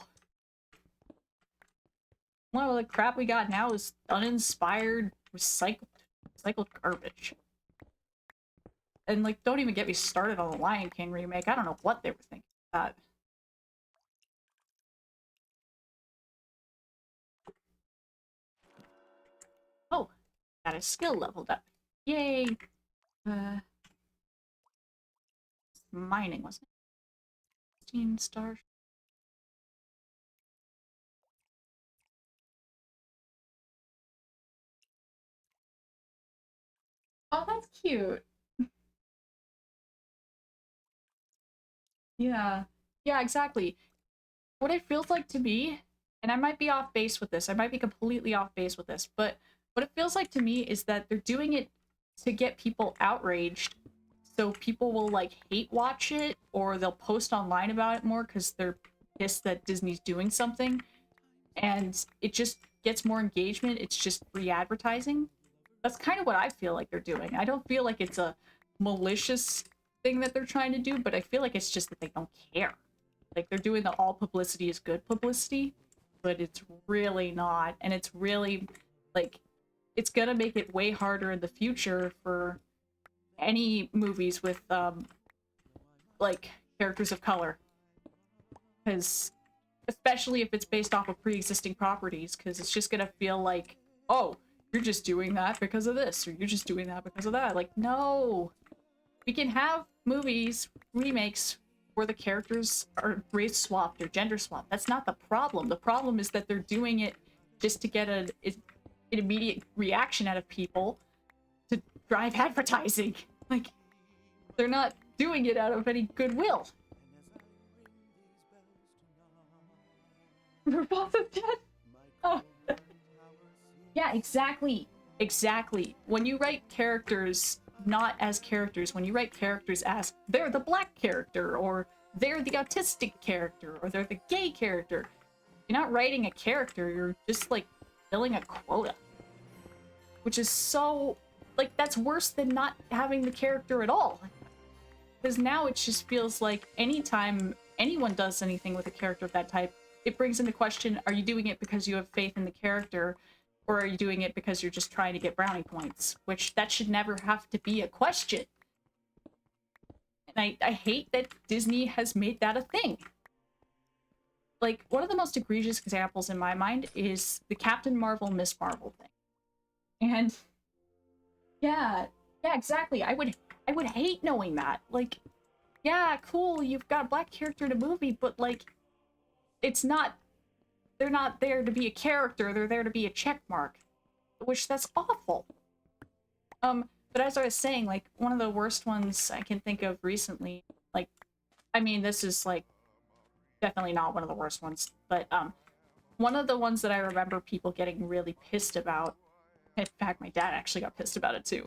A lot of the crap we got now is uninspired, recycled garbage. And, like, don't even get me started on the Lion King remake. I don't know what they were thinking about that. Oh, got a skill leveled up. Yay! Mining, wasn't it? 16 stars. Oh, that's cute. Yeah. Yeah, exactly. What it feels like to me, and I might be off base with this, I might be completely off base with this, but what it feels like to me is that they're doing it to get people outraged, so people will, like, hate watch it, or they'll post online about it more because they're pissed that Disney's doing something, and it just gets more engagement. It's just free advertising. That's kind of what I feel like they're doing. I don't feel like it's a malicious thing that they're trying to do, but I feel like it's just that they don't care. Like, they're doing the all publicity is good publicity, but it's really not. And it's really, like, it's gonna make it way harder in the future for any movies with, like, characters of color. Because, especially if it's based off of pre-existing properties, because it's just gonna feel like, oh, you're just doing that because of this, or you're just doing that because of that. Like, no! We can have movies, remakes, where the characters are race swapped or gender swapped. That's not the problem. The problem is that they're doing it just to get an immediate reaction out of people to drive advertising. Like, they're not doing it out of any goodwill. We're both dead. Oh. Yeah, exactly. Exactly. When you write characters not as characters, when you write characters as they're the black character, or they're the autistic character, or they're the gay character, you're not writing a character, you're just, like, filling a quota. Which is so, like, that's worse than not having the character at all. Because now it just feels like anytime anyone does anything with a character of that type, it brings into question, are you doing it because you have faith in the character, or are you doing it because you're just trying to get brownie points? Which, that should never have to be a question. And I hate that Disney has made that a thing. Like, one of the most egregious examples in my mind is the Captain Marvel, Miss Marvel thing. And yeah, exactly. I would hate knowing that. Like, yeah, cool, you've got a black character in a movie, but like, it's not, they're not there to be a character, they're there to be a check mark. Which, that's awful. But as I was saying, like, one of the worst ones I can think of recently, like, I mean, this is like definitely not one of the worst ones, but one of the ones that I remember people getting really pissed about, in fact, my dad actually got pissed about it too,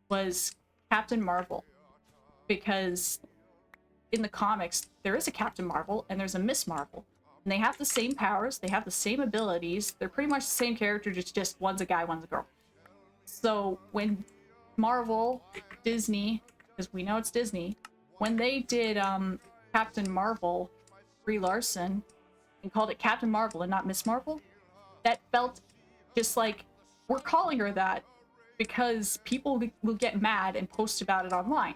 was Captain Marvel. Because in the comics, there is a Captain Marvel and there's a Miss Marvel. And they have the same powers, they have the same abilities, they're pretty much the same character, just one's a guy, one's a girl. So when Marvel, Disney, because we know it's Disney, when they did Captain Marvel, Brie Larson, and called it Captain Marvel and not Miss Marvel, that felt just like, we're calling her that because people will get mad and post about it online.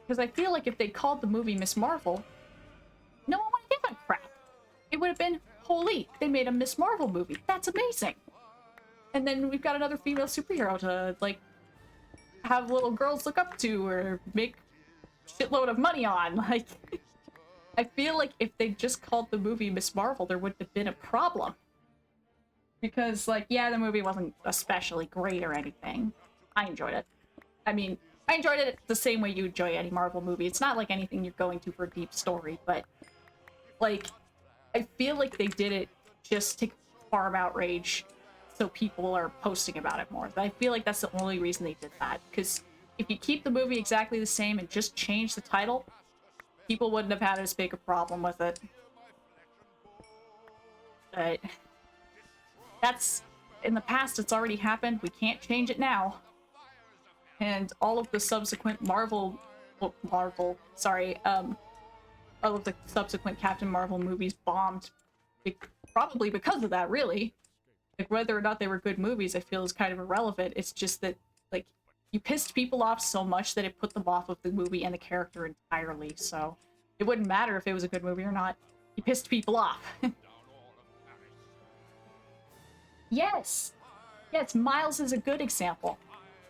Because I feel like if they called the movie Miss Marvel, no one would give a crap. It would have been, holy, they made a Miss Marvel movie. That's amazing. And then we've got another female superhero to, like, have little girls look up to or make shitload of money on. Like, I feel like if they just called the movie Miss Marvel, there wouldn't have been a problem. Because, like, yeah, the movie wasn't especially great or anything. I enjoyed it. I mean, I enjoyed it the same way you enjoy any Marvel movie. It's not like anything you're going to for a deep story, but, like, I feel like they did it just to farm outrage so people are posting about it more. I feel like that's the only reason they did that, because if you keep the movie exactly the same and just change the title, people wouldn't have had as big a problem with it. But that's, in the past, it's already happened. We can't change it now. And all of the subsequent all of the subsequent Captain Marvel movies bombed, probably because of that, really. Like, whether or not they were good movies, I feel is kind of irrelevant. It's just that, like, you pissed people off so much that it put them off of the movie and the character entirely, so it wouldn't matter if it was a good movie or not. You pissed people off. Yes! Yes, Miles is a good example.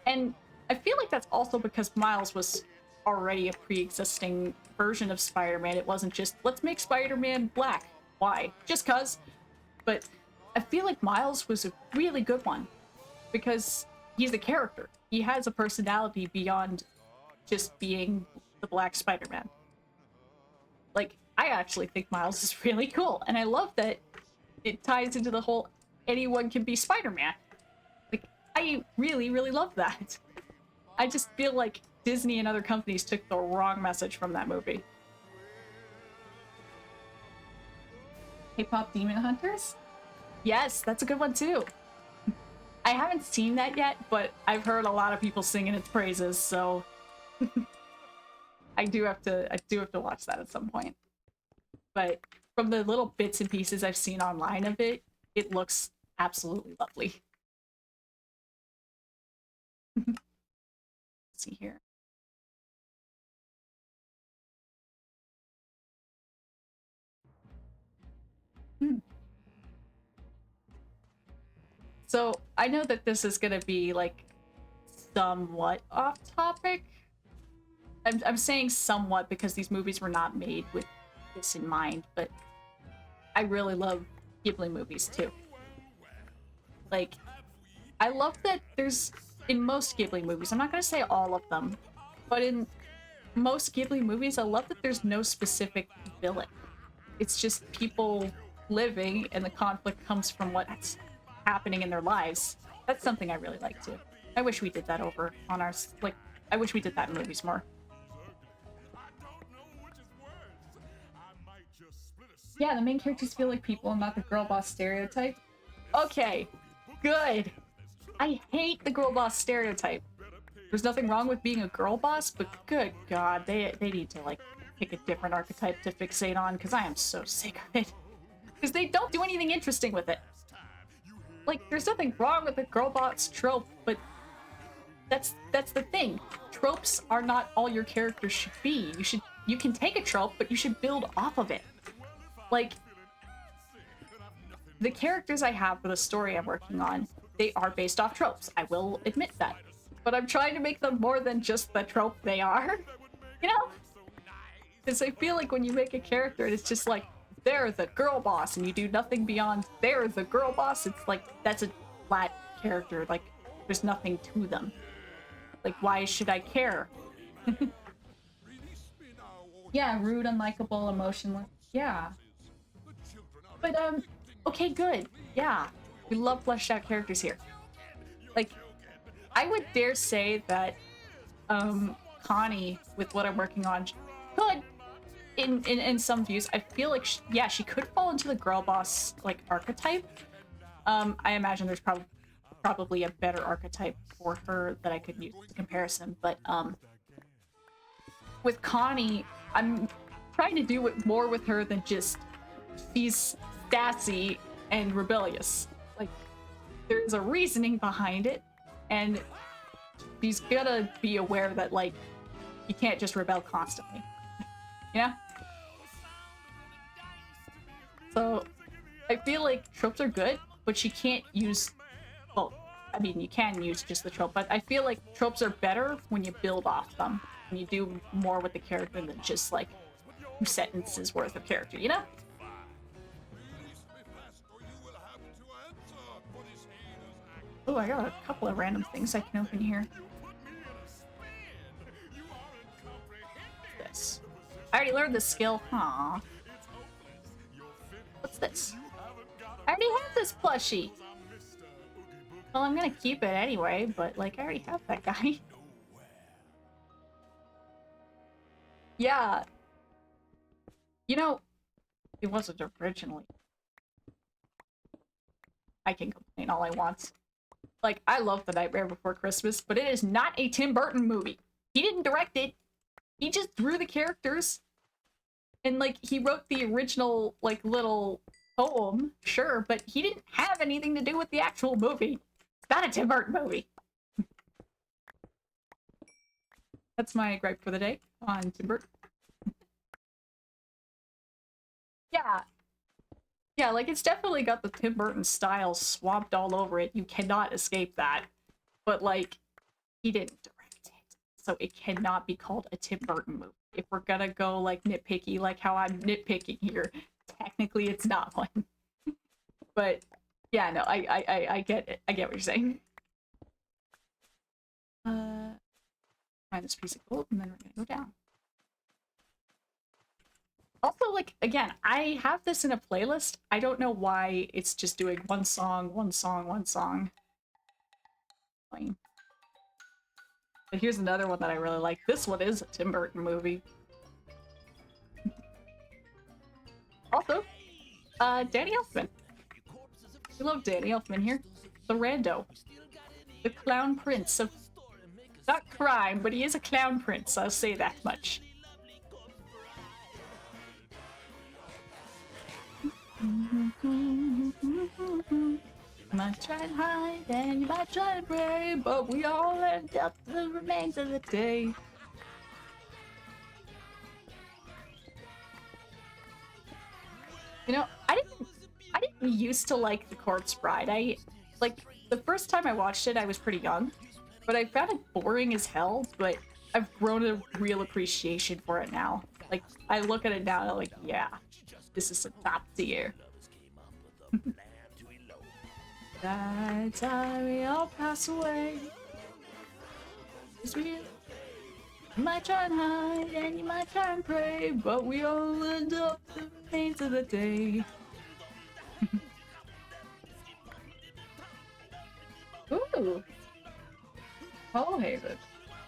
And I feel like that's also because Miles was already a pre-existing version of Spider-Man. It wasn't just, let's make Spider-Man black. Why? Just cuz. But I feel like Miles was a really good one. Because he's a character. He has a personality beyond just being the black Spider-Man. Like, I actually think Miles is really cool. And I love that it ties into the whole anyone can be Spider-Man. Like, I really, really love that. I just feel like Disney and other companies took the wrong message from that movie. K-pop Demon Hunters? Yes, that's a good one too. I haven't seen that yet, but I've heard a lot of people singing its praises, so I do have to watch that at some point. But from the little bits and pieces I've seen online of it, it looks absolutely lovely. Let's see here. So I know that this is gonna be like somewhat off topic. I'm saying somewhat because these movies were not made with this in mind, but I really love Ghibli movies too. Like, I love that there's, in most Ghibli movies, I'm not gonna say all of them, but in most Ghibli movies, I love that there's no specific villain. It's just people living, and the conflict comes from what's happening in their lives. That's something I really like too. I wish we did that over on our, like, I wish we did that in movies more. Yeah, the main characters feel like people and not the girl boss stereotype. Okay, good. I hate the girl boss stereotype. There's nothing wrong with being a girl boss, but good god, they need to, like, pick a different archetype to fixate on because I am so sick of it. Because they don't do anything interesting with it. Like, there's nothing wrong with the girlbots trope, but that's the thing. Tropes are not all your characters should be. You can take a trope, but you should build off of it. Like, the characters I have for the story I'm working on, they are based off tropes. I will admit that. But I'm trying to make them more than just the trope they are. You know? Because I feel like when you make a character, it's just like, they're the girl boss, and you do nothing beyond they're the girl boss. It's like, that's a flat character. Like, there's nothing to them. Like, why should I care? Yeah, rude, unlikable, emotionless. Yeah. But, okay, good. Yeah. We love fleshed out characters here. Like, I would dare say that, Connie, with what I'm working on, could, in some views, I feel like, she could fall into the girl boss, like, archetype. I imagine there's probably a better archetype for her that I could use as a comparison, but, with Connie, I'm trying to do it more with her than just she's sassy and rebellious. Like, there's a reasoning behind it, and she's gotta be aware that, like, you can't just rebel constantly. You know? So, I feel like tropes are good, but she can't use... Well, I mean, you can use just the trope, but I feel like tropes are better when you build off them. When you do more with the character than just, like, 2 sentences worth of character, you know? Oh, I got a couple of random things I can open here. This. I already learned this skill. Aww. What's this? I already have this plushie. Well, I'm gonna keep it anyway, but, like, I already have that guy. Yeah. You know, it wasn't originally. I can complain all I want. Like, I love The Nightmare Before Christmas, but it is not a Tim Burton movie. He didn't direct it. He just drew the characters. And, like, he wrote the original, like, little poem, sure, but he didn't have anything to do with the actual movie. It's not a Tim Burton movie. That's my gripe for the day on Tim Burton. Yeah. Yeah, like, it's definitely got the Tim Burton style swamped all over it. You cannot escape that. But, like, he didn't direct it. So it cannot be called a Tim Burton movie. If we're gonna go, like, nitpicky, like how I'm nitpicking here, technically it's not one. But, yeah, no, I get it. I get what you're saying. Find this piece of gold, and then we're gonna go down. Also, like, again, I have this in a playlist. I don't know why it's just doing one song, one song, one song. Fine. But here's another one that I really like. This one is a Tim Burton movie. Also, Danny Elfman. We love Danny Elfman here. The Rando. The Clown Prince of... Not crime, but he is a clown prince, I'll say that much. Might try and hide and you might try to pray, but we all end up the remains of the day. You know, I didn't used to like The Corpse Bride. Like, the first time I watched it, I was pretty young, but I found it boring as hell, but I've grown a real appreciation for it now. Like, I look at it now and I'm like, yeah, this is a top tier. That's how we all pass away. You might try and hide and you might try and pray, but we all end up the remains of the day. Ooh. Oh, Haven.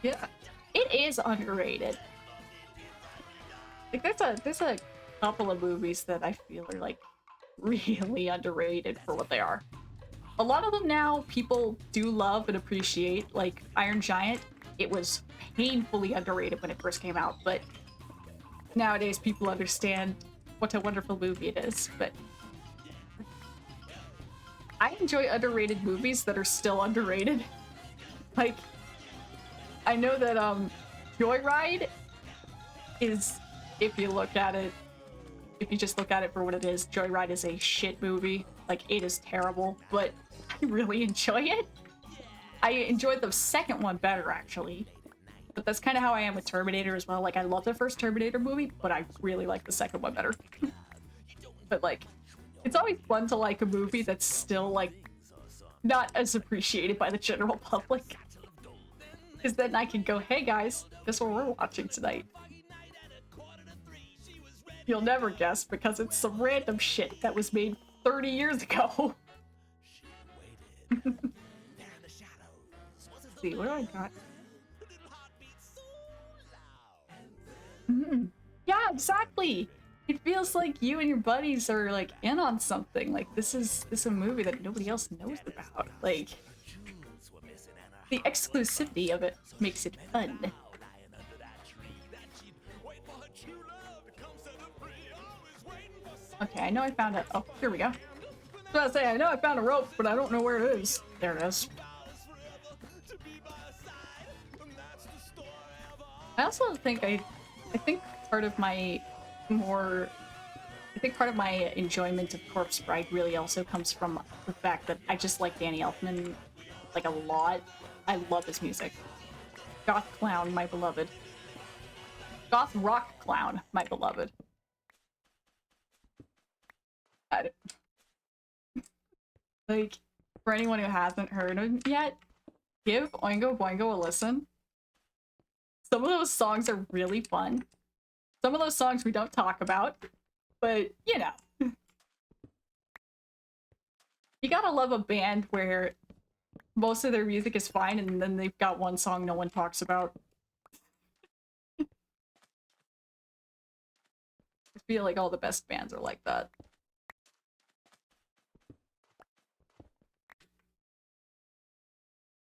Yeah. It is underrated. Like, there's a couple of movies that I feel are, like, really underrated for what they are. A lot of them now people do love and appreciate, like Iron Giant. It was painfully underrated when it first came out, but nowadays people understand what a wonderful movie it is, but I enjoy underrated movies that are still underrated. Like, I know that Joyride is, if you look at it, if you just look at it for what it is, Joyride is a shit movie. Like, it is terrible, but I really enjoy it. I enjoyed the second one better, actually. But that's kind of how I am with Terminator as well. Like, I love the first Terminator movie, but I really like the second one better. But, like, it's always fun to like a movie that's still, like, not as appreciated by the general public. Because then I can go, hey guys, guess what we're watching tonight? You'll never guess because it's some random shit that was made 30 years ago. Let's see, what do I got? Yeah, exactly. It feels like you and your buddies are like in on something. Like this is a movie that nobody else knows about. Like the exclusivity of it makes it fun. Okay, I know I found it. Oh, here we go. I was about to say, I know I found a rope, but I don't know where it is. There it is. I also think I think part of my part of my enjoyment of Corpse Bride really also comes from the fact that I just like Danny Elfman like a lot. I love his music. Goth Clown, my beloved. Goth Rock Clown, my beloved. Like, for anyone who hasn't heard him yet, give Oingo Boingo a listen. Some of those songs are really fun. Some of those songs we don't talk about, but, you know. You gotta love a band where most of their music is fine and then they've got one song no one talks about. I feel like all the best bands are like that.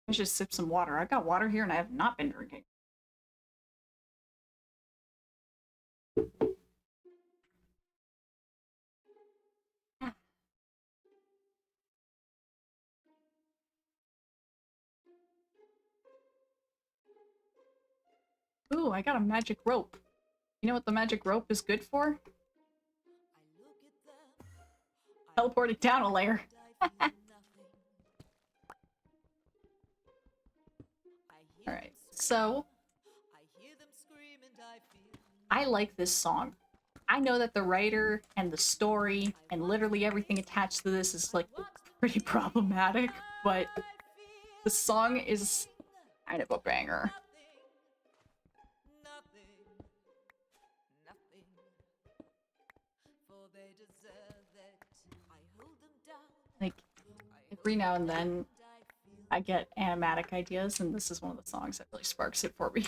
I should sip some water. I've got water here and I have not been drinking. Ooh, I got a magic rope. You know what the magic rope is good for? Teleporting down a layer. Alright, so I like this song. I know that the writer and the story and literally everything attached to this is like pretty problematic, but the song is kind of a banger. Like, every now and then I get animatic ideas, and this is one of the songs that really sparks it for me.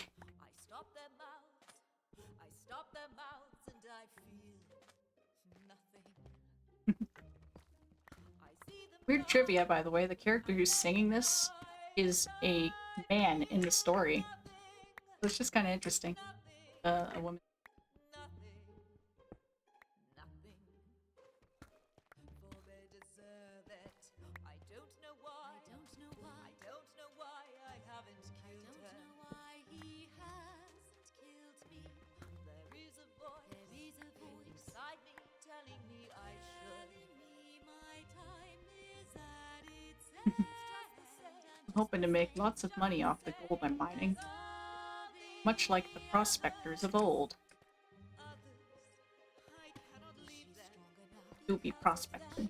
Weird trivia, by the way, the character who's singing this is a man in the story. So it's just kind of interesting. A woman. I'm hoping to make lots of money off the gold I'm mining. Much like the prospectors of old. To be prospecting.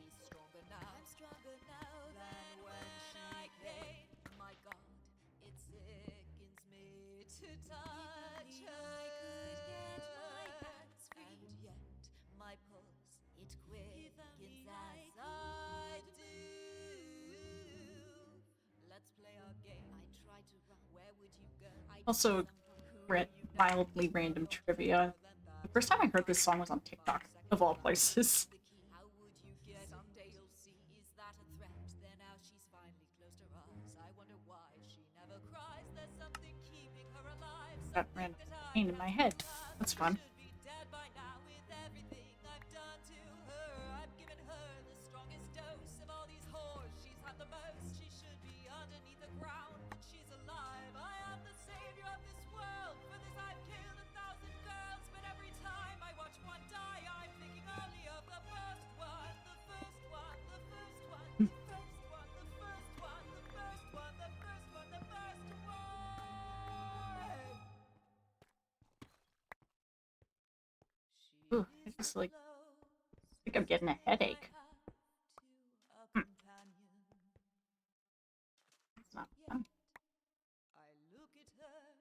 Also, mildly random trivia. The first time I heard this song was on TikTok, of all places. That random pain in my head. That's fun. It's like, I think I'm getting a headache. That's not fun. I look at her,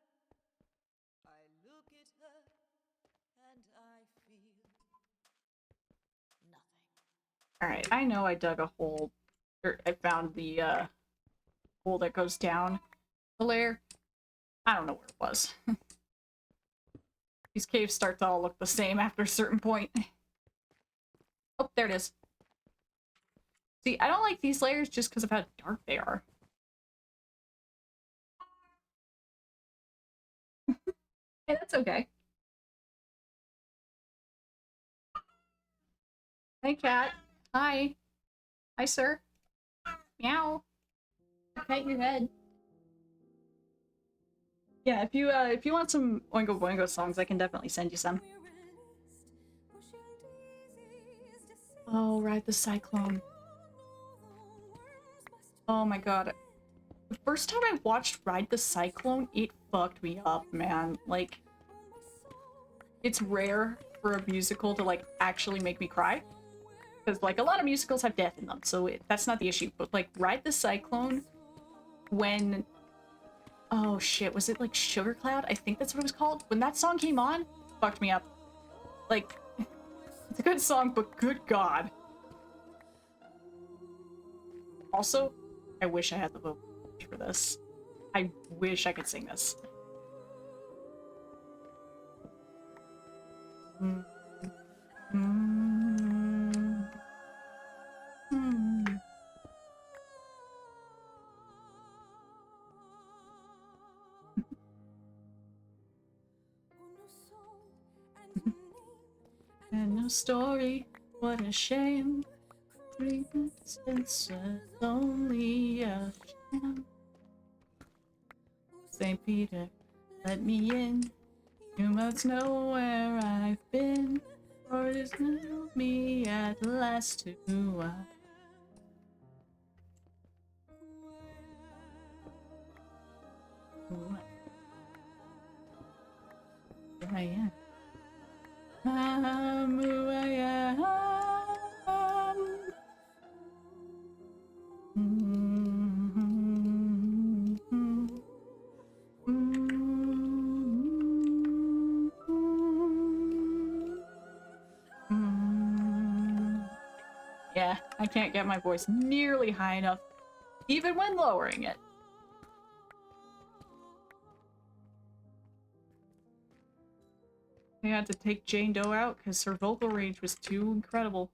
I look at her, and I feel nothing. Alright, I know I dug a hole. Or I found the hole that goes down the lair. I don't know where it was. These caves start to all look the same after a certain point. Oh, there it is. See, I don't like these layers just because of how dark they are. Hey, that's okay. Hey, cat. Hi. Hi, sir. Meow. Pet your head. Yeah, if you want some Oingo Boingo songs, I can definitely send you some. Oh, Ride the Cyclone. Oh my god. The first time I watched Ride the Cyclone, it fucked me up, man. Like, it's rare for a musical to, like, actually make me cry. Because, like, a lot of musicals have death in them, so that's not the issue. But, like, Ride the Cyclone, when... Oh, shit, was it, like, Sugar Cloud? I think that's what it was called. When that song came on, fucked me up. Like, it's a good song, but good god. Also, I wish I had the vocal for this. I wish I could sing this. Mm. Mm. Mm. And no story, what a shame. It's only a sham. St. Peter, let me in. You must know where I've been, or it is now me at last to I am. I'm who I am. Yeah, I can't get my voice nearly high enough, even when lowering it. I had to take Jane Doe out because her vocal range was too incredible.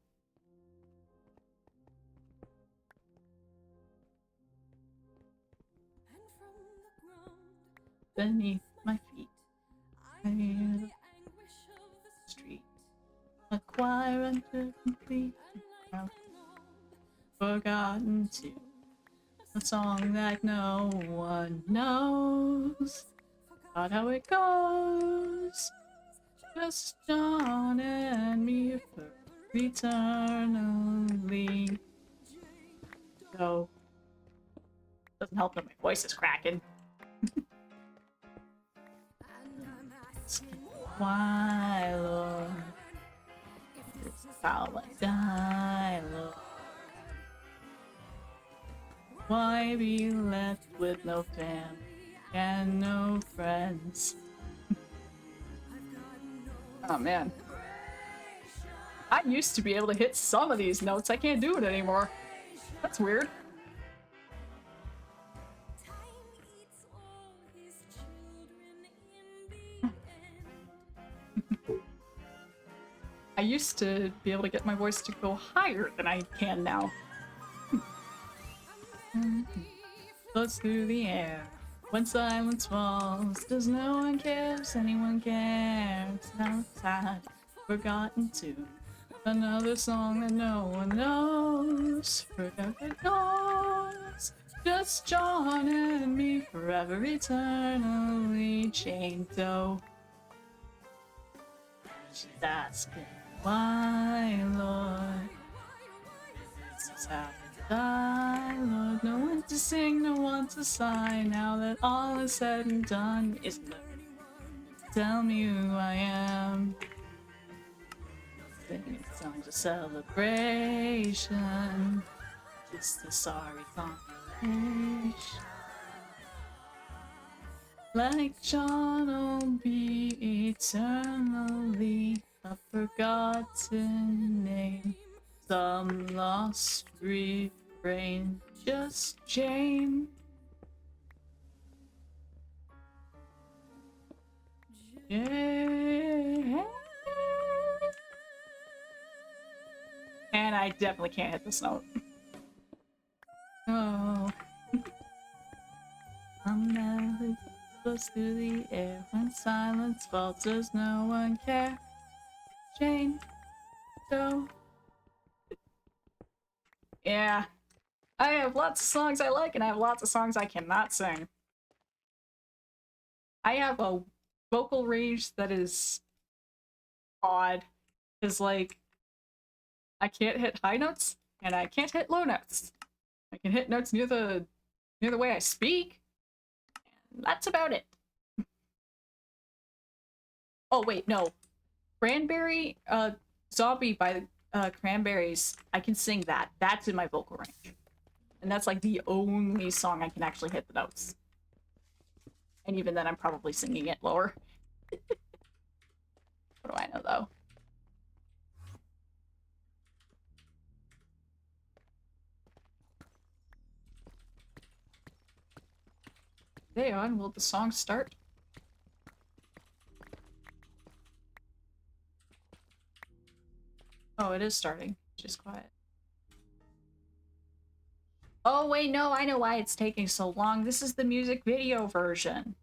Beneath my feet, I hear the street. A choir under complete crowd. Forgotten to a song that no one knows. Not how it goes. Just John and me for eternally. So doesn't help that my voice is cracking. Why, Lord? It's how I die, Lord. Why be left with no family and no friends? Oh man. I used to be able to hit some of these notes. I can't do it anymore. That's weird. I used to be able to get my voice to go higher than I can now. Floats through the air. When silence falls, does no one care? Does anyone care? It's outside, forgotten tune. Another song that no one knows. Forever goes. Just John and me, forever eternally chained though. She's asking why, Lord. This is how I die, Lord. No one to sing, no one to sigh. Now that all is said and done, is tell me who I am. Singing songs of celebration. Just a sorry conversation. Like John will be eternally a forgotten name. Some lost refrain. Just Jane. Yeah. And I definitely can't hit this note. Oh. I'm never close to the air when silence falters, no one cares. Jane Doe. Yeah. I have lots of songs I like and I have lots of songs I cannot sing. I have a vocal range that is odd. Because, like, I can't hit high notes and I can't hit low notes. I can hit notes near the way I speak. And that's about it. Oh wait, no. Cranberry, Zombie by Cranberries. I can sing that. That's in my vocal range. And that's like the only song I can actually hit the notes. And even then I'm probably singing it lower. What do I know though? Hey on, will the song start? Oh, it is starting. Just quiet. Oh wait, no, I know why it's taking so long. This is the music video version.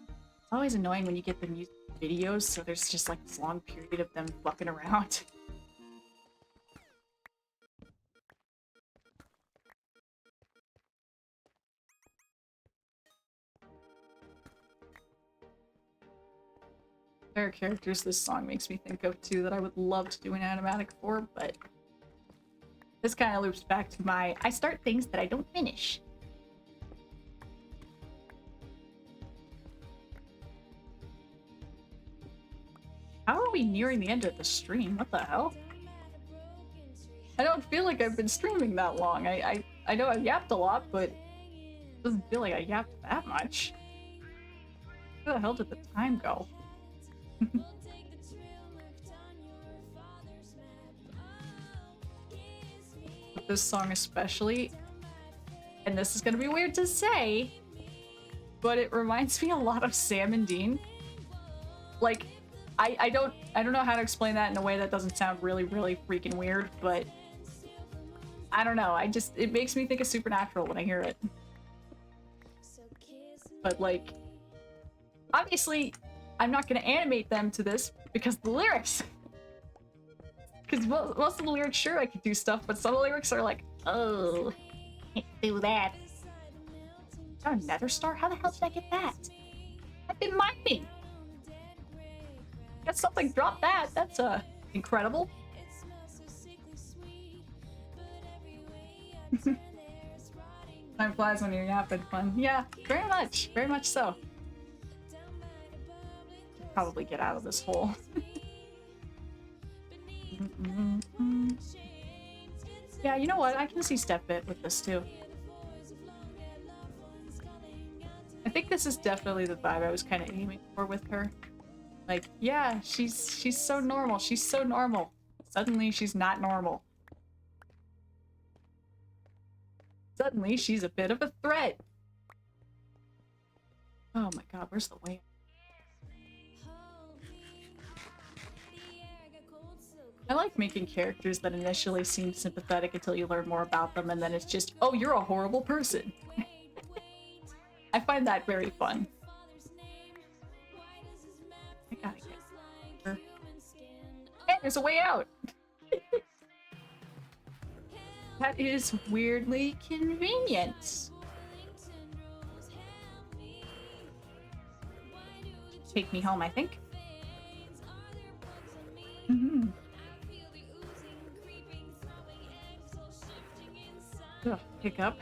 It's always annoying when you get the music videos, so there's just like this long period of them fucking around. There are characters this song makes me think of too that I would love to do an animatic for, but this kind of loops back to my I start things that I don't finish. How are we nearing the end of the stream? What the hell? I don't feel like I've been streaming that long. I know I've yapped a lot, but it doesn't feel like I yapped that much. Where the hell did the time go? This song especially, and this is gonna be weird to say, but it reminds me a lot of Sam and Dean. Like, I don't know how to explain that in a way that doesn't sound really freaking weird, but I don't know. It makes me think of Supernatural when I hear it. But like, obviously, I'm not gonna animate them to this because of the lyrics. Because most of the lyrics, sure, I could do stuff, but some of the lyrics are like, oh, can't do that. Is that a nether star? How the hell did I get that? I've been mining. Got something drop that. That's incredible. Time flies when you're yapping. Fun. Yeah, very much so. Probably get out of this hole. Yeah, you know what? I can see Step Bit with this too. I think this is definitely the vibe I was kind of aiming for with her. Like, yeah, she's so normal. She's so normal. Suddenly, she's not normal. Suddenly, she's a bit of a threat. Oh my god, where's the way? I like making characters that initially seem sympathetic until you learn more about them, and then it's just, oh, you're a horrible person. I find that very fun. I gotta get her. Hey, there's a way out! That is weirdly convenient. Take me home, I think. Mm-hmm. Ugh, hiccup.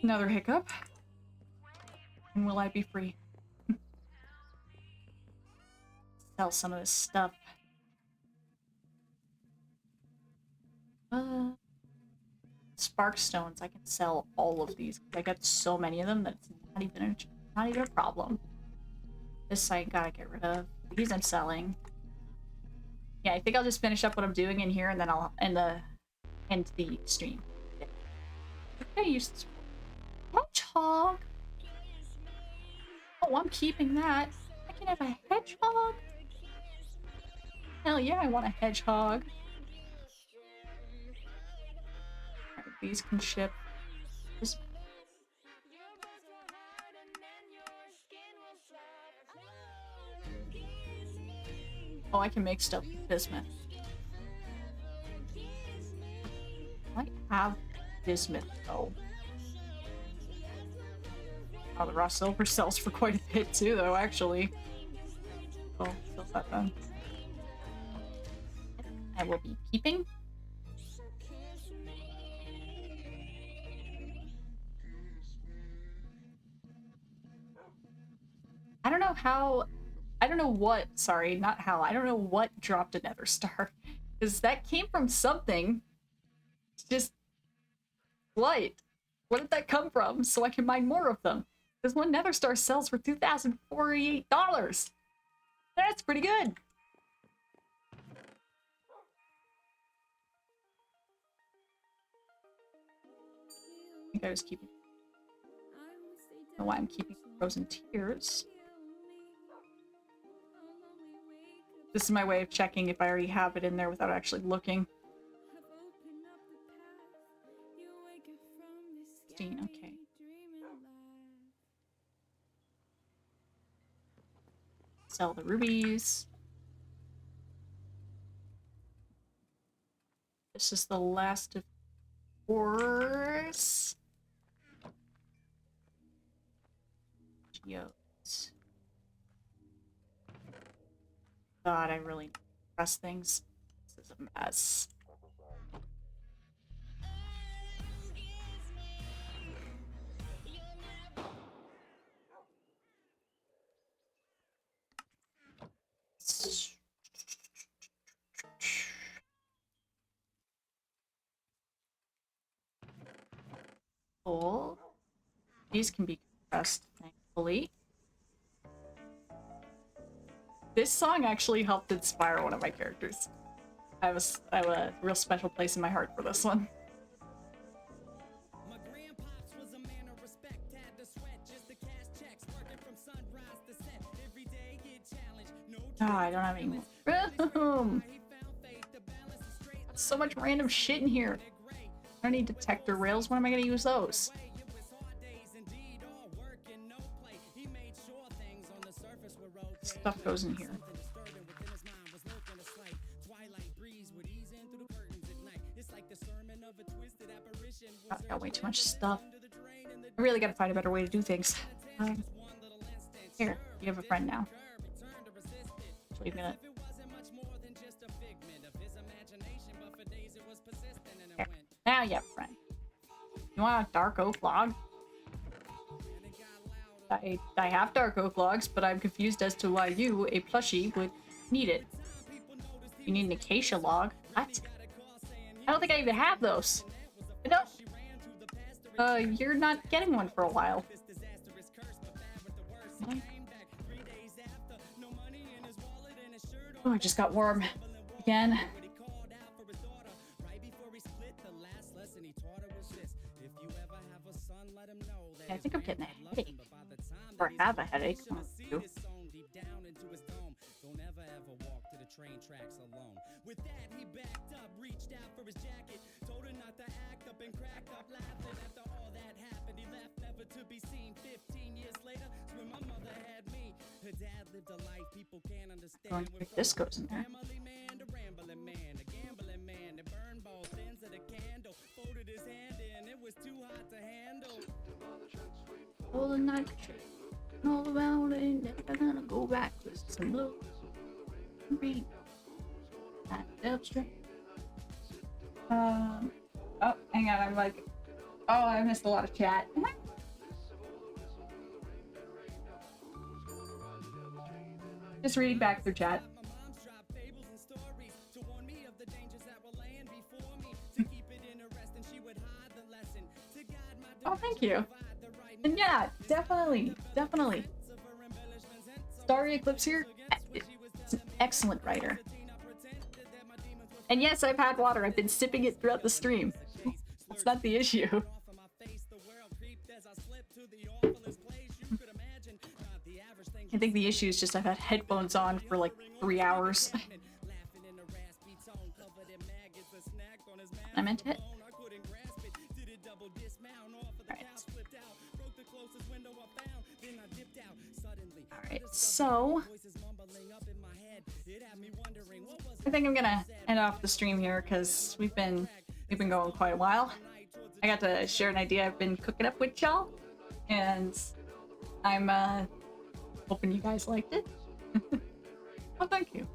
Another hiccup. And will I be free? Sell some of this stuff. Spark stones. I can sell all of these. I got so many of them that it's not even a problem. This I gotta get rid of. These I'm selling. Yeah, I think I'll just finish up what I'm doing in here and then I'll end the stream. Okay, use this hedgehog. Oh, I'm keeping that. I can have a hedgehog. Hell yeah, I want a hedgehog. Alright, these can ship. This... Oh, I can make stuff with bismuth. I have bismuth though. Oh, the raw silver sells for quite a bit too, though, actually. Oh, sell that then. I will be keeping. I don't know how. I don't know what. Sorry, not how. I don't know what dropped a nether star. Because that came from something. It's just. What? Where did that come from? So I can mine more of them. Because one nether star sells for $2,048. That's pretty good. I think I was keeping. I don't know why I'm keeping Frozen Tears. This is my way of checking if I already have it in there without actually looking. 16, okay. Sell the rubies. This is the last of course. Geodes. God, I really need to press things. This is a mess. Cool. These can be compressed, thankfully. This song actually helped inspire one of my characters. I have a real special place in my heart for this one. Ah, I don't have any more room. So much random shit in here. I don't need detector rails. When am I going to use those? Stuff goes in here. I got way too much stuff. I really gotta find a better way to do things. Here, you have a friend now. Actually, I'm gonna... Here. Now you have a friend. You want a dark oak log? I have dark oak logs, but I'm confused as to why you, a plushie, would need it. You need an acacia log? What? I don't think I even have those. No. You're not getting one for a while. Oh, I just got warm again. Yeah, I think I'm getting a headache. Or have a headache. With that, he backed up, reached out for his jacket, told her not to act up and cracked up laughing. After all that happened, he left never to be seen. 15 years later, when my mother had me. Her dad lived a life people can't understand. This goes in there. Family man, the rambling man, the gambling man, the burn both ends of the candle. Folded his hand in, it was too hot to handle. All the night, all around it, never gonna go back with some blue. Read. Oh, hang on, I'm like Oh, I missed a lot of chat. Just reading back through chat. Oh, thank you. And yeah, definitely. Starry Eclipse here, it's an excellent writer. And yes, I've had water. I've been sipping it throughout the stream. That's not the issue. I think the issue is just I've had headphones on for like 3 hours. I meant it. Alright, so I think I'm gonna end off the stream here because we've been going quite a while. I got to share an idea I've been cooking up with y'all, and I'm hoping you guys liked it. Oh, thank you.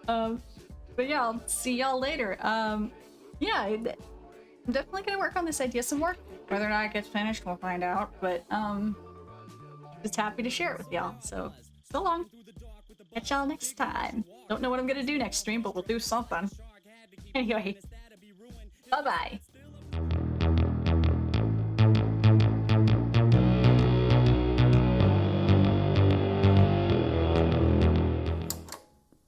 But yeah, I'll see y'all later. Yeah, I'm definitely gonna work on this idea some more. Whether or not it gets finished, we'll find out. But just happy to share it with y'all. So long. Catch y'all next time. Don't know what I'm gonna do next stream, but we'll do something. Anyway, bye bye.